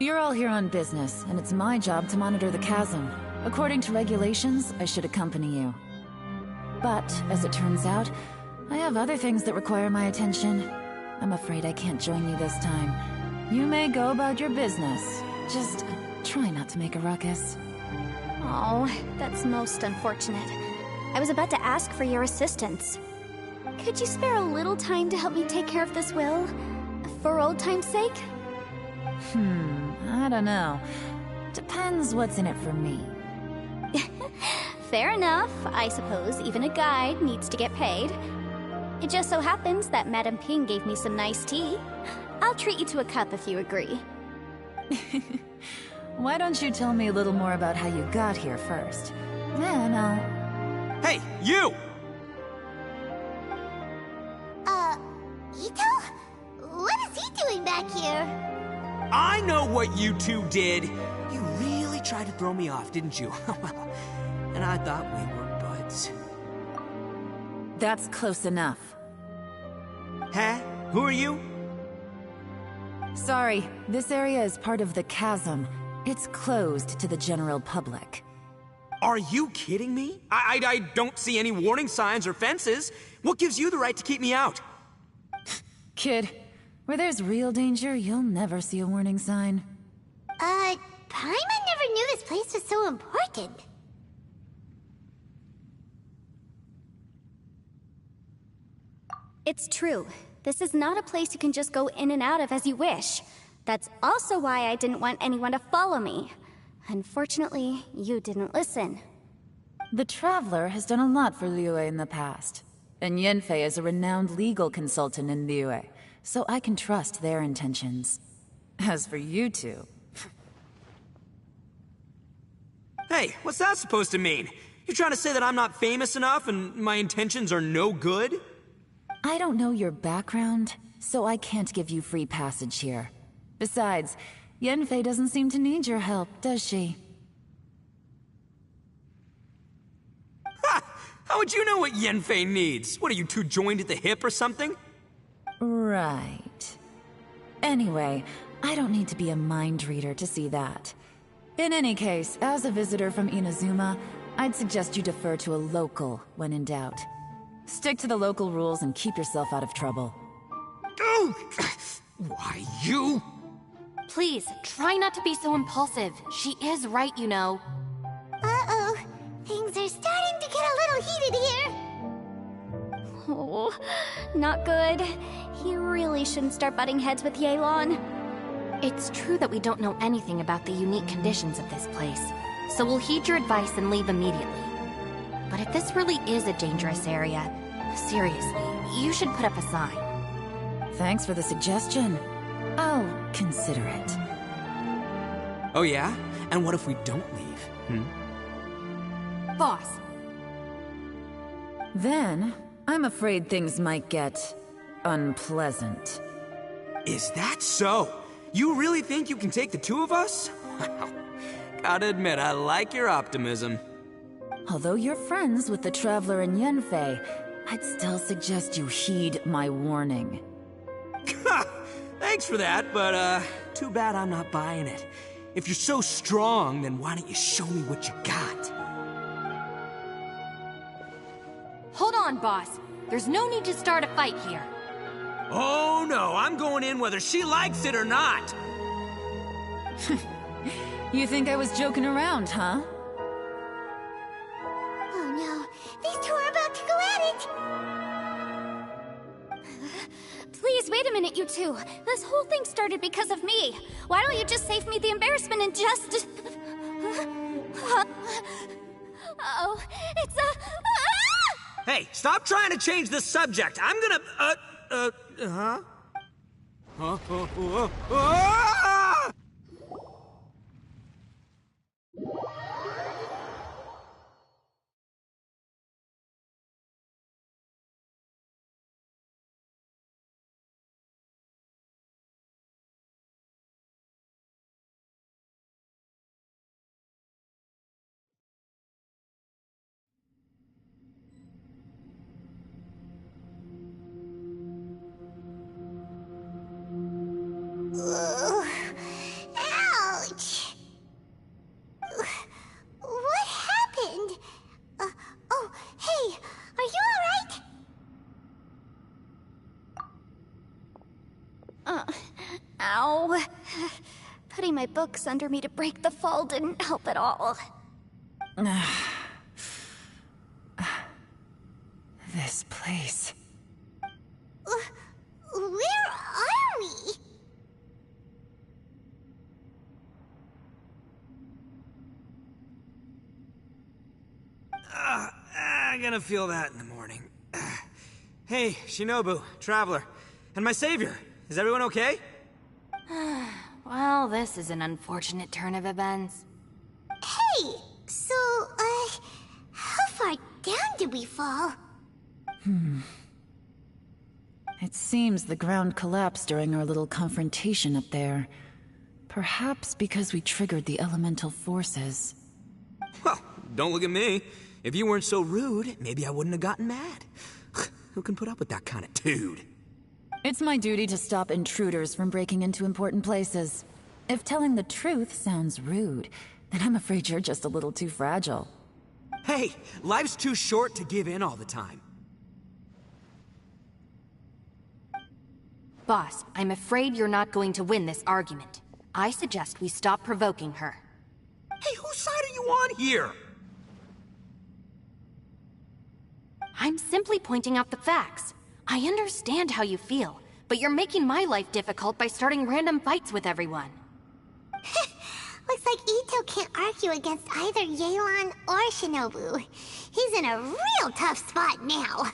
You're all here on business, and it's my job to monitor the chasm. According to regulations, I should accompany you. But, as it turns out, I have other things that require my attention. I'm afraid I can't join you this time. You may go about your business. Just try not to make a ruckus. Oh, that's most unfortunate. I was about to ask for your assistance. Could you spare a little time to help me take care of this will? For old time's sake? I don't know. Depends what's in it for me. Fair enough. I suppose even a guide needs to get paid. It just so happens that Madame Ping gave me some nice tea. I'll treat you to a cup if you agree. Why don't you tell me a little more about how you got here first? Then I'll... Hey, you! Ito? What is he doing back here? I know what you two did. You really tried to throw me off, didn't you? And I thought we were buds. That's close enough. Huh? Who are you? Sorry, this area is part of the chasm. It's closed to the general public. Are you kidding me? I don't see any warning signs or fences. What gives you the right to keep me out? Kid, where there's real danger, you'll never see a warning sign. Paimon never knew this place was so important. It's true. This is not a place you can just go in and out of as you wish. That's also why I didn't want anyone to follow me. Unfortunately, you didn't listen. The Traveler has done a lot for Liyue in the past. And Yanfei is a renowned legal consultant in Liyue, so I can trust their intentions. As for you two... Hey, what's that supposed to mean? You trying to say that I'm not famous enough and my intentions are no good? I don't know your background, so I can't give you free passage here. Besides, Yanfei doesn't seem to need your help, does she? Ha! How would you know what Yanfei needs? What, are you two joined at the hip or something? Right. Anyway, I don't need to be a mind reader to see that. In any case, as a visitor from Inazuma, I'd suggest you defer to a local when in doubt. Stick to the local rules and keep yourself out of trouble. Oh! Why, you... Please, try not to be so impulsive. She is right, you know. Uh-oh. Things are starting to get a little heated here. Oh, not good. You really shouldn't start butting heads with Yelan. It's true that we don't know anything about the unique conditions of this place, so we'll heed your advice and leave immediately. But if this really is a dangerous area, seriously, you should put up a sign. Thanks for the suggestion. I'll consider it. Oh yeah? And what if we don't leave? Boss. Then, I'm afraid things might get... unpleasant. Is that so? You really think you can take the two of us? Gotta admit, I like your optimism. Although you're friends with the Traveler and Yanfei, I'd still suggest you heed my warning. Thanks for that, but too bad I'm not buying it. If you're so strong, then why don't you show me what you got? Hold on, boss. There's no need to start a fight here. Oh no, I'm going in whether she likes it or not! You think I was joking around, huh? Oh no, these two are about to go at it! Please, wait a minute, you two. This whole thing started because of me. Why don't you just save me the embarrassment and just... Oh, it's a... Hey, stop trying to change the subject. I'm gonna... Huh? Ah! Leaving my books under me to break the fall didn't help at all. This place. Where are we? I'm gonna feel that in the morning. Hey, Shinobu, Traveler, and my savior. Is everyone okay? Well, this is an unfortunate turn of events. Hey, so, how far down did we fall? It seems the ground collapsed during our little confrontation up there. Perhaps because we triggered the elemental forces. Well, don't look at me. If you weren't so rude, maybe I wouldn't have gotten mad. Who can put up with that kind of dude? It's my duty to stop intruders from breaking into important places. If telling the truth sounds rude, then I'm afraid you're just a little too fragile. Hey, life's too short to give in all the time. Boss, I'm afraid you're not going to win this argument. I suggest we stop provoking her. Hey, whose side are you on here? I'm simply pointing out the facts. I understand how you feel, but you're making my life difficult by starting random fights with everyone. Looks like Ito can't argue against either Yelan or Shinobu. He's in a real tough spot now.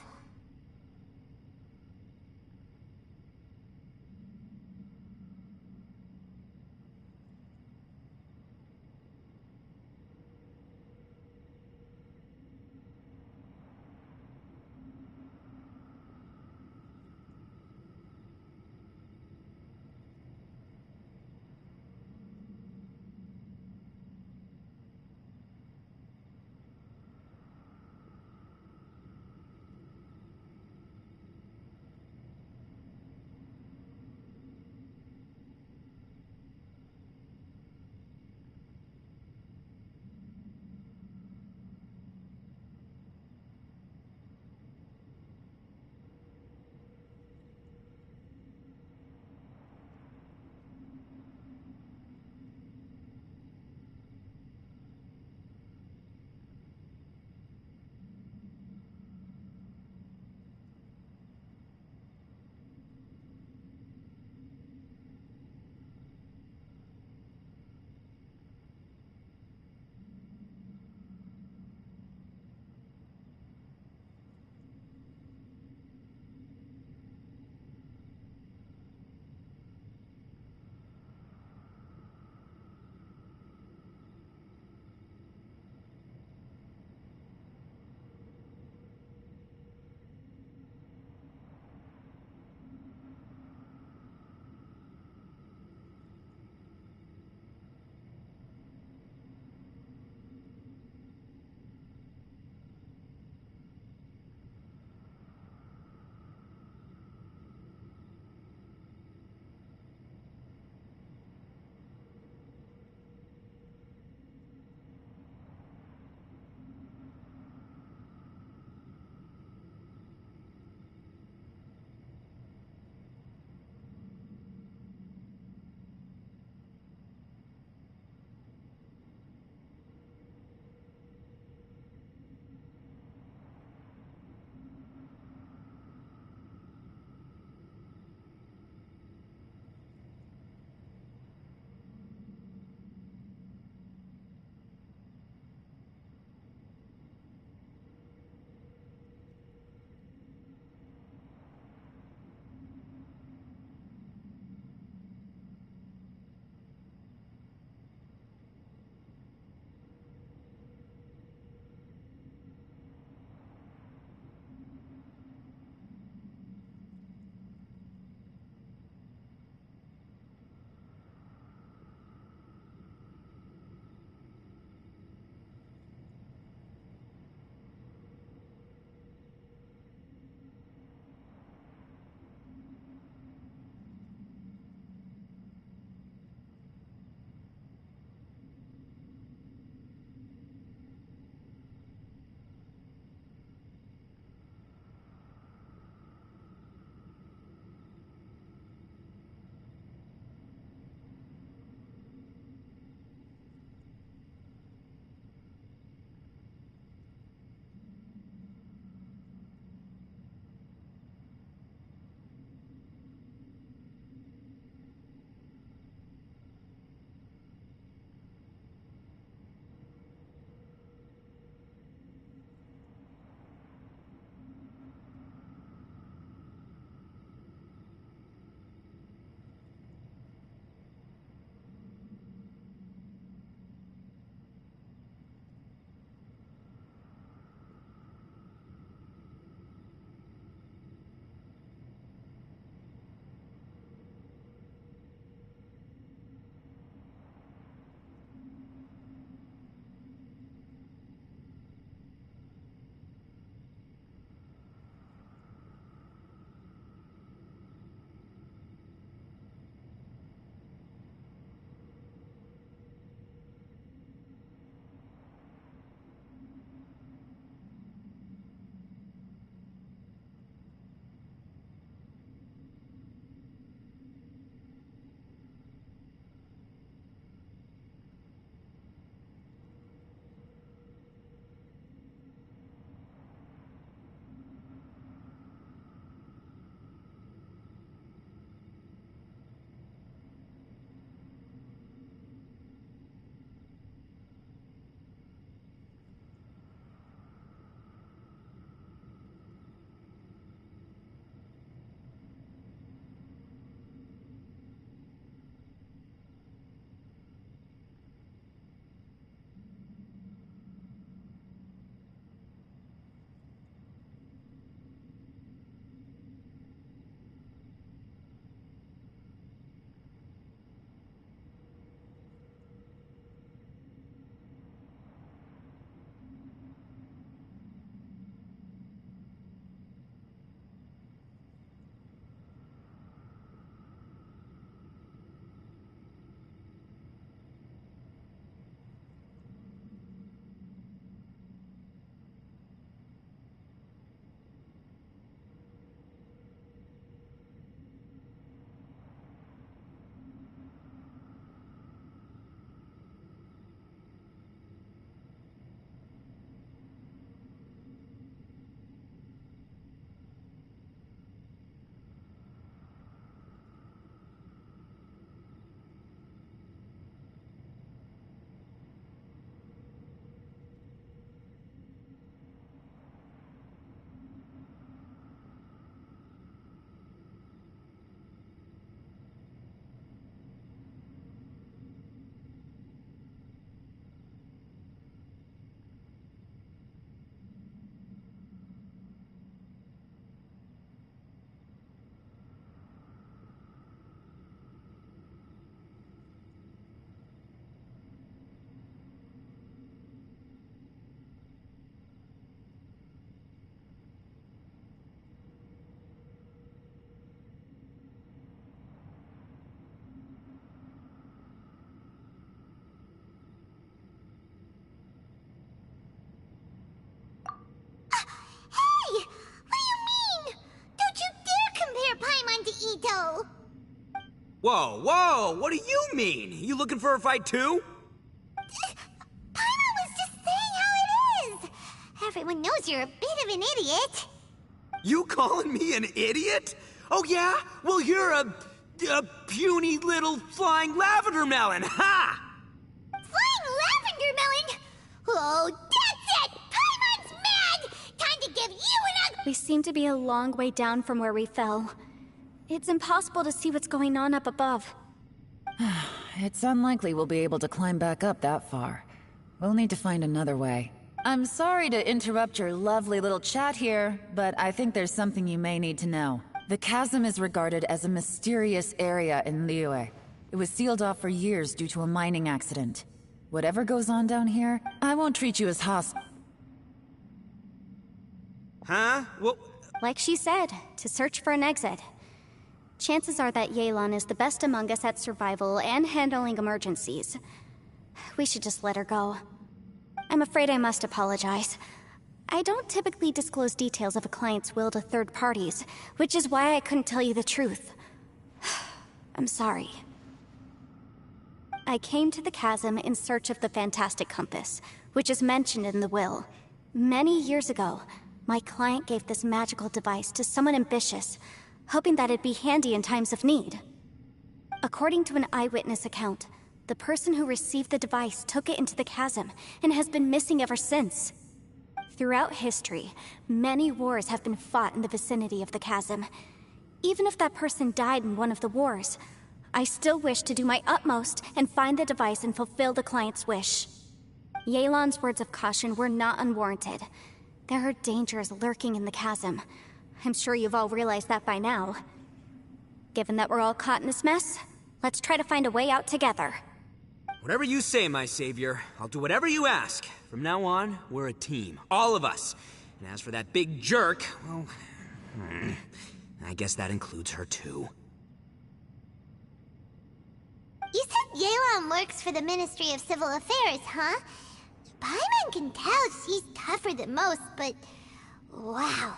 Whoa, whoa! What do you mean? You looking for a fight too? Paimon was just saying how it is! Everyone knows you're a bit of an idiot. You calling me an idiot? Oh yeah? Well, you're a puny little flying lavender melon, ha! Flying lavender melon? Oh, that's it! Paimon's mad! Time to give you an ugly— We seem to be a long way down from where we fell. It's impossible to see what's going on up above. It's unlikely we'll be able to climb back up that far. We'll need to find another way. I'm sorry to interrupt your lovely little chat here, but I think there's something you may need to know. The chasm is regarded as a mysterious area in Liyue. It was sealed off for years due to a mining accident. Whatever goes on down here, I won't treat you as hostile. Huh? Well, like she said, to search for an exit. Chances are that Yelan is the best among us at survival and handling emergencies. We should just let her go. I'm afraid I must apologize. I don't typically disclose details of a client's will to third parties, which is why I couldn't tell you the truth. I'm sorry. I came to the chasm in search of the fantastic compass, which is mentioned in the will. Many years ago, my client gave this magical device to someone ambitious, hoping that it'd be handy in times of need. According to an eyewitness account, the person who received the device took it into the chasm and has been missing ever since. Throughout history, many wars have been fought in the vicinity of the chasm. Even if that person died in one of the wars, I still wish to do my utmost and find the device and fulfill the client's wish. Yelan's words of caution were not unwarranted. There are dangers lurking in the chasm. I'm sure you've all realized that by now. Given that we're all caught in this mess, let's try to find a way out together. whatever you say, my savior. I'll do whatever you ask. From now on, we're a team. All of us. And as for that big jerk, well, I guess that includes her too. You said Yelan works for the Ministry of Civil Affairs, huh? Paimon can tell she's tougher than most, but... wow.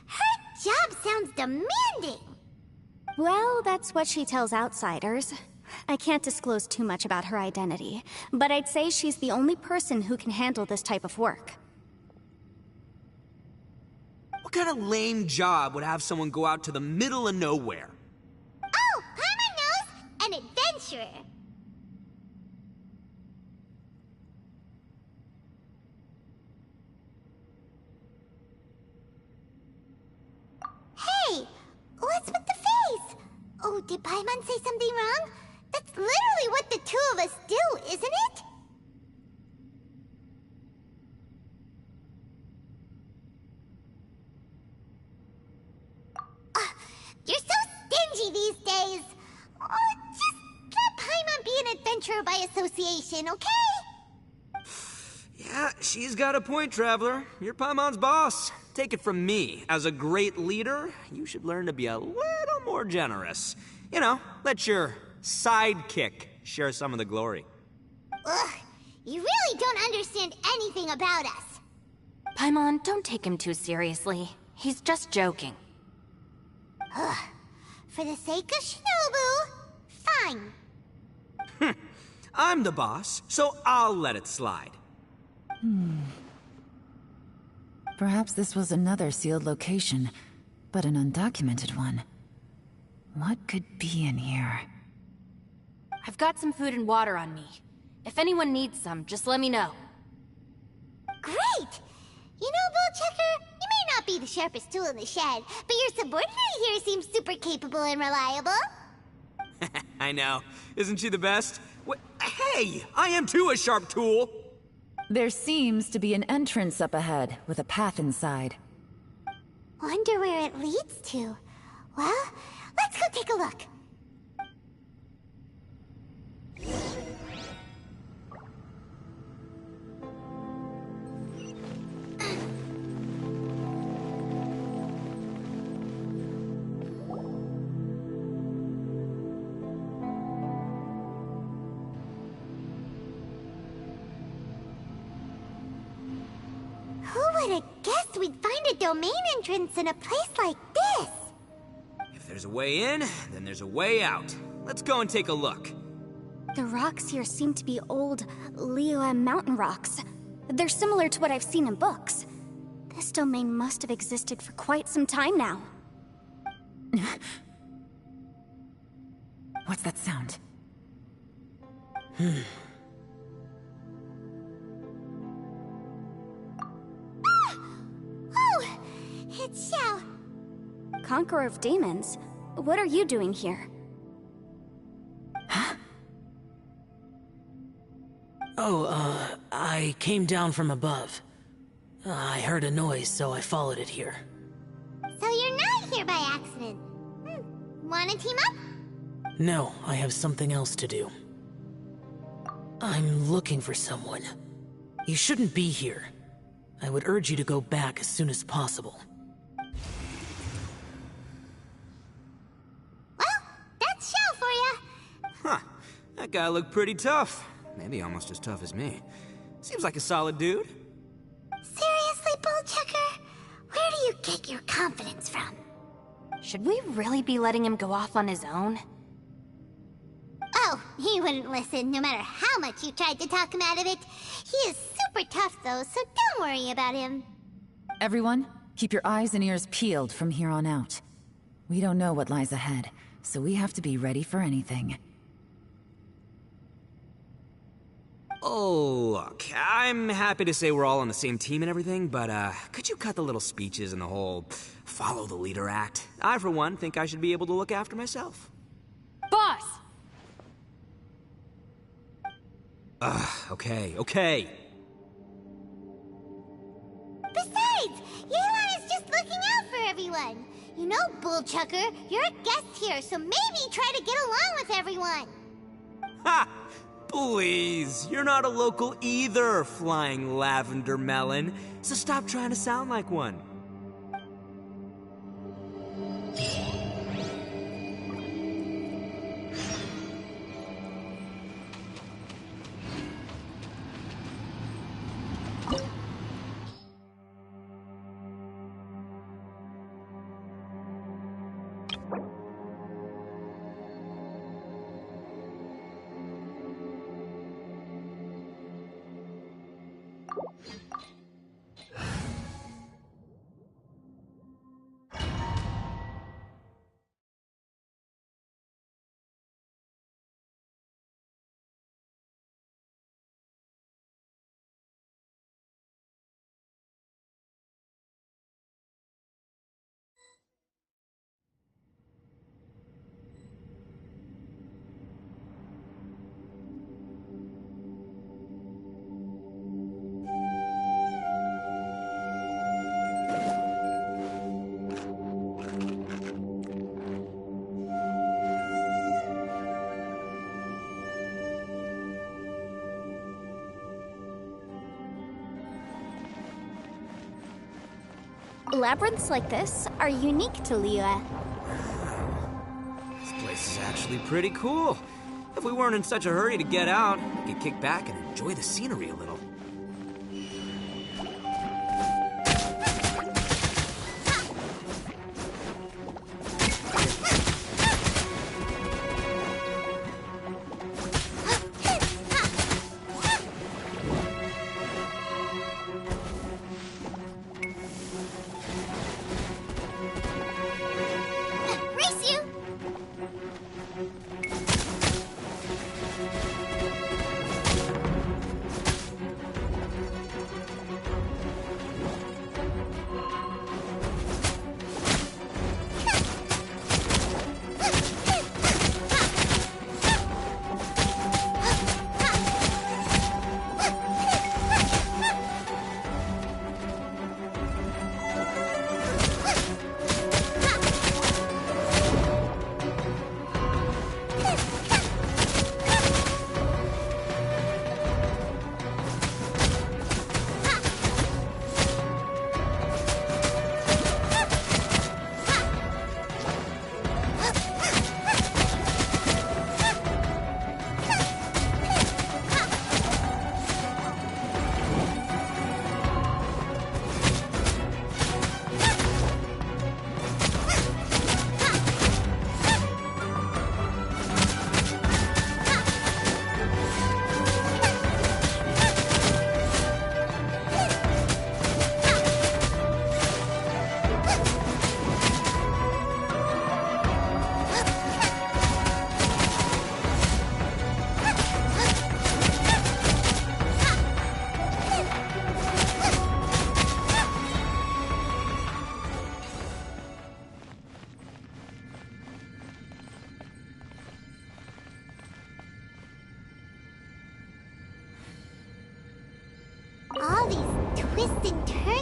Her job sounds demanding! Well, that's what she tells outsiders. I can't disclose too much about her identity, but I'd say she's the only person who can handle this type of work. What kind of lame job would have someone go out to the middle of nowhere? Oh, Paimon knows! An adventurer! Hey! What's with the face? Oh, did Paimon say something wrong? That's literally what the two of us do, isn't it? You're so stingy these days. Oh, just let Paimon be an adventurer by association, okay? Yeah, she's got a point, Traveler. You're Paimon's boss. Take it from me. As a great leader, you should learn to be a little more generous. You know, let your sidekick share some of the glory. Ugh, you really don't understand anything about us. Paimon, don't take him too seriously. He's just joking. Ugh, for the sake of Shinobu, fine. I'm the boss, so I'll let it slide. Perhaps this was another sealed location, but an undocumented one. What could be in here? I've got some food and water on me. If anyone needs some, just let me know. Great! You know, Bullchecker, you may not be the sharpest tool in the shed, but your subordinate here seems super capable and reliable. I know. Isn't she the best? Hey, I am too a sharp tool. There seems to be an entrance up ahead, with a path inside. Wonder where it leads to. Well, let's go take a look. Who would have guessed we'd find a domain entrance in a place like this? If there's a way in, then there's a way out. Let's go and take a look. The rocks here seem to be old Liyue mountain rocks. They're similar to what I've seen in books. This domain must have existed for quite some time now. What's that sound? Oh! It's Xiao. Conqueror of Demons, what are you doing here? I came down from above. I heard a noise, so I followed it here. So you're not here by accident. Wanna team up? No, I have something else to do. I'm looking for someone. You shouldn't be here. I would urge you to go back as soon as possible. Well, that's Xiao for you. Huh. That guy looked pretty tough. Maybe almost as tough as me. Seems like a solid dude. Seriously, Bullchucker? Where do you get your confidence from? Should we really be letting him go off on his own? Oh, he wouldn't listen no matter how much you tried to talk him out of it. He is super tough though, so don't worry about him. Everyone, keep your eyes and ears peeled from here on out. We don't know what lies ahead, so we have to be ready for anything. Oh, look, I'm happy to say we're all on the same team and everything, but could you cut the little speeches and the whole follow the leader act? I, for one, think I should be able to look after myself. Boss! Okay. Besides, Yelan is just looking out for everyone. You know, Bullchucker, you're a guest here, so maybe try to get along with everyone. Ha! Please, you're not a local either, flying lavender melon, so stop trying to sound like one. Labyrinths like this are unique to Liyue. This place is actually pretty cool. If we weren't in such a hurry to get out, we could kick back and enjoy the scenery a little.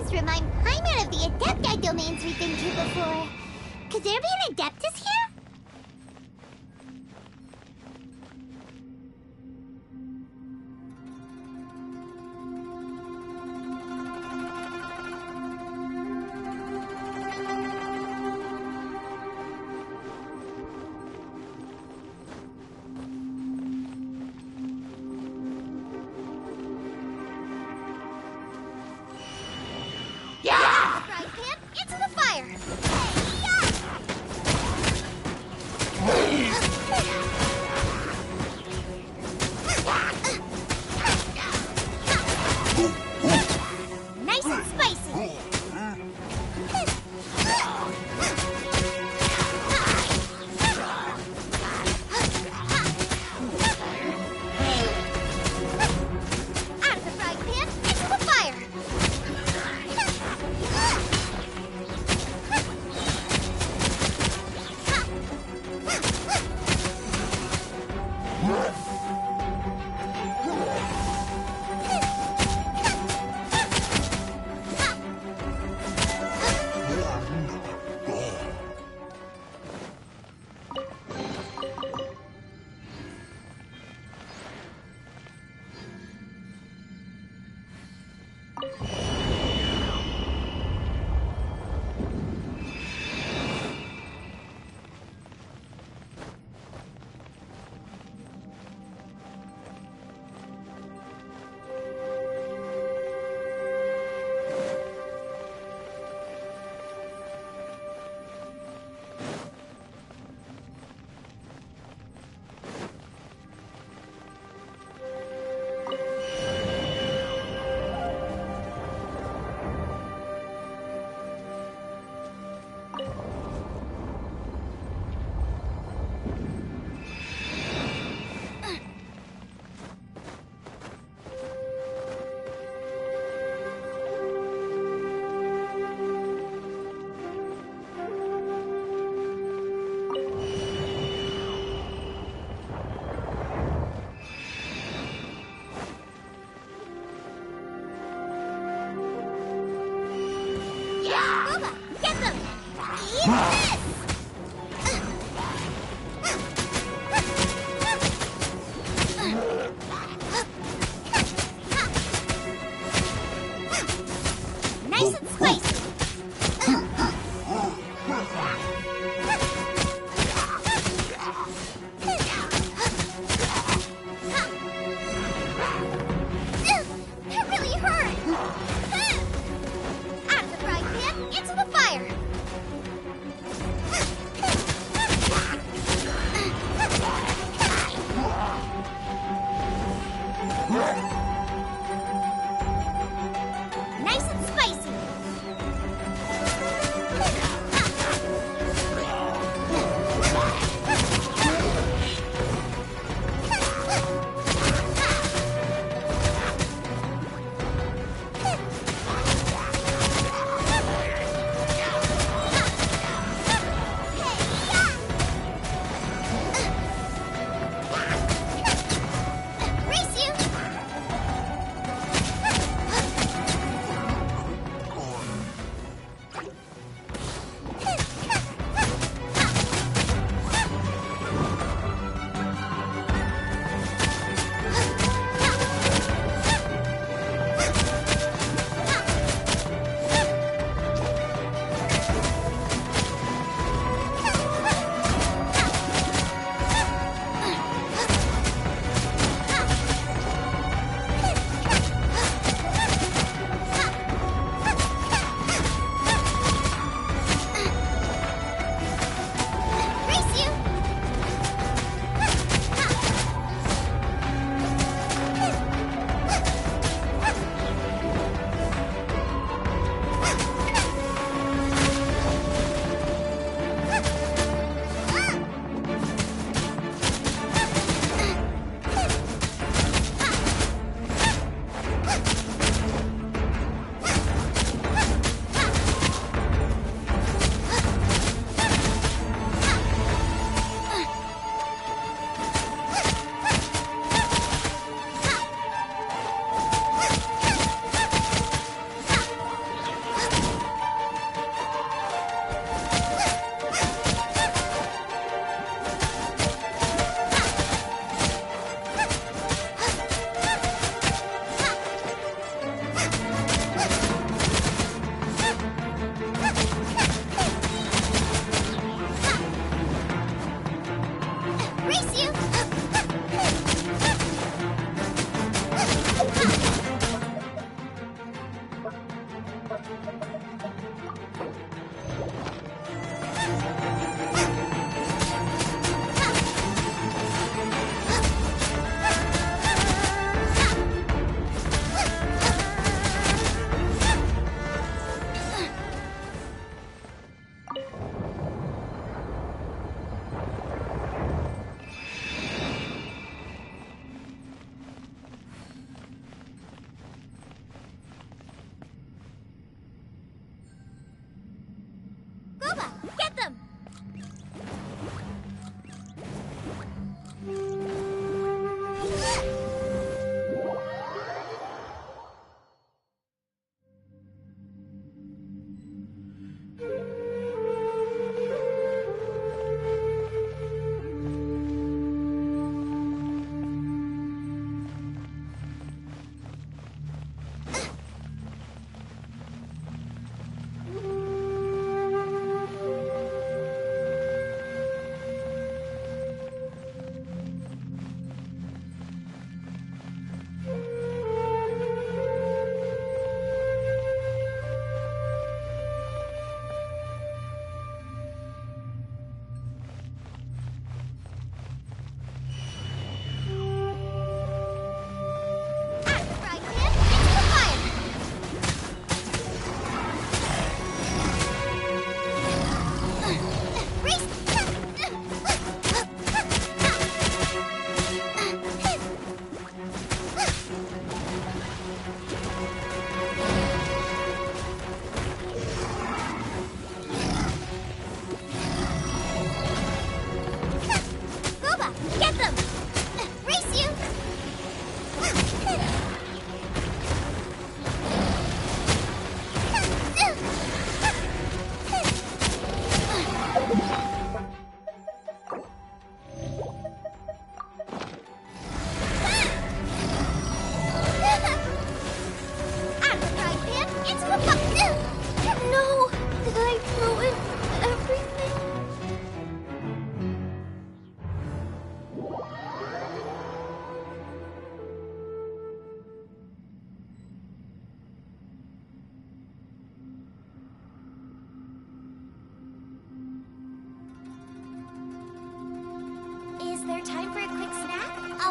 must remind Paimon of the Adepti domains we've been to before. Could there be an Adeptus here?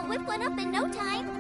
I'll whip one up in no time.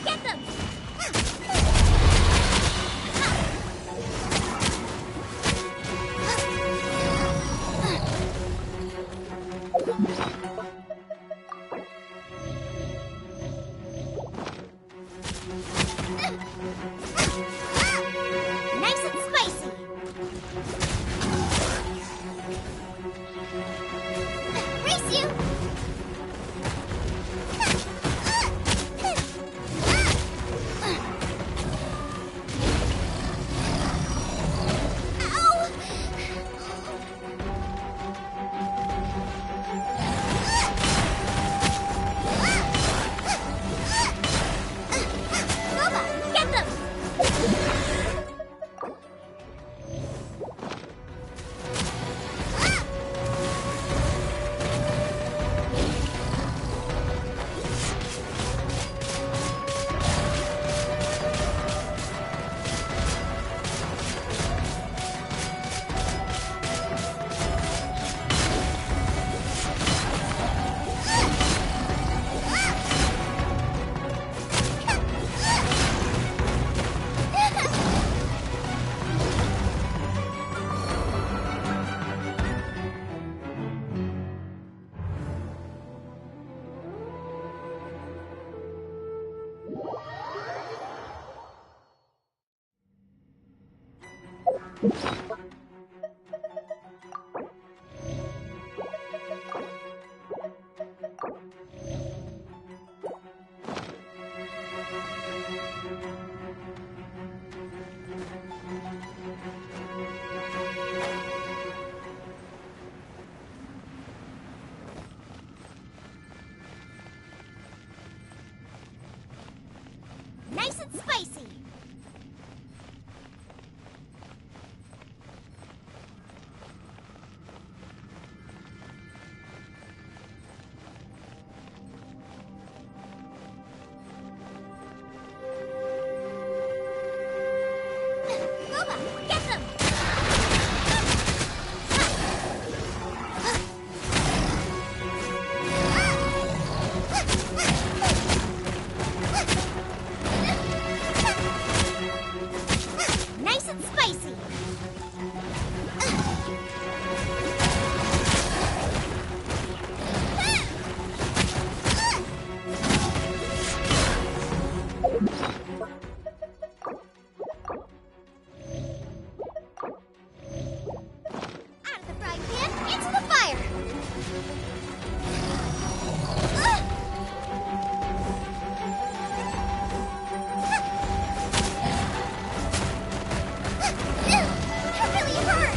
Get them! Nice and spicy. Race you! Get them! Nice and spicy. Get them! Nice and spicy. Out of the frying pan, into the fire! That really hurt.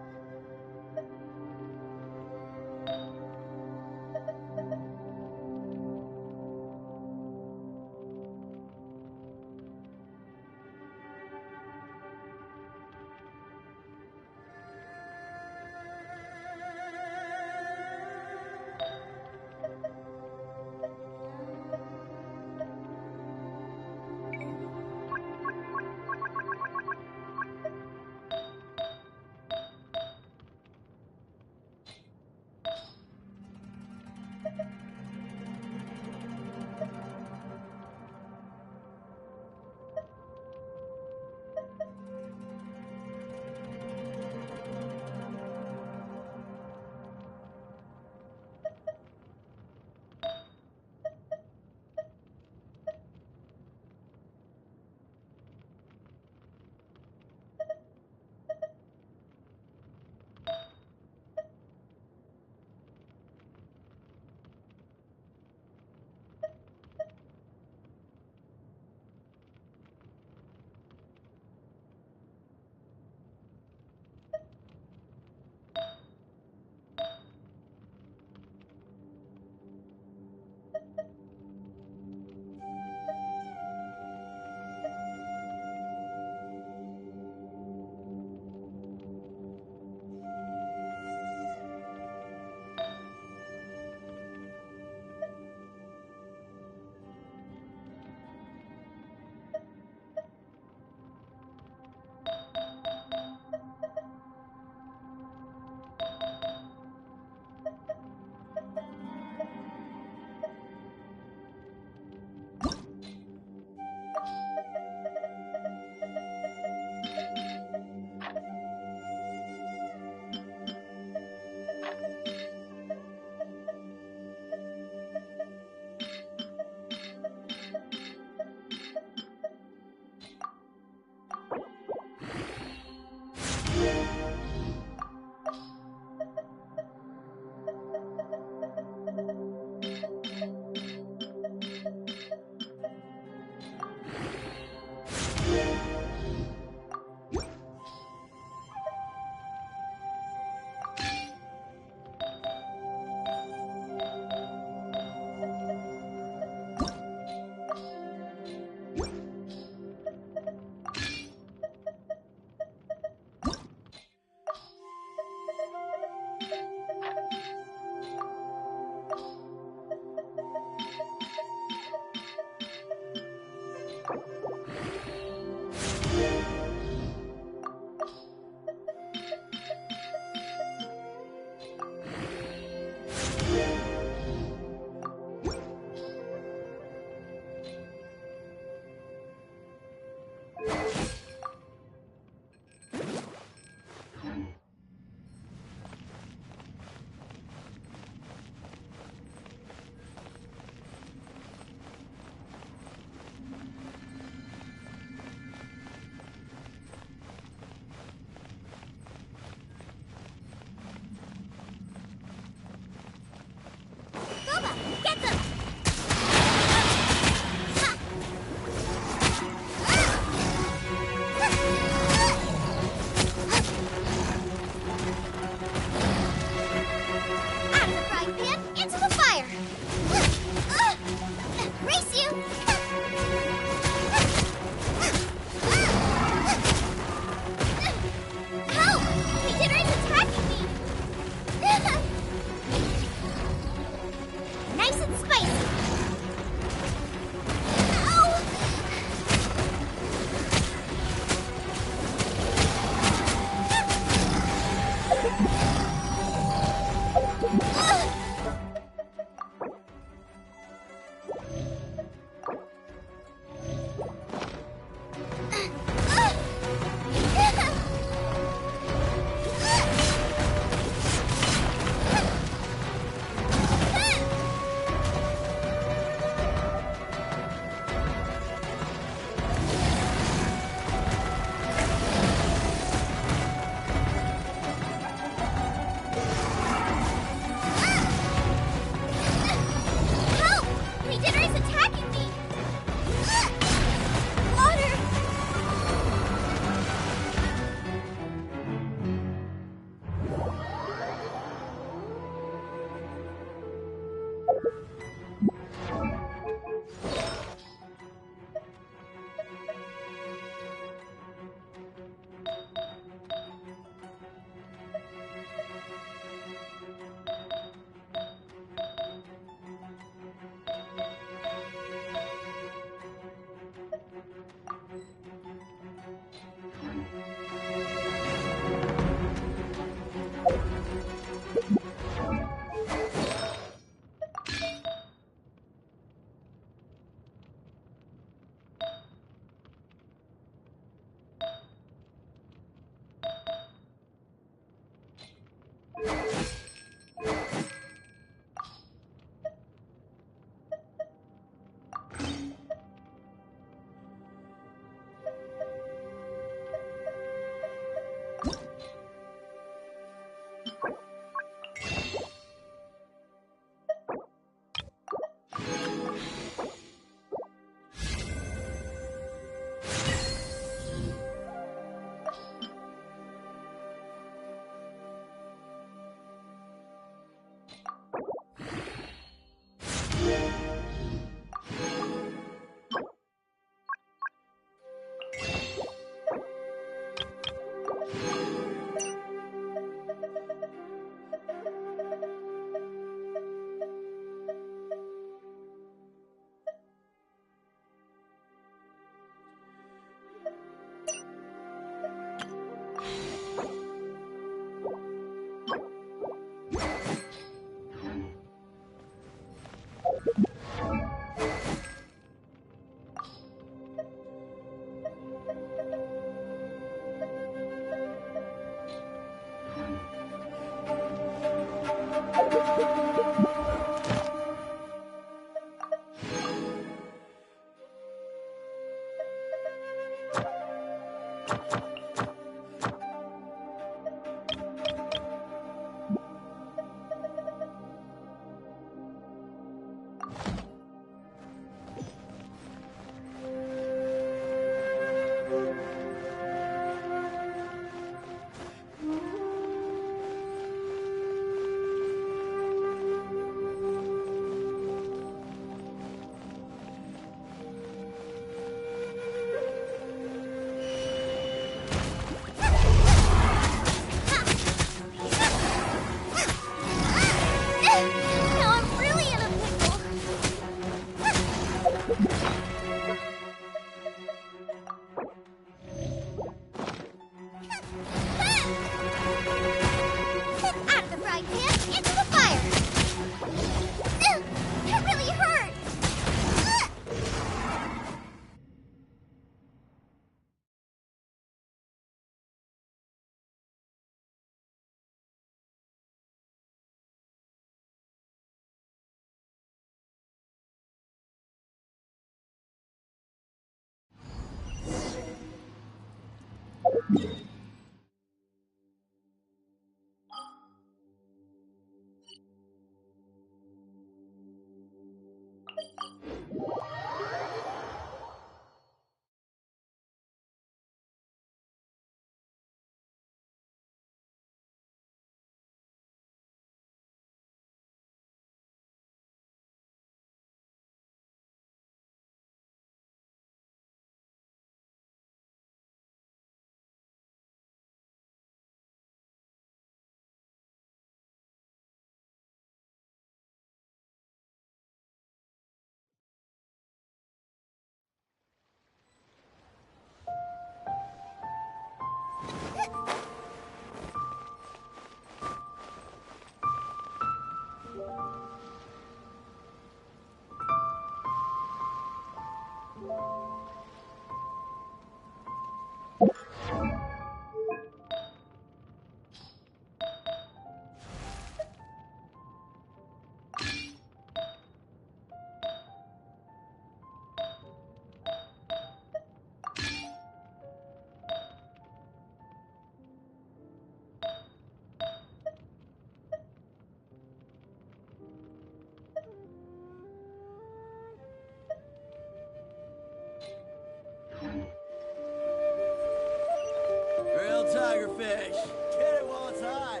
Grilled tigerfish. Get it while it's hot.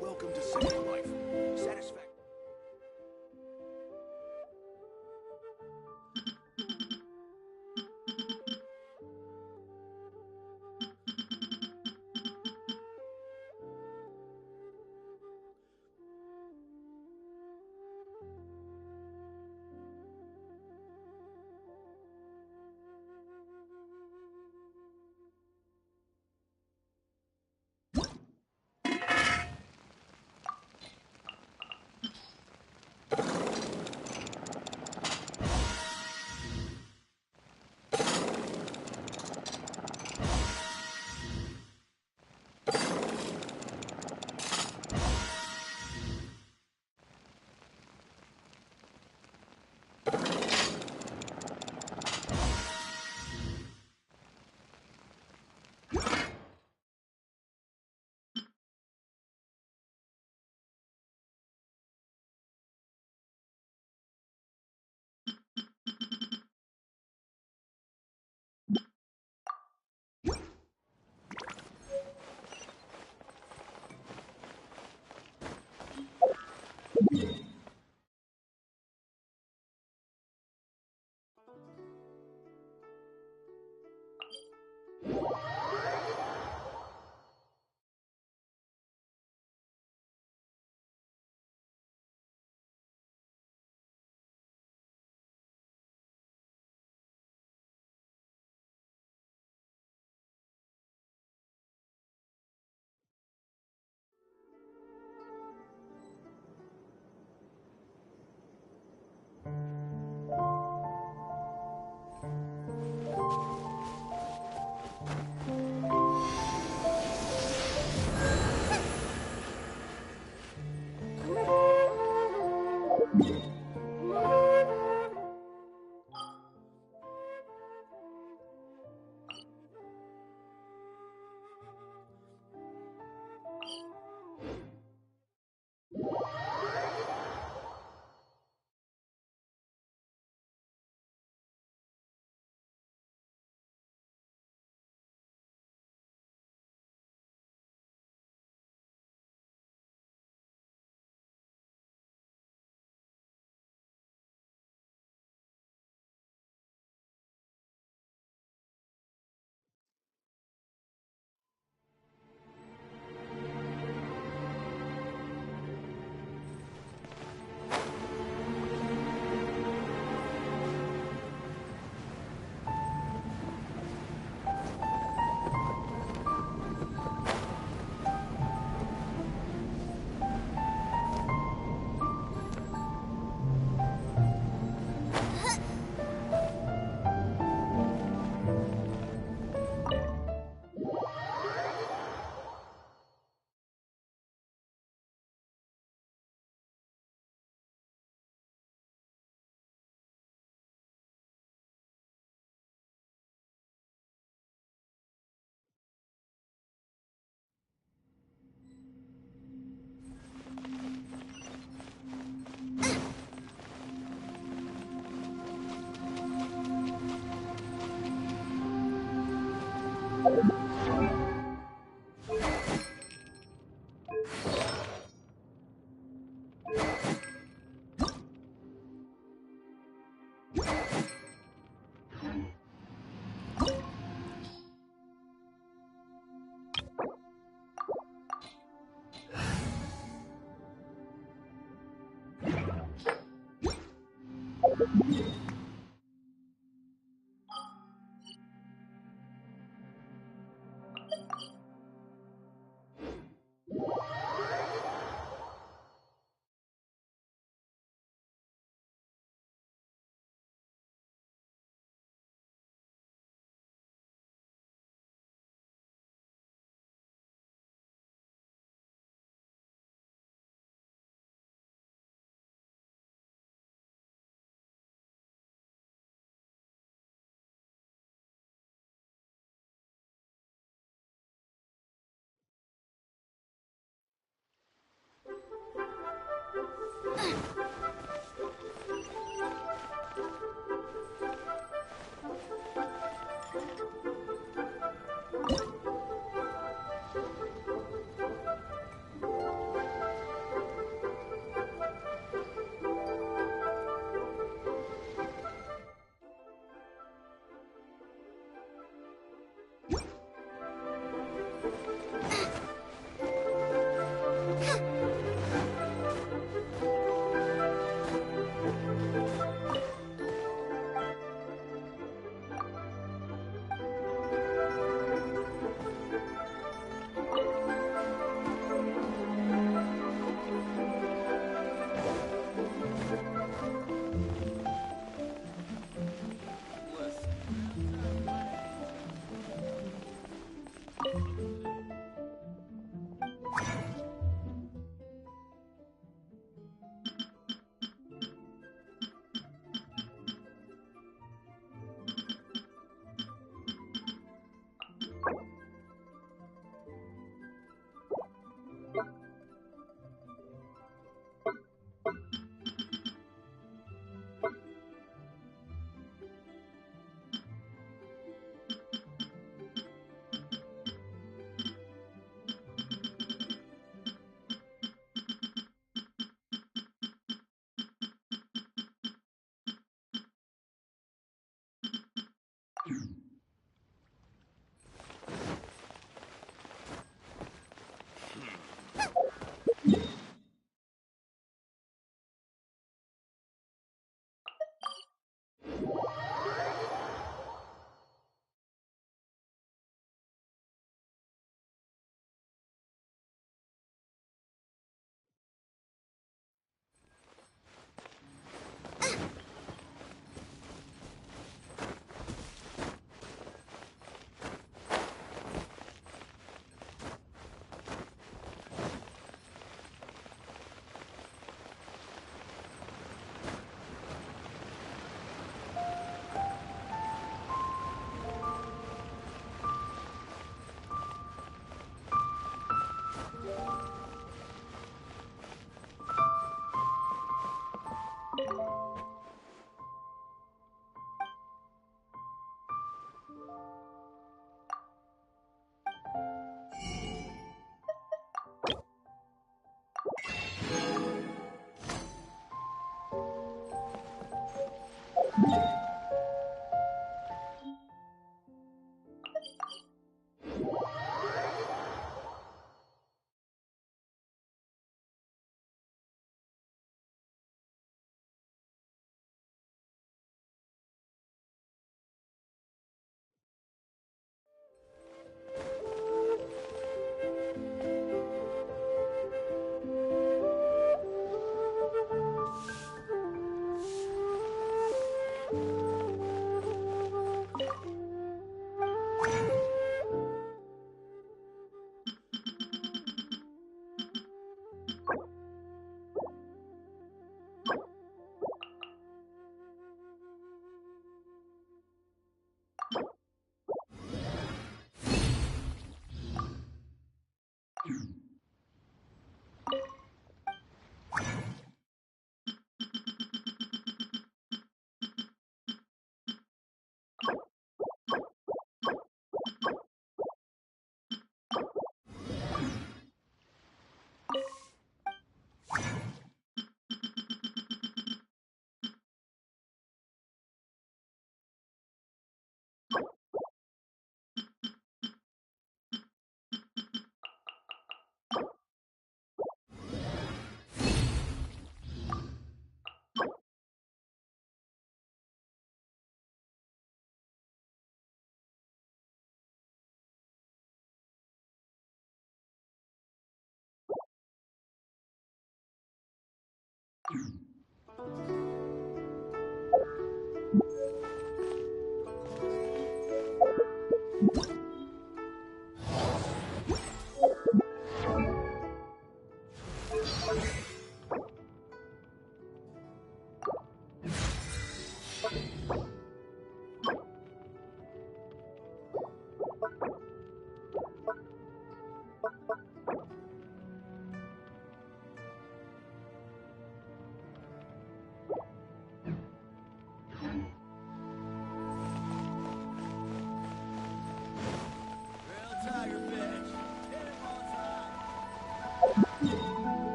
Welcome to city life. Satisfaction.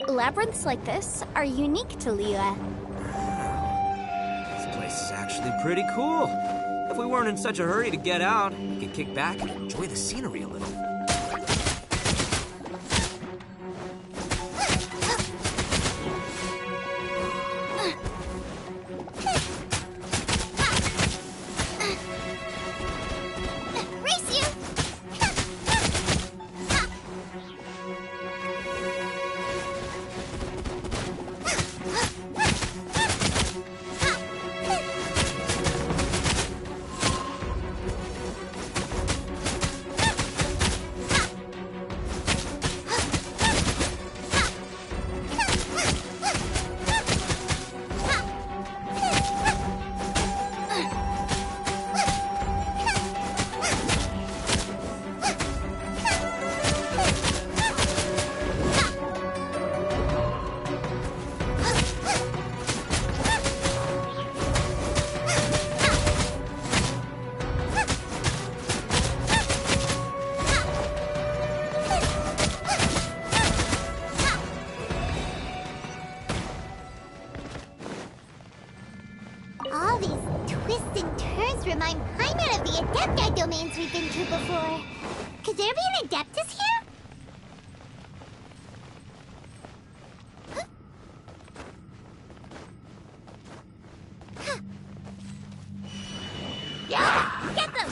Labyrinths like this are unique to Liyue. This place is actually pretty cool. If we weren't in such a hurry to get out, we could kick back and enjoy the scenery a little. All these twists and turns remind Paimon of the Adepti domains we've been to before. Could there be an Adeptus here? Yeah! Get them!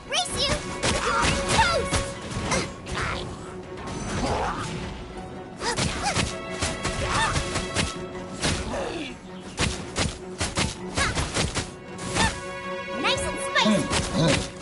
Race you! You're toast! Nice and spicy!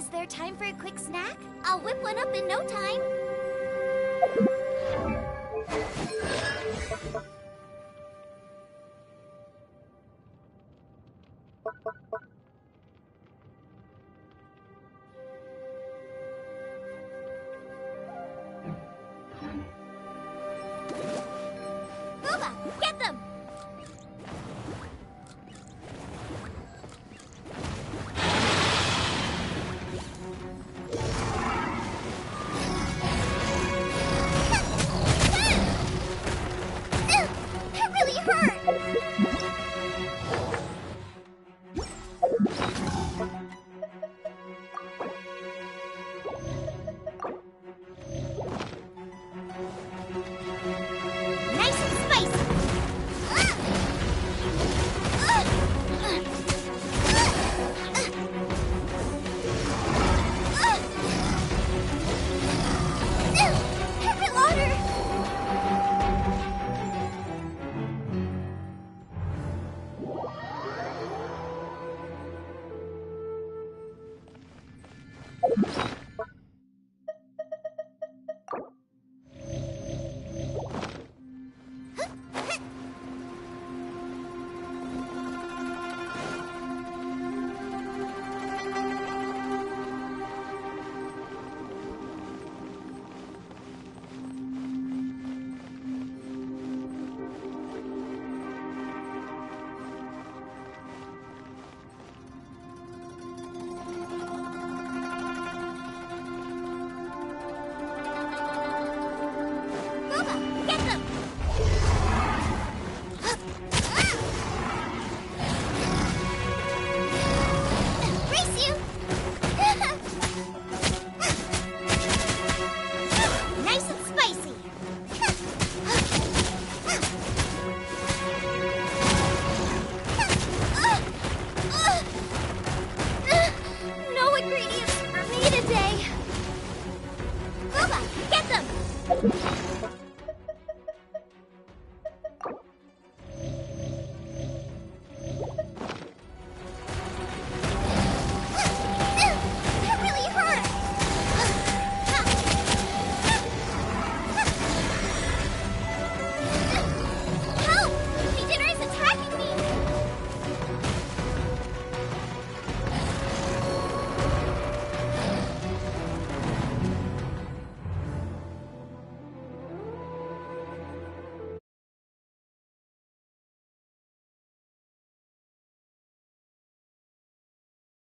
Is there time for a quick snack? I'll whip one up in no time. Booba, get them! That really hurt!